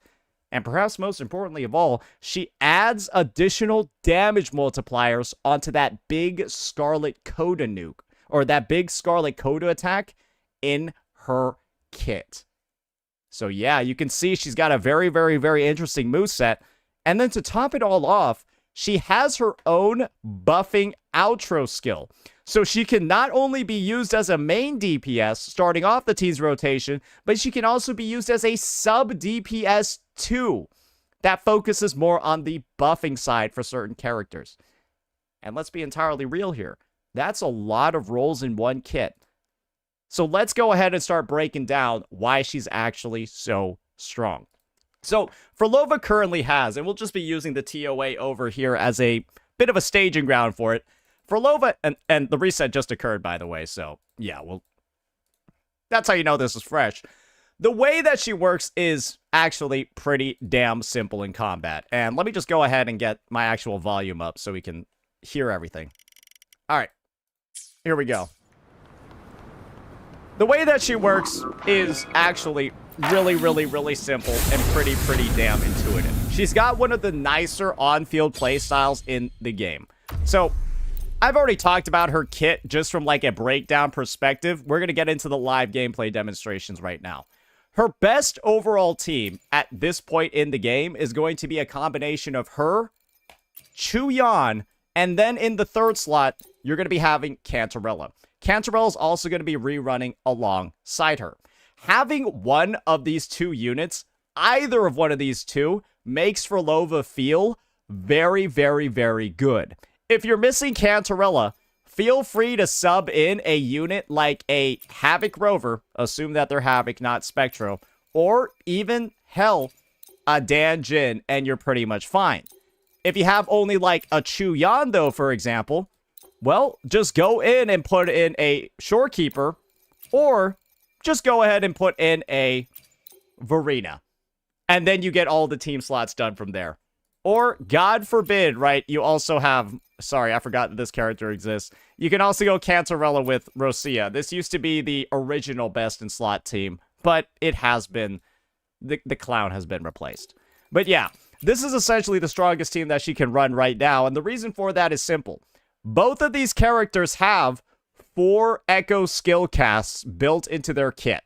and perhaps most importantly of all, she adds additional damage multipliers onto that big Scarlet Coda nuke, or that big Scarlet Coda attack in her kit. So yeah, you can see she's got a very, very, very interesting moveset. And then to top it all off, she has her own buffing outro skill. So she can not only be used as a main DPS starting off the team's rotation, but she can also be used as a sub DPS too. That focuses more on the buffing side for certain characters. And let's be entirely real here. That's a lot of roles in one kit. So let's go ahead and start breaking down why she's actually so strong. So Phrolova currently has, and we'll just be using the TOA over here as a bit of a staging ground for it. Phrolova, and the reset just occurred, by the way, so yeah, well, that's how you know this is fresh. The way that she works is actually pretty damn simple in combat. And let me just go ahead and get my actual volume up so we can hear everything. All right, here we go. The way that she works is actually really, really, really simple and pretty damn intuitive. She's got one of the nicer on-field playstyles in the game. So, I've already talked about her kit just from like a breakdown perspective. We're going to get into the live gameplay demonstrations right now. Her best overall team at this point in the game is going to be a combination of her, Chuyan, and then in the third slot, you're going to be having Cantarella. Cantarella is also going to be rerunning alongside her. Having one of these two units, either of one of these two, makes Phrolova feel very, very, very good. If you're missing Cantarella, feel free to sub in a unit like a Havoc Rover, assume that they're Havoc, not Spectro, or even, hell, a Dan Jin, and you're pretty much fine. If you have only like a Chu Yan, though, for example, well, just go in and put in a Shorekeeper, or just go ahead and put in a Varina. And then you get all the team slots done from there. Or, God forbid, right, you also have... Sorry, I forgot that this character exists. You can also go Cantarella with Rosia. This used to be the original best in slot team, but it has been... The clown has been replaced. But yeah, this is essentially the strongest team that she can run right now, and the reason for that is simple. Both of these characters have 4 Echo skill casts built into their kit.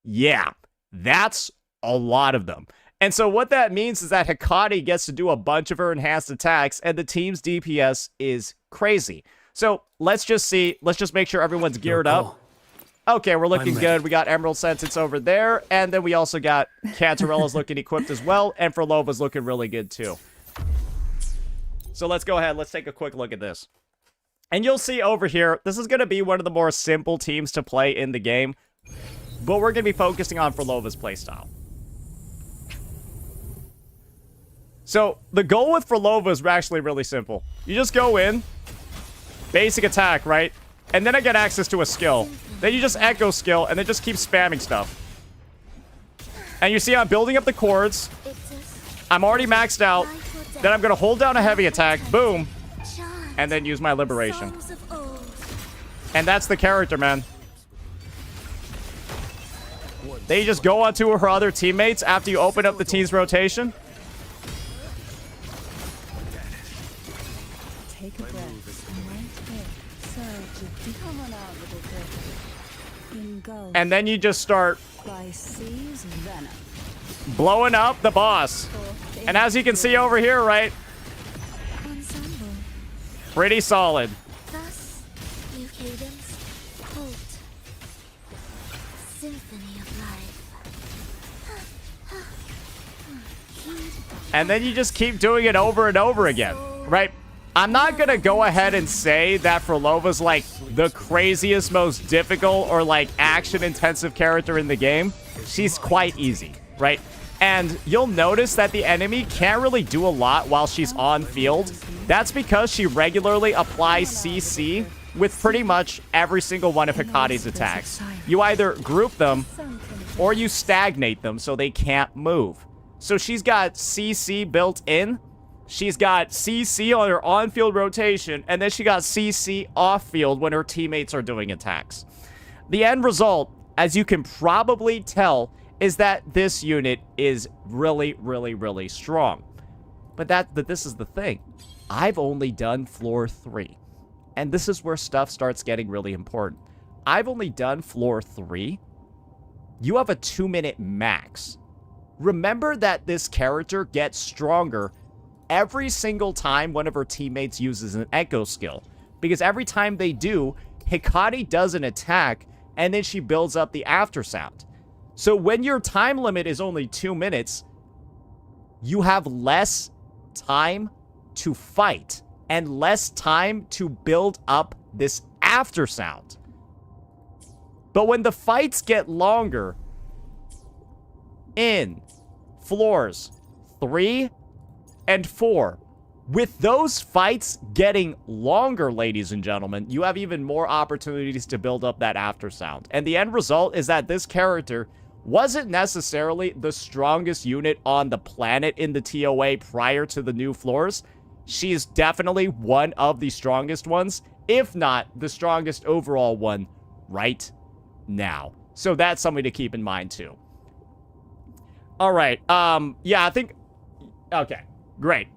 Yeah, that's a lot of them. And so what that means is that Hecate gets to do a bunch of her enhanced attacks, and the team's DPS is crazy. So let's just make sure everyone's geared up. Okay, we're looking good. We got Emerald Sentence over there, and then we also got Cantarella's looking equipped as well, and Phrolova's looking really good too. So let's go ahead. Let's take a quick look at this. And you'll see over here, this is going to be one of the more simple teams to play in the game, but we're going to be focusing on Phrolova's playstyle. So, the goal with Phrolova is actually really simple. You just go in, basic attack, right? And then I get access to a skill. Then you just echo skill, and then just keep spamming stuff. And you see I'm building up the chords. I'm already maxed out. Then I'm going to hold down a heavy attack, boom, and then use my liberation. And that's the character, man. Then you just go onto her other teammates after you open up the team's rotation. Take a breath. And then you just start blowing up the boss. And as you can see over here, right? Pretty solid. And then you just keep doing it over and over again, right? I'm not gonna go ahead and say that Phrolova's like the craziest, most difficult, or like action-intensive character in the game. She's quite easy, right? And you'll notice that the enemy can't really do a lot while she's on field. That's because she regularly applies CC with pretty much every single one of Hecate's attacks. You either group them, or you stagnate them so they can't move. So she's got CC built in. She's got CC on her on-field rotation, and then she got CC off-field when her teammates are doing attacks. The end result, as you can probably tell, is that this unit is really, really, really strong. But this is the thing. I've only done floor 3. And this is where stuff starts getting really important. I've only done floor 3. You have a 2-minute max. Remember that this character gets stronger every single time one of her teammates uses an echo skill. Because every time they do, Hecate does an attack, and then she builds up the aftersound. So when your time limit is only 2 minutes, you have less time to fight and less time to build up this aftersound. But when the fights get longer, in floors 3 and 4, with those fights getting longer, ladies and gentlemen, you have even more opportunities to build up that aftersound. And the end result is that this character wasn't necessarily the strongest unit on the planet in the TOA prior to the new floors. She's definitely one of the strongest ones, if not the strongest overall one right now. So that's something to keep in mind too. All right. Yeah, I think... Okay. Great.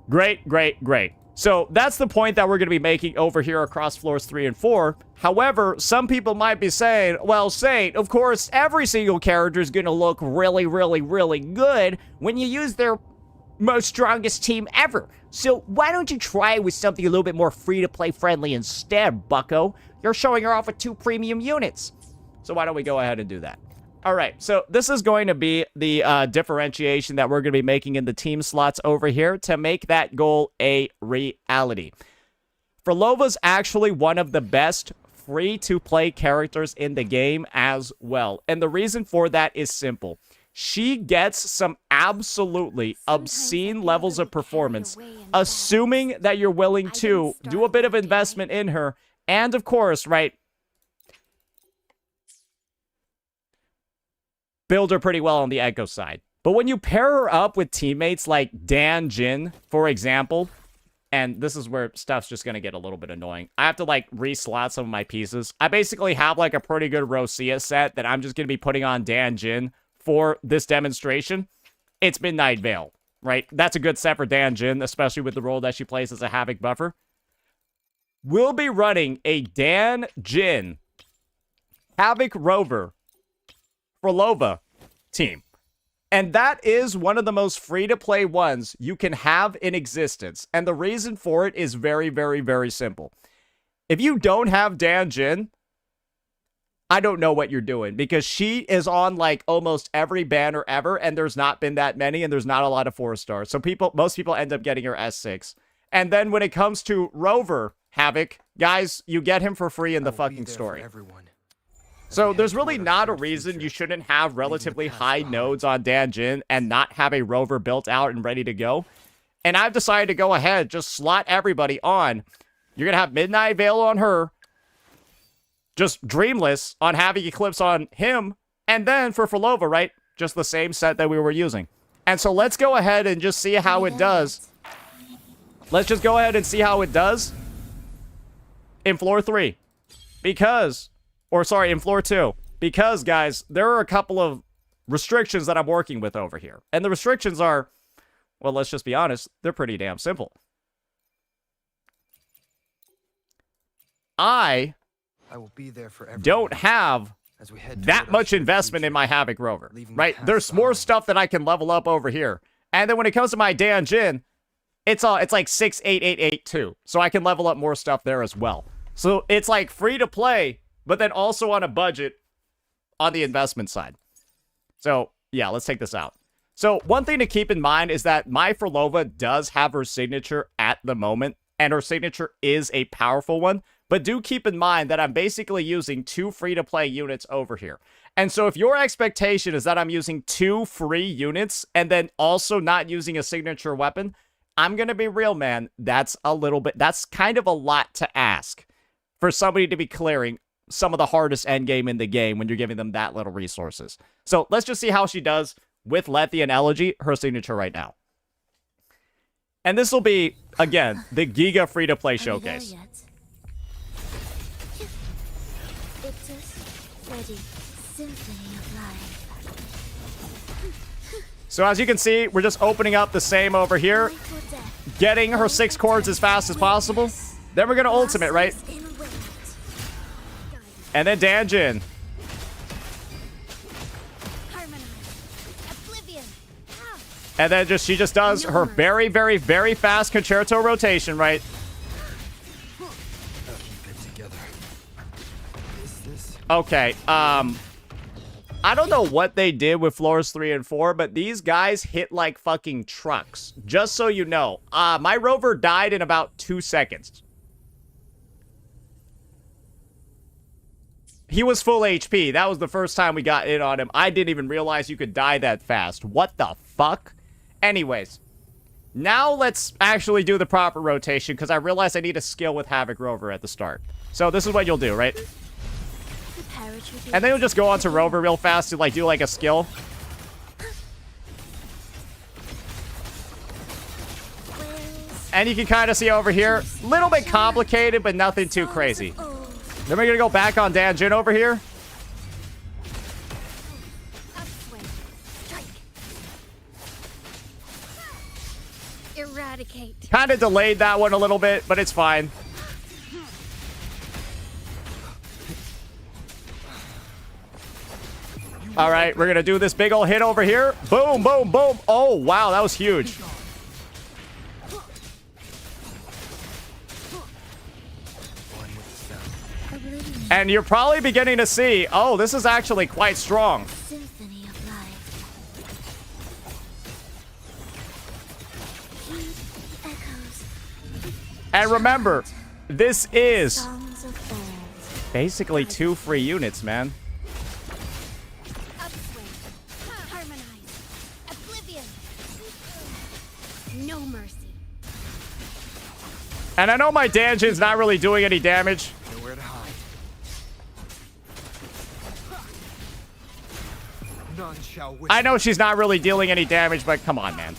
Great. So that's the point that we're going to be making over here across floors 3 and 4. However, some people might be saying, well, Saint, of course, every single character is going to look really, really, really good when you use their most strongest team ever. So why don't you try with something a little bit more free-to-play friendly instead, bucko? You're showing her off with 2 premium units. So why don't we go ahead and do that? All right, so this is going to be the differentiation that we're going to be making in the team slots over here to make that goal a reality. Phrolova's actually one of the best free-to-play characters in the game as well. And the reason for that is simple. she gets some absolutely obscene levels of performance, assuming that you're willing to do a bit of investment in her. And of course, right, build her pretty well on the Echo side. But when you pair her up with teammates like Dan Jin, for example, and this is where stuff's just going to get a little bit annoying. I have to, like, re-slot some of my pieces. I basically have, like, a pretty good Rosia set that I'm just going to be putting on Dan Jin for this demonstration. It's Midnight Veil, right? That's a good set for Dan Jin, especially with the role that she plays as a Havoc buffer. We'll be running a Dan Jin Havoc Rover Phrolova team. And that is one of the most free-to-play ones you can have in existence. And the reason for it is very, very, very simple. If you don't have Dan Jin, I don't know what you're doing. Because she is on, like, almost every banner ever. And there's not been that many. And there's not a lot of 4-stars. So most people end up getting her S6. And then when it comes to Rover Havoc, guys, you get him for free in the fucking story. So there's really not a reason you shouldn't have relatively high nodes on Dan Jin and not have a Rover built out and ready to go. And I've decided to go ahead, just slot everybody on. You're going to have Midnight Veil on her. Just Dreamless on Havoc Eclipse on him. And then for Phrolova, right? Just the same set that we were using. And so let's go ahead and just see how it does. Let's just go ahead and see how it does in Floor 3. Because... Or, sorry, in Floor 2. Because, guys, there are a couple of restrictions that I'm working with over here. And the restrictions are, well, let's just be honest, they're pretty damn simple. I will be there for don't have that much investment in my Havoc Rover, right? There's more stuff that I can level up over here. And then when it comes to my Dan Jin, it's like 68882. So I can level up more stuff there as well. So it's like free to play, but then also on a budget on the investment side. So, yeah, let's take this out. So, one thing to keep in mind is that my Phrolova does have her signature at the moment, and her signature is a powerful one, but do keep in mind that I'm basically using 2 free-to-play units over here. And so, if your expectation is that I'm using 2 free units, and then also not using a signature weapon, I'm gonna be real, man, that's kind of a lot to ask for somebody to be clearing some of the hardest endgame in the game when you're giving them that little resources. So let's just see how she does with Lethe and Elegy, her signature right now. And this will be, again, the Giga free-to-play showcase. So as you can see, we're just opening up the same over here, getting her 6 chords as fast as possible. Then we're going to ultimate, right? And then Dan Jin. And then she just does her very, very, very fast concerto rotation, right? Okay, I don't know what they did with floors 3 and 4, but these guys hit like fucking trucks. Just so you know. My Rover died in about 2 seconds. He was full HP. That was the first time we got in on him. I didn't even realize you could die that fast. What the fuck? Anyways. Now let's actually do the proper rotation, because I realized I need a skill with Havoc Rover at the start. So this is what you'll do, right? And then you'll just go on to Rover real fast to like do like a skill. And you can kind of see over here, a little bit complicated, but nothing too crazy. Then we're going to go back on Dan Jin over here. Eradicate. Kind of delayed that one a little bit, but it's fine. All right, we're going to do this big old hit over here. Boom, boom, boom. Oh, wow, that was huge. And you're probably beginning to see, oh, this is actually quite strong. Symphony of life. And remember, this is basically 2 free units, man. No mercy. And I know my Danjin's not really doing any damage. Nowhere to hide. None shall whisper. I know she's not really dealing any damage, but come on, man.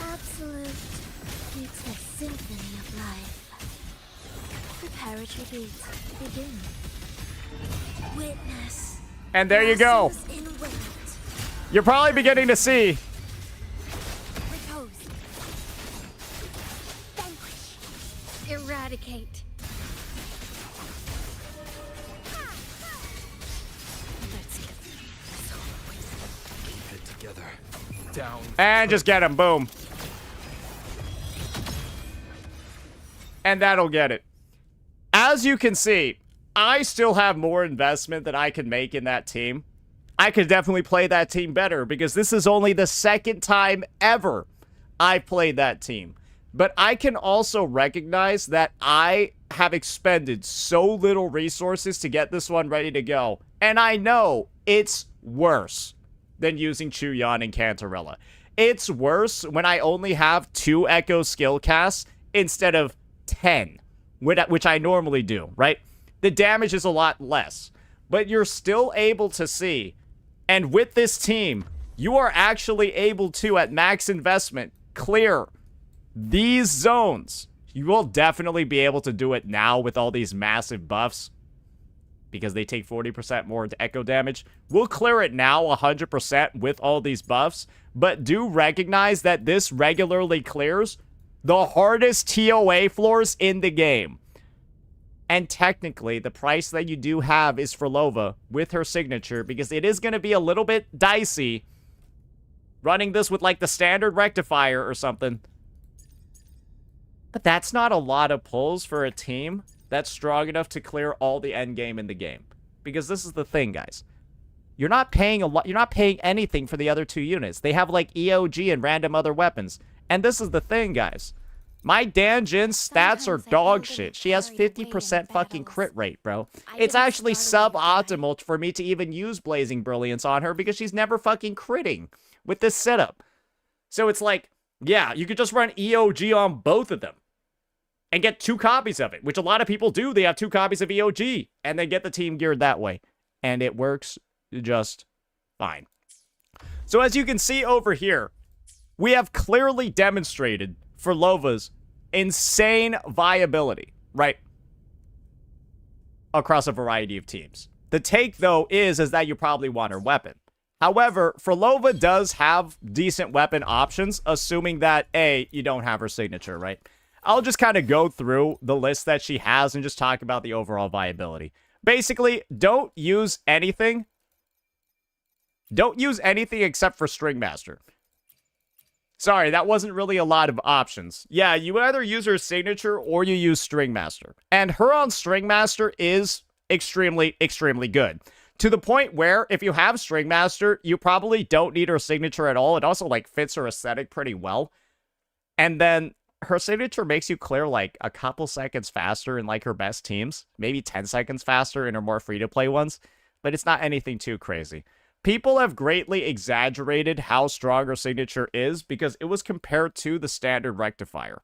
Absolute. It's a symphony of life. Preparatory beats begin. Witness. And there you go. blossoms in wilt. You're probably beginning to see. Repose. Vanquish. Eradicate. Let's get this over with. Head together. Down. And just get him. Boom. And that'll get it. As you can see, I still have more investment that I can make in that team. I could definitely play that team better because this is only the second time ever I've played that team. But I can also recognize that I have expended so little resources to get this one ready to go. And I know it's worse than using Chuyan and Cantarella. It's worse when I only have 2 Echo skill casts instead of 10, which I normally do, right? The damage is a lot less, but you're still able to see, and with this team, you are actually able to, at max investment, clear these zones. You will definitely be able to do it now with all these massive buffs, because they take 40% more into echo damage. We'll clear it now 100% with all these buffs, but do recognize that this regularly clears the hardest TOA floors in the game. And technically, the price that you do have is Phrolova with her signature, because it is going to be a little bit dicey running this with, like, the standard rectifier or something. But that's not a lot of pulls for a team that's strong enough to clear all the end game in the game. Because this is the thing, guys. You're not paying a lot. You're not paying anything for the other 2 units. They have, like, EOG and random other weapons. And this is the thing, guys. My Danjin's stats are dog shit. She has 50% fucking crit rate, bro. It's actually suboptimal for me to even use Blazing Brilliance on her because she's never fucking critting with this setup. So it's like, yeah, you could just run EOG on both of them and get 2 copies of it, which a lot of people do. They have 2 copies of EOG and then get the team geared that way. And it works just fine. So as you can see over here, we have clearly demonstrated Phrolova's insane viability, right? Across a variety of teams. The take, though, is that you probably want her weapon. However, Phrolova does have decent weapon options, assuming that, A, you don't have her signature, right? I'll just kind of go through the list that she has and just talk about the overall viability. Basically, don't use anything. Don't use anything except for String Master. Sorry, that wasn't really a lot of options. Yeah, you either use her signature or you use String Master. And her on String Master is extremely, extremely good. To the point where, if you have String Master, you probably don't need her signature at all. It also, like, fits her aesthetic pretty well. And then her signature makes you clear, like, a couple seconds faster in, like, her best teams. Maybe 10 seconds faster in her more free-to-play ones. But it's not anything too crazy. People have greatly exaggerated how strong her signature is because it was compared to the standard rectifier.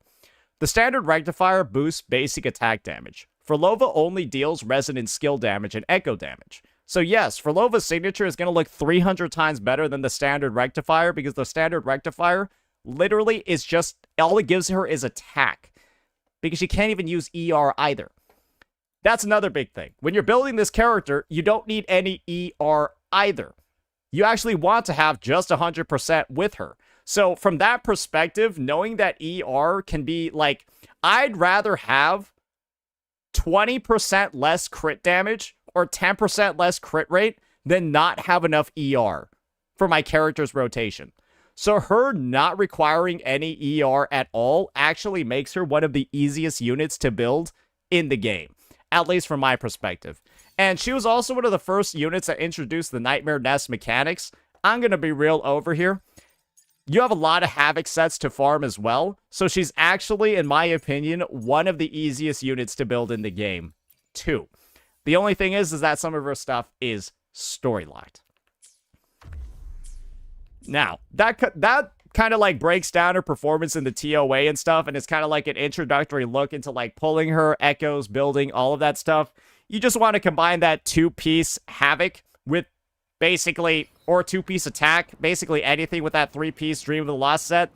The standard rectifier boosts basic attack damage. Phrolova only deals resonant skill damage and echo damage. So yes, Phrolova's signature is going to look 300 times better than the standard rectifier because the standard rectifier literally is just, all it gives her is attack. Because she can't even use ER either. That's another big thing. When you're building this character, you don't need any ER either. You actually want to have just 100% with her. So from that perspective, knowing that ER can be like, I'd rather have 20% less crit damage or 10% less crit rate than not have enough ER for my character's rotation. So her not requiring any ER at all actually makes her one of the easiest units to build in the game, at least from my perspective. And she was also one of the first units that introduced the Nightmare Nest mechanics. I'm going to be real over here. you have a lot of Havoc sets to farm as well. So she's actually, in my opinion, one of the easiest units to build in the game, too. The only thing is that some of her stuff is story locked. Now, that kind of like breaks down her performance in the TOA and stuff, and it's kind of like an introductory look into like pulling her, echoes, building, all of that stuff. You just want to combine that 2-piece Havoc with basically, or 2-piece attack, basically anything with that 3-piece Dream of the Lost set.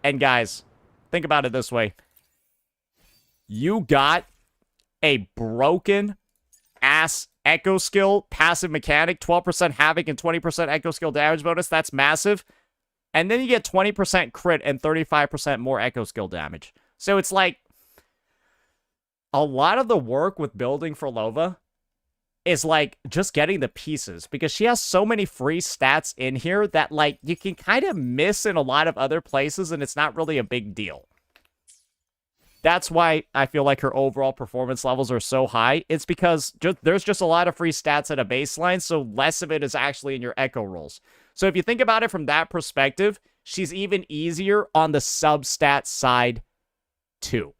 And guys, think about it this way. You got a broken ass Echo skill, passive mechanic, 12% Havoc and 20% Echo skill damage bonus. That's massive. And then you get 20% crit and 35% more Echo skill damage. So it's like, a lot of the work with building Phrolova is like just getting the pieces, because she has so many free stats in here that like you can kind of miss in a lot of other places, and it's not really a big deal. That's why I feel like her overall performance levels are so high. It's because there's just a lot of free stats at a baseline, so less of it is actually in your Echo rolls. So if you think about it from that perspective, she's even easier on the substat side too.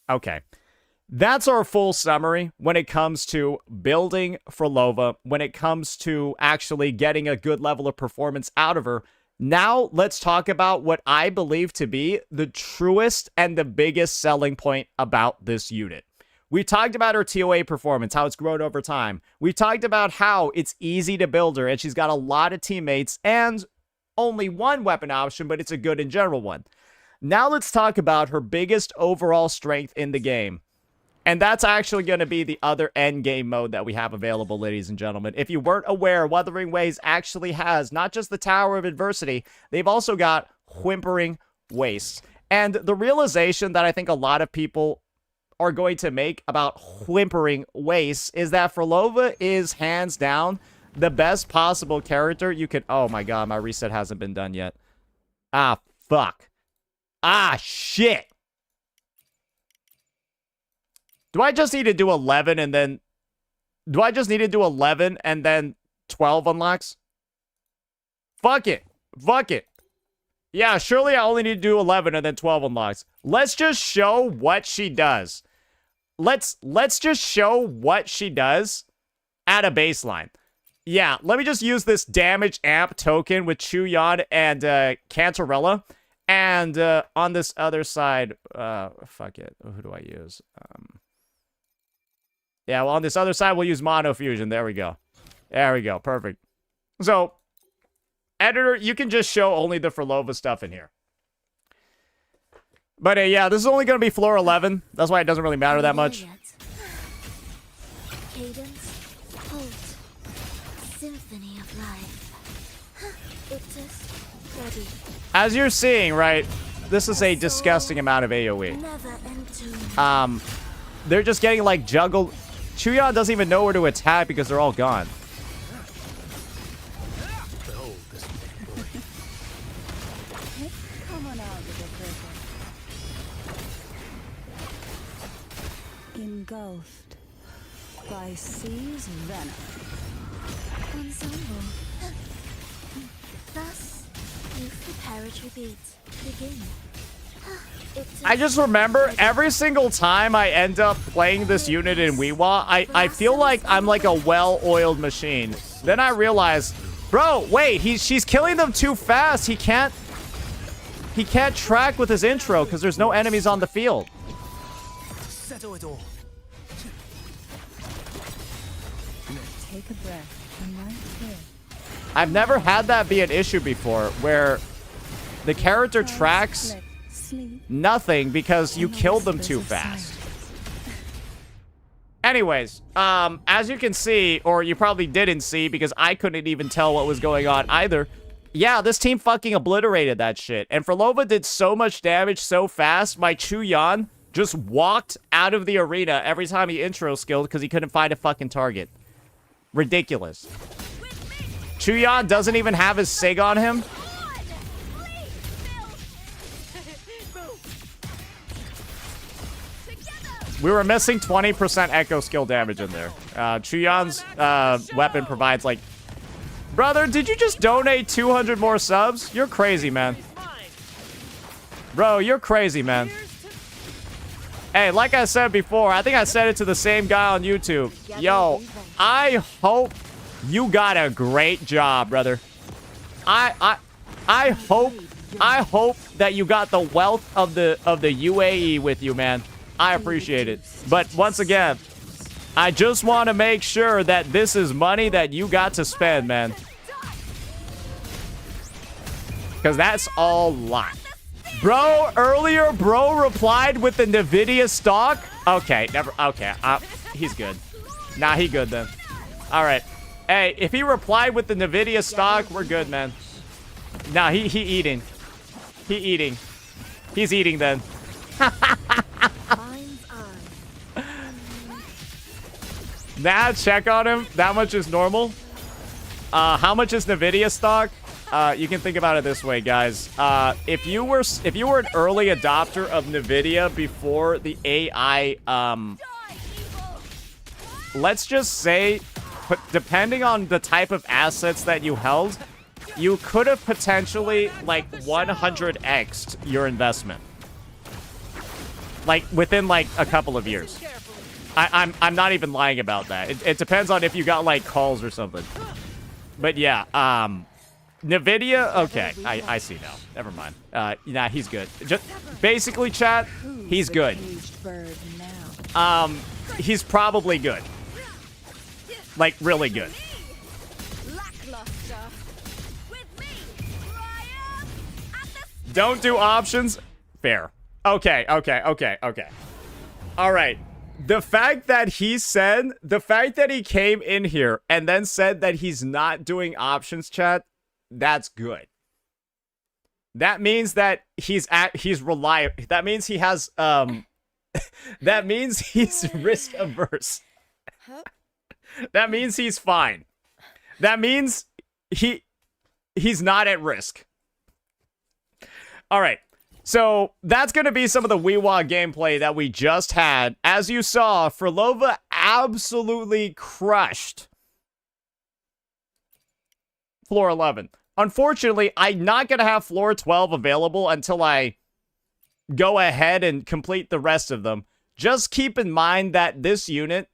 Okay. That's our full summary when it comes to building Phrolova, when it comes to actually getting a good level of performance out of her. Now, let's talk about what I believe to be the truest and the biggest selling point about this unit. We talked about her TOA performance, how it's grown over time. We talked about how it's easy to build her, and she's got a lot of teammates and only one weapon option, but it's a good in general one. Now let's talk about her biggest overall strength in the game. And that's actually going to be the other end game mode that we have available, ladies and gentlemen. If you weren't aware, Wuthering Waves actually has not just the Tower of Adversity, they've also got Whimpering Wastes. And the realization that I think a lot of people are going to make about Whimpering Wastes is that Phrolova is hands down the best possible character you can... Oh my god, my reset hasn't been done yet. Ah, fuck. Ah, shit. Do I just need to do 11 and then... Do I just need to do 11 and then 12 unlocks? Fuck it. Fuck it. Yeah, surely I only need to do 11 and then 12 unlocks. Let's just show what she does. Let's just show what she does at a baseline. Yeah, let me just use this damage amp token with Chuyan and Cantarella. And on this other side, fuck it. Who do I use? Yeah, well, on this other side, we'll use Mono Fusion. There we go. There we go. Perfect. So, editor, you can just show only the Phrolova stuff in here. But yeah, this is only going to be floor 11. That's why it doesn't really matter that much. Cadence, pulse, symphony of life. It's just ready. As you're seeing, right, this is a disgusting amount of AoE. They're just getting, like, juggled. Chuyan doesn't even know where to attack because they're all gone. Engulfed by sea's venom. Ensemble. Thus, youth preparatory beats begin. I just remember every single time I end up playing this unit in Weewa, I feel like I'm like a well-oiled machine. Then I realize, bro, wait, she's killing them too fast. He can't track with his intro because there's no enemies on the field. Settle it all. Take a breath. I'm right here. I've never had that be an issue before, where the character tracks nothing because you killed them too fast. Anyways, as you can see, or you probably didn't see because I couldn't even tell what was going on either, yeah, this team fucking obliterated that shit. And Phrolova did so much damage so fast, my Chuyan just walked out of the arena every time he intro skilled because he couldn't find a fucking target. Ridiculous. Chuyan doesn't even have his Sig on him. We were missing 20% Echo skill damage in there. Chuyan's weapon provides like Brother, did you just donate 200 more subs? You're crazy, man. Bro, you're crazy, man. Hey, like I said before, I think I said it to the same guy on YouTube. Yo, I hope you got a great job, brother. I hope that you got the wealth of the UAE with you, man. I appreciate it. But once again, I just want to make sure that this is money that you got to spend, man. Because that's a lot. Bro, earlier, bro replied with the NVIDIA stock. Okay, never. Okay, he's good. Nah, he good then. All right. Hey, if he replied with the NVIDIA stock, we're good, man. Nah, he eating. He eating. He's eating then. Nah, check on him. That much is normal. How much is NVIDIA stock? You can think about it this way, guys. If you were an early adopter of NVIDIA before the AI, let's just say, depending on the type of assets that you held, you could have potentially like 100x'd your investment, like within like a couple of years. I'm not even lying about that. It depends on if you got like calls or something. But yeah, NVIDIA, okay, I see now. Never mind. Nah, he's good. Just basically, chat, he's good. He's probably good. Like, really good. Don't do options. Fair. Okay. All right. The fact that he came in here and then said that he's not doing options, chat, that's good. That means that he's reliable. That means he has that means he's risk averse. That means he's fine. That means he's not at risk. All right. So that's going to be some of the Weewa gameplay that we just had. As you saw, Phrolova absolutely crushed floor 11. Unfortunately, I'm not going to have floor 12 available until I go ahead and complete the rest of them. Just keep in mind that this unit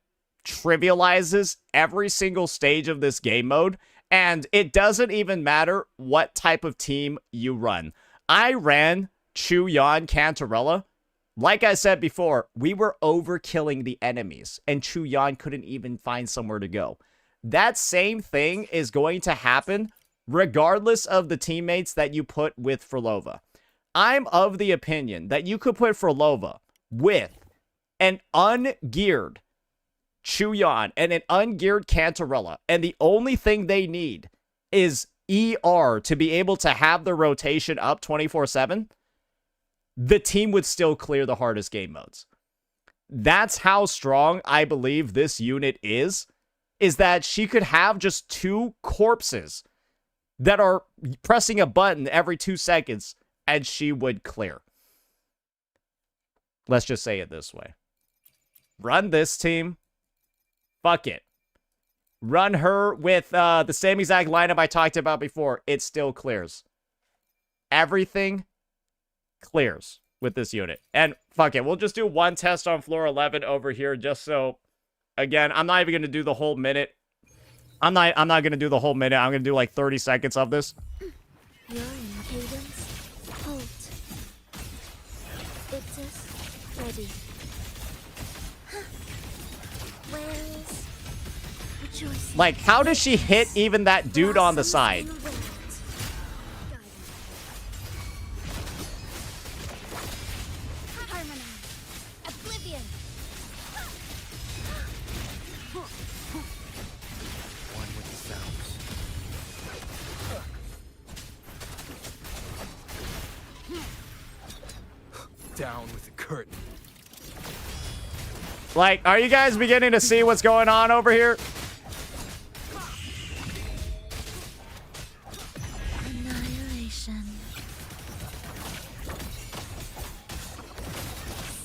trivializes every single stage of this game mode, and it doesn't even matter what type of team you run. I ran Chuyan Cantarella. Like I said before, we were overkilling the enemies, and Chuyan couldn't even find somewhere to go. That same thing is going to happen regardless of the teammates that you put with Phrolova. I'm of the opinion that you could put Phrolova with an ungeared Chuyan and an ungeared Cantarella, and the only thing they need is ER to be able to have the rotation up 24/7. The team would still clear the hardest game modes. That's how strong I believe this unit is that she could have just two corpses that are pressing a button every 2 seconds, and she would clear. Let's just say it this way. Run this team. Fuck it. Run her with the same exact lineup I talked about before. It still clears. Everything clears with this unit. And fuck it, we'll just do one test on floor 11 over here just so, again, I'm not even going to do the whole minute. I'm not going to do the whole minute. I'm going to do like 30 seconds of this. You're in cadence. Halt. It's ready. Where is rejoicing? Like, how does she hit even that dude on the side? Down with the curtain. Like, are you guys beginning to see what's going on over here? Annihilation.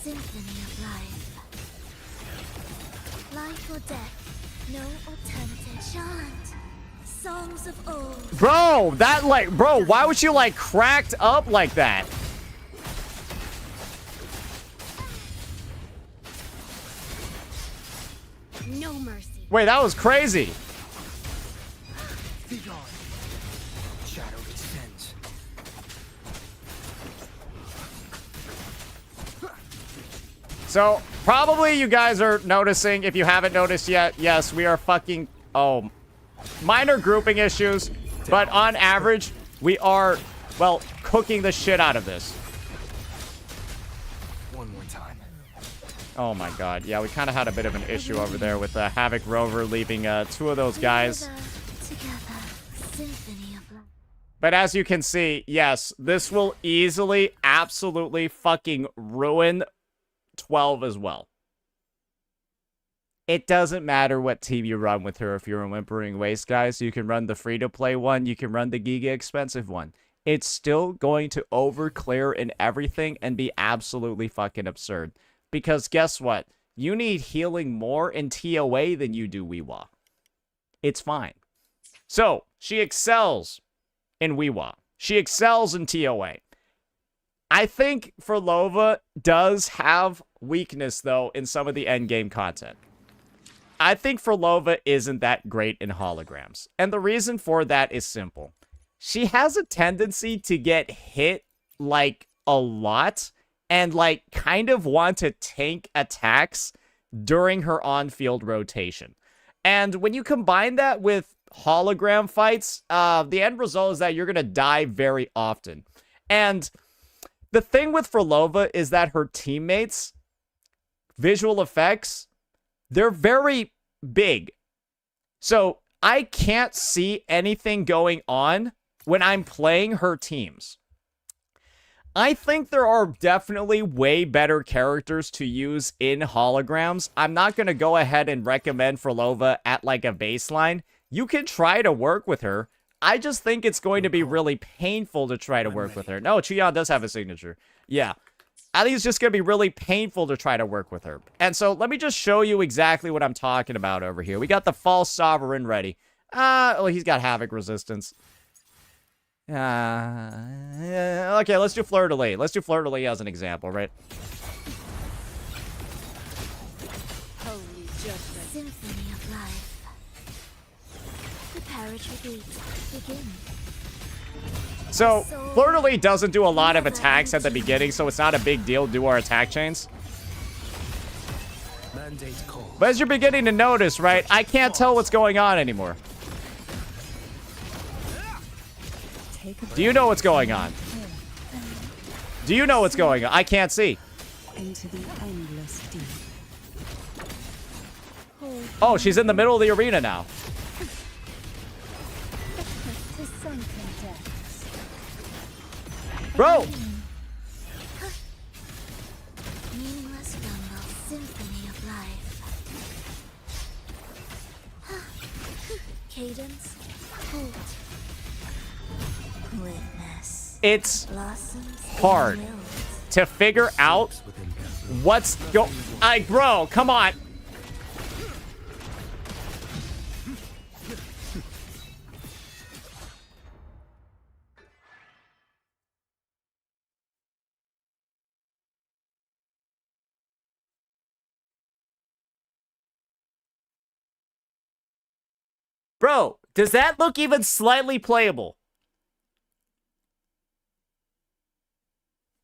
Symphony of life. Life or death. No alternative. Chant. Songs of old. Bro, that like, bro, why was you like cracked up like that? No mercy. Wait, that was crazy. Be gone. Shadow descends. So, probably you guys are noticing, if you haven't noticed yet, yes, we are fucking, oh, minor grouping issues, but on average, we are, well, cooking the shit out of this. One more time. Oh my god, yeah, we kind of had a bit of an issue over there with Havoc Rover leaving two of those guys. Together, symphony of life. But as you can see, yes, this will easily, absolutely fucking ruin 12 as well. It doesn't matter what team you run with her if you're a Whimpering Waste, guys. You can run the free-to-play one. You can run the Giga expensive one. It's still going to over-clear in everything and be absolutely fucking absurd. Because guess what? You need healing more in TOA than you do Weewa. It's fine. So, she excels in Weewa. She excels in TOA. I think Phrolova does have weakness, though, in some of the endgame content. I think Phrolova isn't that great in holograms. And the reason for that is simple. She has a tendency to get hit, like, a lot, and, like, kind of want to tank attacks during her on-field rotation. And when you combine that with hologram fights, the end result is that you're going to die very often. And the thing with Phrolova is that her teammates, visual effects, they're very big. So I can't see anything going on when I'm playing her teams. I think there are definitely way better characters to use in holograms. I'm not going to go ahead and recommend Phrolova at like a baseline. You can try to work with her. I just think it's going to be really painful to try to work with her. No, Chuyan does have a signature. Yeah. I think it's just going to be really painful to try to work with her. And so let me just show you exactly what I'm talking about over here. We got the False Sovereign ready. Well, he's got Havoc resistance. Okay, let's do Fleur-de-Lis. Let's do Fleur-de-Lis as an example, right? Holy judgment. Symphony of life. The parrot repeats. Begin. So, Fleur-de-Lis doesn't do a lot of attacks at the beginning, so it's not a big deal to do our attack chains. Mandate call. But as you're beginning to notice, right, I can't tell what's going on anymore. Do you know what's going on? Do you know what's going on? I can't see. Into the endless deep. Oh, she's in the middle of the arena now. To sunken depths. Bro! Meaningless rumble. Symphony of life. Cadence. Halt. Witness. It's Blossoms. hard to figure out what's bro, come on. Bro, does that look even slightly playable?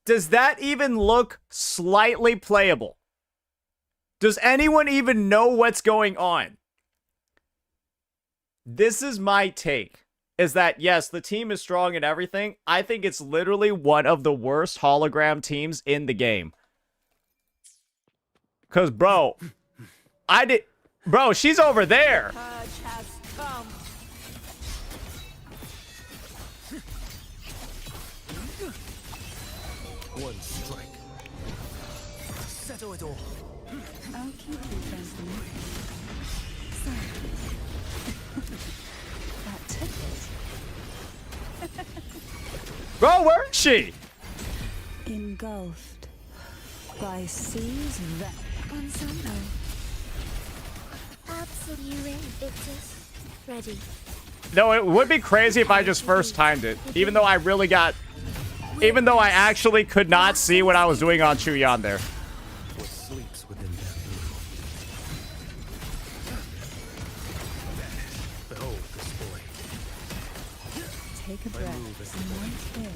Does that even look slightly playable? Does anyone even know what's going on? This is my take. Is that, yes, the team is strong and everything. I think it's literally one of the worst hologram teams in the game. Because, bro, bro, she's over there. Purge has come. One strike. Settle it all. I'll keep you company. That took it. Bro, where is she? Engulfed by seas wreck. Ensemble. Absolute Invictus. Ready. No, it would be crazy if I just first timed it. Even though I really got... Even though I actually could not see what I was doing on Chuyan there. What sleeps within that room? Behold this boy. Take a breath. And one here.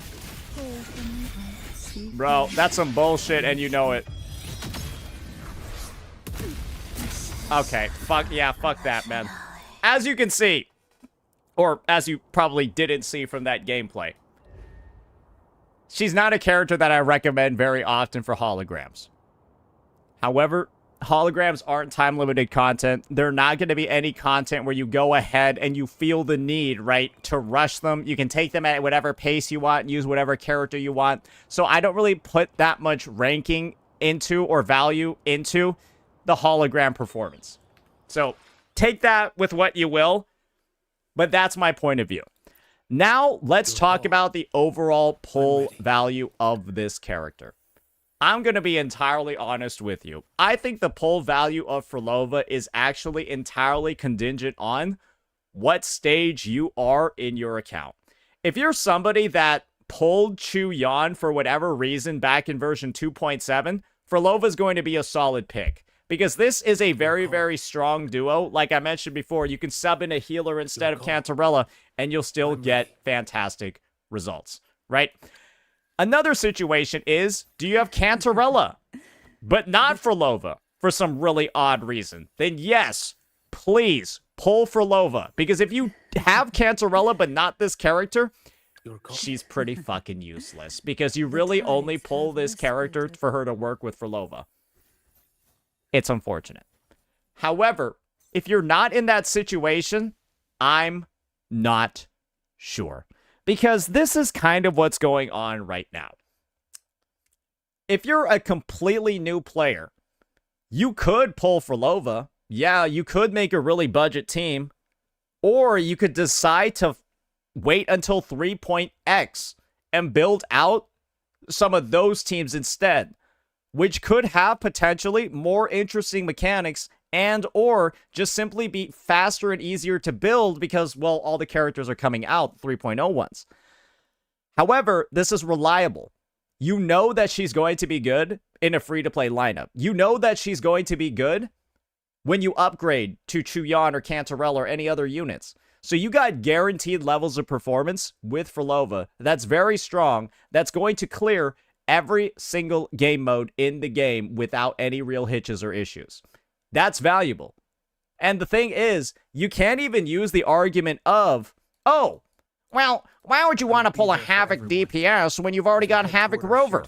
Pull from the sea. Bro, that's some bullshit and you know it. Okay, fuck that, man. As you can see, or as you probably didn't see from that gameplay, she's not a character that I recommend very often for holograms. However, holograms aren't time-limited content. They're not going to be any content where you go ahead and you feel the need, right, to rush them. You can take them at whatever pace you want and use whatever character you want. So I don't really put that much ranking into or value into the hologram performance. So take that with what you will, but that's my point of view. Now, let's talk about the overall pull value of this character. I'm going to be entirely honest with you. I think the pull value of Phrolova is actually entirely contingent on what stage you are in your account. If you're somebody that pulled Chuyan for whatever reason back in version 2.7, Phrolova is going to be a solid pick. Because this is a very, very strong duo. Like I mentioned before, you can sub in a healer instead of Cantarella, and you'll still get fantastic results, right? Another situation is, do you have Cantarella, but not Phrolova, for some really odd reason? Then yes, please, pull Phrolova. Because if you have Cantarella, but not this character, she's pretty fucking useless. Because you really only pull this character for her to work with Phrolova. It's unfortunate. However, if you're not in that situation, I'm not sure. Because this is kind of what's going on right now. If you're a completely new player, you could pull Phrolova. Yeah, you could make a really budget team. Or you could decide to wait until 3.x and build out some of those teams instead, which could have potentially more interesting mechanics and or just simply be faster and easier to build because, well, all the characters are coming out 3.0 ones. However, this is reliable. You know that she's going to be good in a free-to-play lineup. You know that she's going to be good when you upgrade to Chuyan or Cantarella or any other units. So you got guaranteed levels of performance with Phrolova that's very strong, that's going to clear every single game mode in the game without any real hitches or issues. That's valuable. And the thing is, you can't even use the argument of, oh, well, why would you want to pull a Havoc DPS when you've already got Havoc Rover?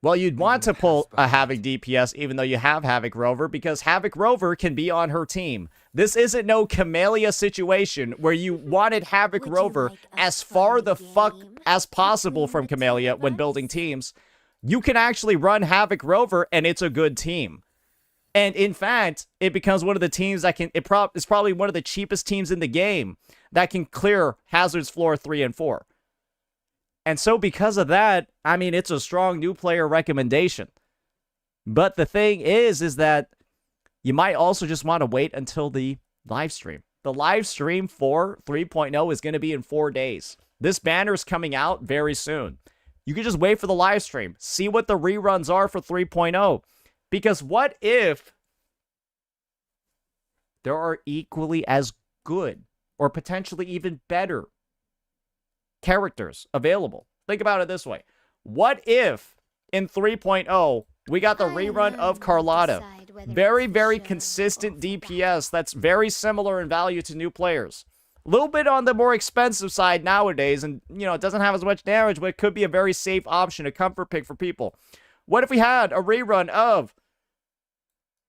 Well, you'd want to pull a Havoc DPS even though you have Havoc Rover because Havoc Rover can be on her team. This isn't no Camellia situation where you wanted Havoc Rover as far the fuck as possible from Camellia when building teams. You can actually run Havoc Rover and it's a good team. And in fact, it becomes one of the teams that can, it's probably one of the cheapest teams in the game that can clear Hazard's floor 3 and 4. And so because of that, I mean, it's a strong new player recommendation. But the thing is that you might also just want to wait until the live stream. The live stream for 3.0 is going to be in 4 days. This banner is coming out very soon. You can just wait for the live stream. See what the reruns are for 3.0. Because what if there are equally as good or potentially even better characters available? Think about it this way. What if in 3.0 we got the rerun of Carlotta? Very, very consistent DPS that's very similar in value to new players. A little bit on the more expensive side nowadays, and, you know, it doesn't have as much damage, but it could be a very safe option, a comfort pick for people. What if we had a rerun of,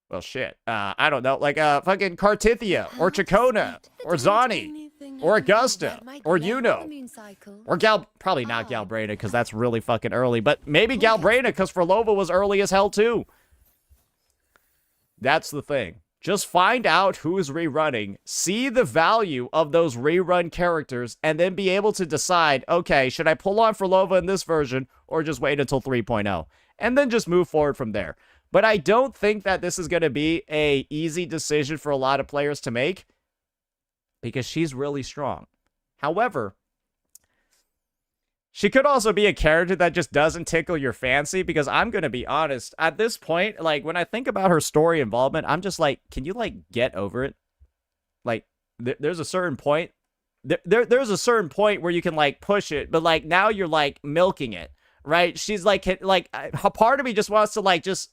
well, shit, I don't know, like fucking Cartithia, or Chacona, or Zani, or Augusta, or Yuno, or probably not Galbraina, because that's really fucking early, but maybe Galbraina, because Phrolova was early as hell, too. That's the thing. Just find out who's rerunning, see the value of those rerun characters, and then be able to decide, okay, should I pull on Phrolova in this version, or just wait until 3.0? And then just move forward from there. But I don't think that this is going to be an easy decision for a lot of players to make. because she's really strong. However, she could also be a character that just doesn't tickle your fancy, because I'm going to be honest, at this point, like, when I think about her story involvement, I'm just like, can you, like, get over it? Like, there's a certain point. There's a certain point where you can, like, push it, but, like, now you're, like, milking it, right? She's, like, a part of me just wants to, like, just,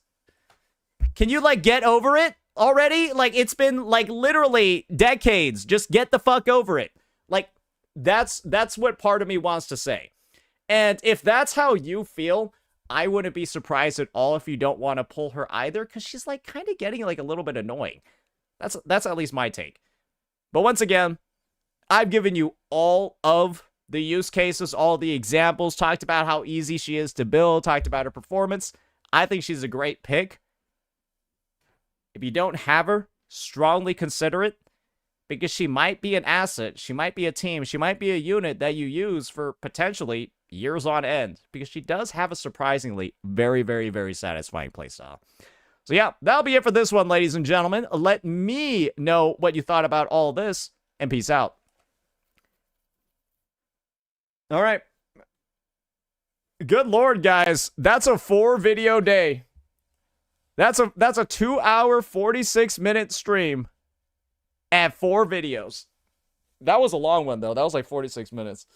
can you, like, get over it already? Like, it's been, like, literally decades. Just get the fuck over it. Like, that's what part of me wants to say. And if that's how you feel, I wouldn't be surprised at all if you don't want to pull her either, because she's, like, kind of getting, like, a little bit annoying. That's at least my take. But once again, I've given you all of the use cases, all the examples, talked about how easy she is to build, talked about her performance. I think she's a great pick. If you don't have her, strongly consider it, because she might be an asset, she might be a team, she might be a unit that you use for potentially years on end, because she does have a surprisingly very, very, very satisfying playstyle. So yeah, that'll be it for this one, ladies and gentlemen. Let me know what you thought about all this, and peace out. All right. Good lord, guys. That's a 4-video day. That's a 2-hour, 46-minute stream and 4 videos. That was a long one, though. That was like 46 minutes.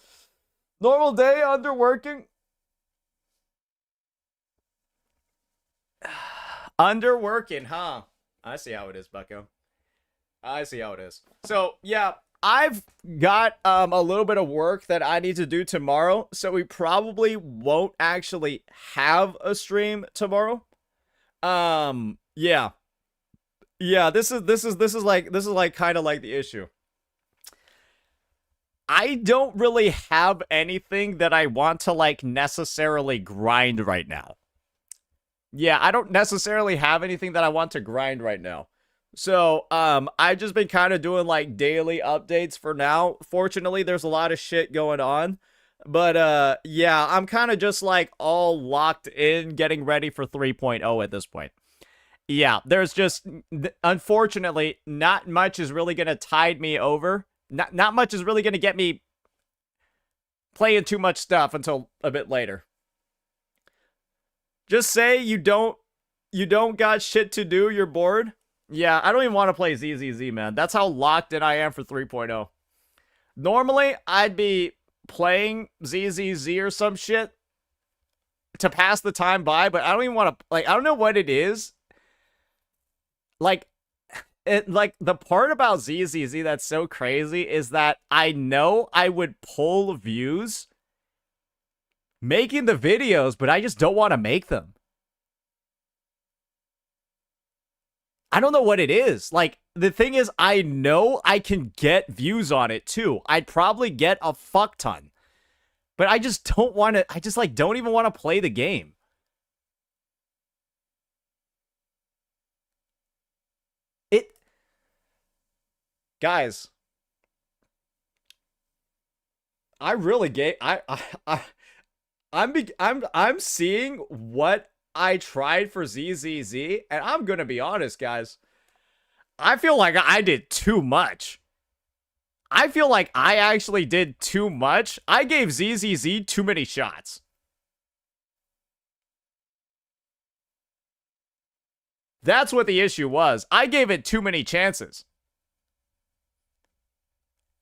Normal day, underworking. Underworking, huh? I see how it is, bucko. I see how it is. So, yeah, I've got a little bit of work that I need to do tomorrow, so we probably won't actually have a stream tomorrow. Yeah. Yeah, this is like kind of like the issue. I don't really have anything that I want to, like, necessarily grind right now. Yeah, I don't necessarily have anything that I want to grind right now. So, I've just been kind of doing, like, daily updates for now. Fortunately, there's a lot of shit going on. But, yeah, I'm kind of just, like, all locked in, getting ready for 3.0 at this point. Yeah, there's just, unfortunately, not much is really going to tide me over. Not much is really going to get me playing too much stuff until a bit later. Just say you don't got shit to do, you're bored. Yeah, I don't even want to play ZZZ, man. That's how locked in I am for 3.0. Normally, I'd be playing ZZZ or some shit to pass the time by, but I don't even want to, like, I don't know what it is. Like, the part about ZZZ that's so crazy is that I know I would pull views making the videos, but I just don't want to make them. I don't know what it is. Like, the thing is, I know I can get views on it too. I'd probably get a fuck ton. But I just don't want to, I just, like, don't even want to play the game. Guys, I really I'm seeing what I tried for ZZZ, and I'm gonna be honest, guys. I feel like I did too much. I feel like I actually did too much. I gave ZZZ too many shots. That's what the issue was. I gave it too many chances.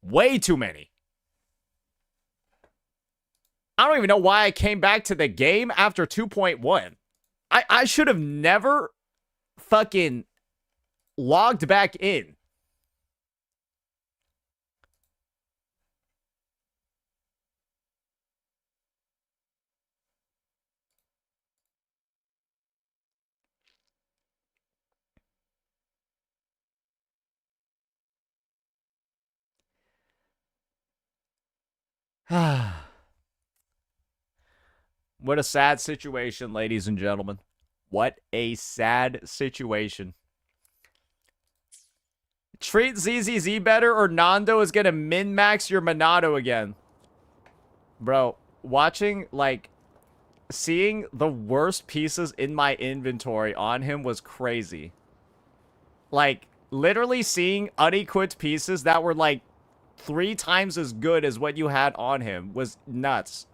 Way too many. I don't even know why I came back to the game after 2.1. I should have never fucking logged back in. What a sad situation, ladies and gentlemen. What a sad situation. Treat ZZZ better or Nando is gonna min-max your Monado again. Bro, watching, like, seeing the worst pieces in my inventory on him was crazy. Like, literally seeing unequipped pieces that were, like, 3 times as good as what you had on him was nuts.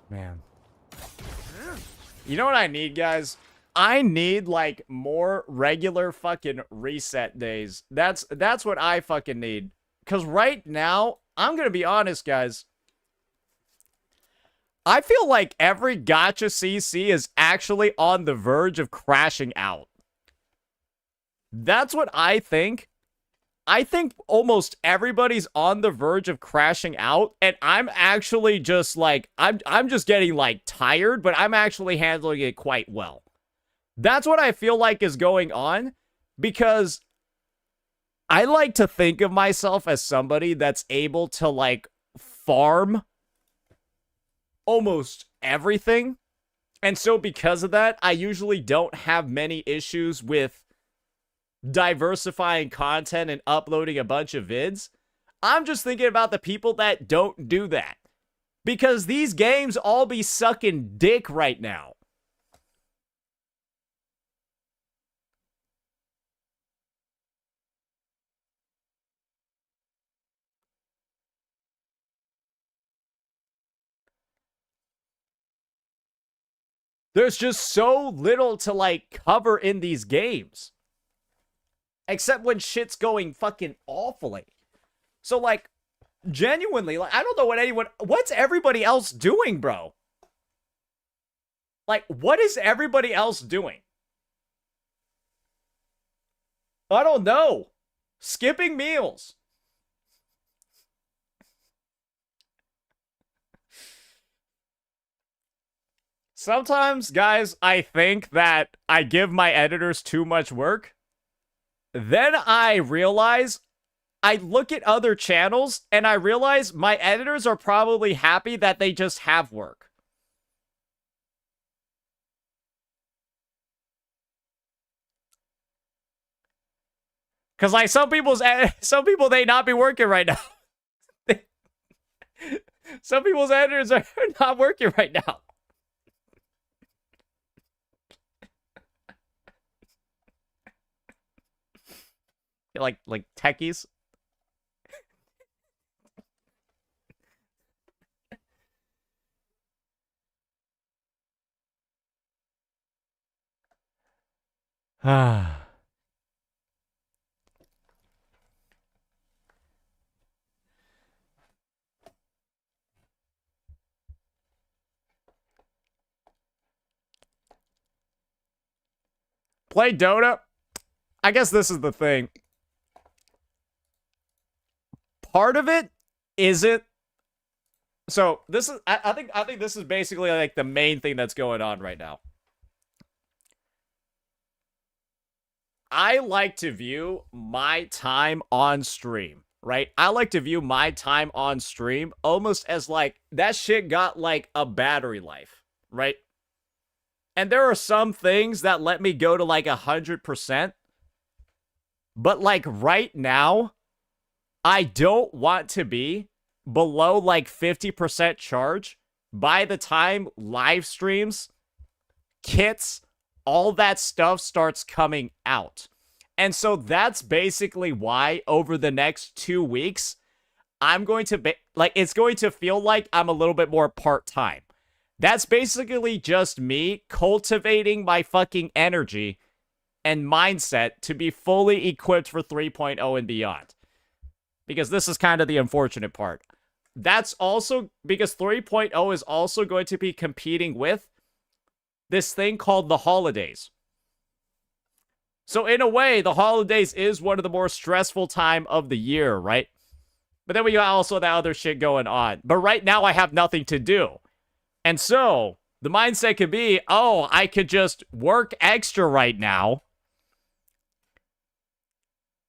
Man. You know what I need, guys? I need, like, more regular fucking reset days. That's what I fucking need. Because right now, I'm gonna be honest, guys. I feel like every gacha CC is actually on the verge of crashing out. That's what I think. I think almost everybody's on the verge of crashing out, and I'm actually just like, I'm just getting like tired, but I'm actually handling it quite well. That's what I feel like is going on, because I like to think of myself as somebody that's able to like farm almost everything. And so because of that, I usually don't have many issues with diversifying content and uploading a bunch of vids. I'm just thinking about the people that don't do that, because these games all be sucking dick right now. There's just so little to like cover in these games. Except when shit's going fucking awfully. So, like, genuinely, like, I don't know what's everybody else doing, bro? Like, what is everybody else doing? I don't know. Skipping meals. Sometimes, guys, I think that I give my editors too much work. Then I realize, I look at other channels, and I realize my editors are probably happy that they just have work. Because, like, some people, they not be working right now. Some people's editors are not working right now. Like techies. Play Dota? I guess this is the thing. Part of it isn't. So this is, I think this is basically like the main thing that's going on right now. I like to view my time on stream, right? I like to view my time on stream almost as like, that shit got like a battery life, right? And there are some things that let me go to like 100%. But like right now, I don't want to be below like 50% charge by the time live streams, kits, all that stuff starts coming out. And so that's basically why over the next 2 weeks, I'm going to be like, it's going to feel like I'm a little bit more part-time. That's basically just me cultivating my fucking energy and mindset to be fully equipped for 3.0 and beyond. Because this is kind of the unfortunate part. That's also because 3.0 is also going to be competing with this thing called the holidays. So in a way, the holidays is one of the more stressful time of the year, right? But then we got also that other shit going on. But right now I have nothing to do. And so the mindset could be, oh, I could just work extra right now.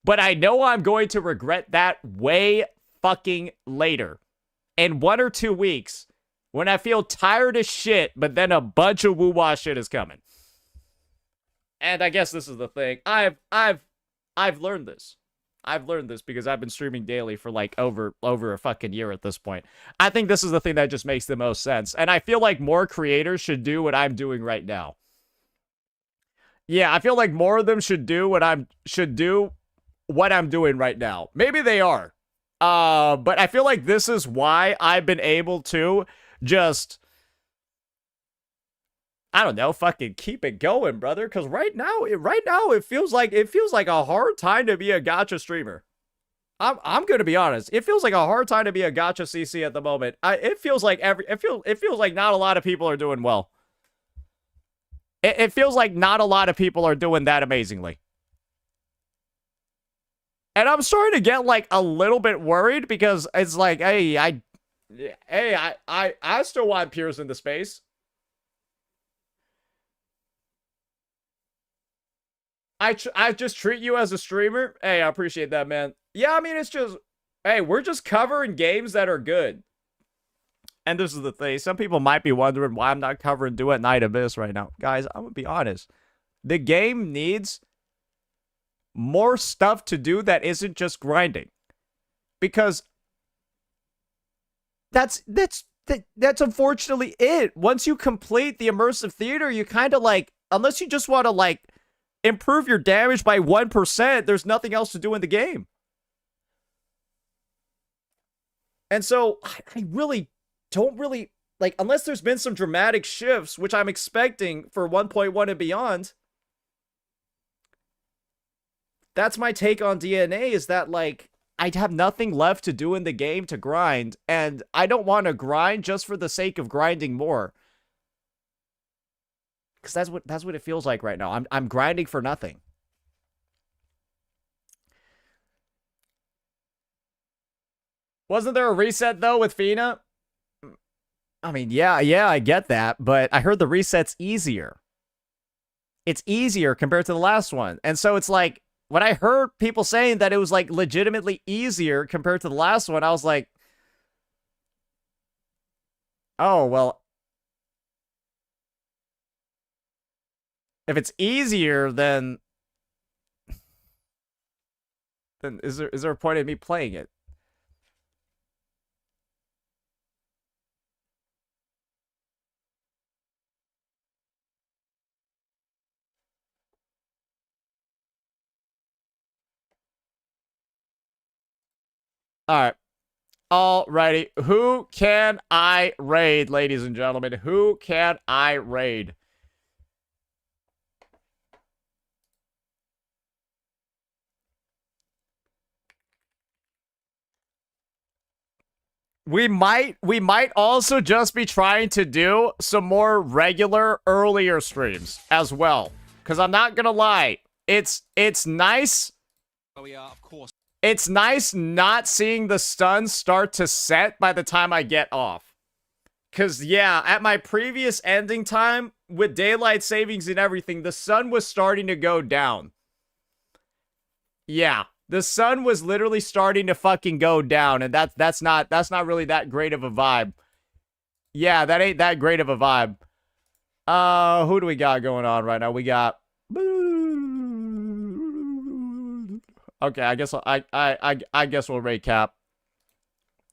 But I know I'm going to regret that way fucking later. In 1 or 2 weeks, when I feel tired as shit, but then a bunch of woo-wah shit is coming. And I guess this is the thing. I've learned this. I've learned this because I've been streaming daily for like over a fucking year at this point. I think this is the thing that just makes the most sense. And I feel like more creators should do what I'm doing right now. Yeah, I feel like more of them should do what I'm doing right now. Maybe they are. But I feel like this is why I've been able to just, I don't know, fucking keep it going, brother. Because right now it feels like a hard time to be a gacha streamer. I'm gonna be honest. It feels like a hard time to be a gacha CC at the moment. It feels like not a lot of people are doing well. It feels like not a lot of people are doing that amazingly. And I'm starting to get like a little bit worried because it's like, hey, I still want peers in the space. I just treat you as a streamer. Hey, I appreciate that, man. Yeah, I mean, it's just, hey, we're just covering games that are good. And this is the thing. Some people might be wondering why I'm not covering Duet Night Abyss right now. Guys, I'm going to be honest. The game needs more stuff to do that isn't just grinding. Because that's unfortunately it. Once you complete the immersive theater, you kind of like, unless you just want to like improve your damage by 1%, there's nothing else to do in the game. And so I really don't really, like, unless there's been some dramatic shifts, which I'm expecting for 1.1 and beyond, that's my take on DNA, is that, like, I have nothing left to do in the game to grind, and I don't want to grind just for the sake of grinding more. Because that's what it feels like right now. I'm grinding for nothing. Wasn't there a reset, though, with Fina? I mean, yeah, I get that, but I heard the reset's easier. It's easier compared to the last one. And so it's like, when I heard people saying that it was, like, legitimately easier compared to the last one, I was like, oh, well, if it's easier, then is there a point in me playing it? All right. Alrighty. Who can I raid, ladies and gentlemen? Who can I raid? We might also just be trying to do some more regular earlier streams as well. Because I'm not gonna lie. It's nice. Oh yeah, of course. It's nice not seeing the sun start to set by the time I get off. Because, yeah, at my previous ending time, with daylight savings and everything, the sun was starting to go down. Yeah, the sun was literally starting to fucking go down, and that's not really that great of a vibe. Yeah, that ain't that great of a vibe. Who do we got going on right now? We got... Okay, I guess we'll raid Cap.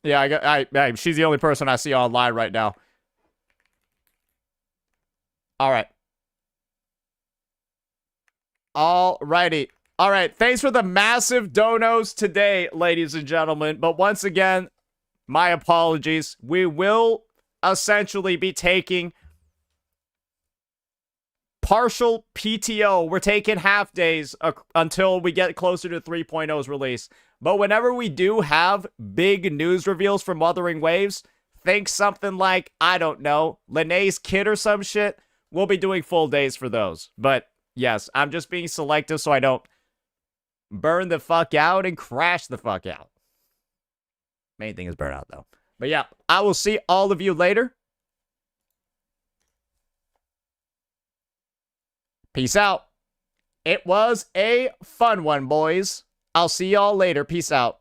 Yeah, she's the only person I see online right now. All right. Alrighty. All right, thanks for the massive donos today, ladies and gentlemen. But once again, my apologies. We will essentially be taking partial PTO. We're taking half days until we get closer to 3.0's release. But whenever we do have big news reveals from Wuthering Waves, think something like, I don't know, Linnea's kid or some shit, we'll be doing full days for those. But yes, I'm just being selective so I don't burn the fuck out and crash the fuck out. Main thing is burn out, though. But yeah, I will see all of you later. Peace out. It was a fun one, boys. I'll see y'all later. Peace out.